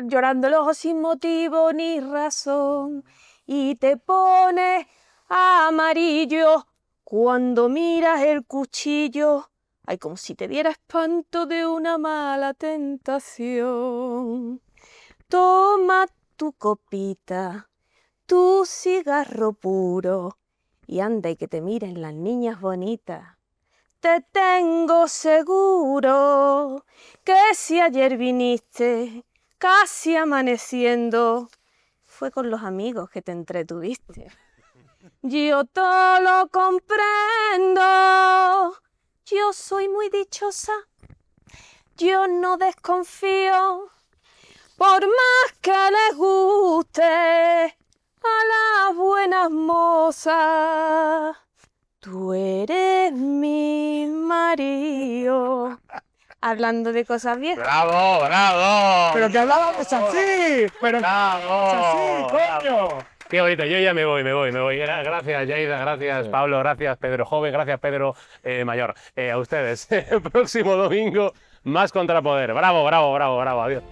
S4: llorando el ojo sin motivo ni razón, y te pones amarillo cuando miras el cuchillo. Ay, como si te diera espanto de una mala tentación. Toma tu copita, tu cigarro puro, y anda y que te miren las niñas bonitas. Te tengo seguro que si ayer viniste, casi amaneciendo, fue con los amigos que te entretuviste. Yo todo lo comprendo, yo soy muy dichosa, yo no desconfío, por más que les guste a las buenas mozas. Tú eres mi marido. hablando de cosas viejas.
S1: ¡Bravo, bravo!
S3: Pero que hablábamos así. Pero
S1: ¡Bravo!
S3: así, coño.
S1: Qué bonito, yo ya me voy. Gracias, Lleida, gracias, Pablo, gracias, Pedro Joven, gracias, Pedro Mayor. A ustedes, el próximo domingo, más Contrapoder. Bravo, adiós.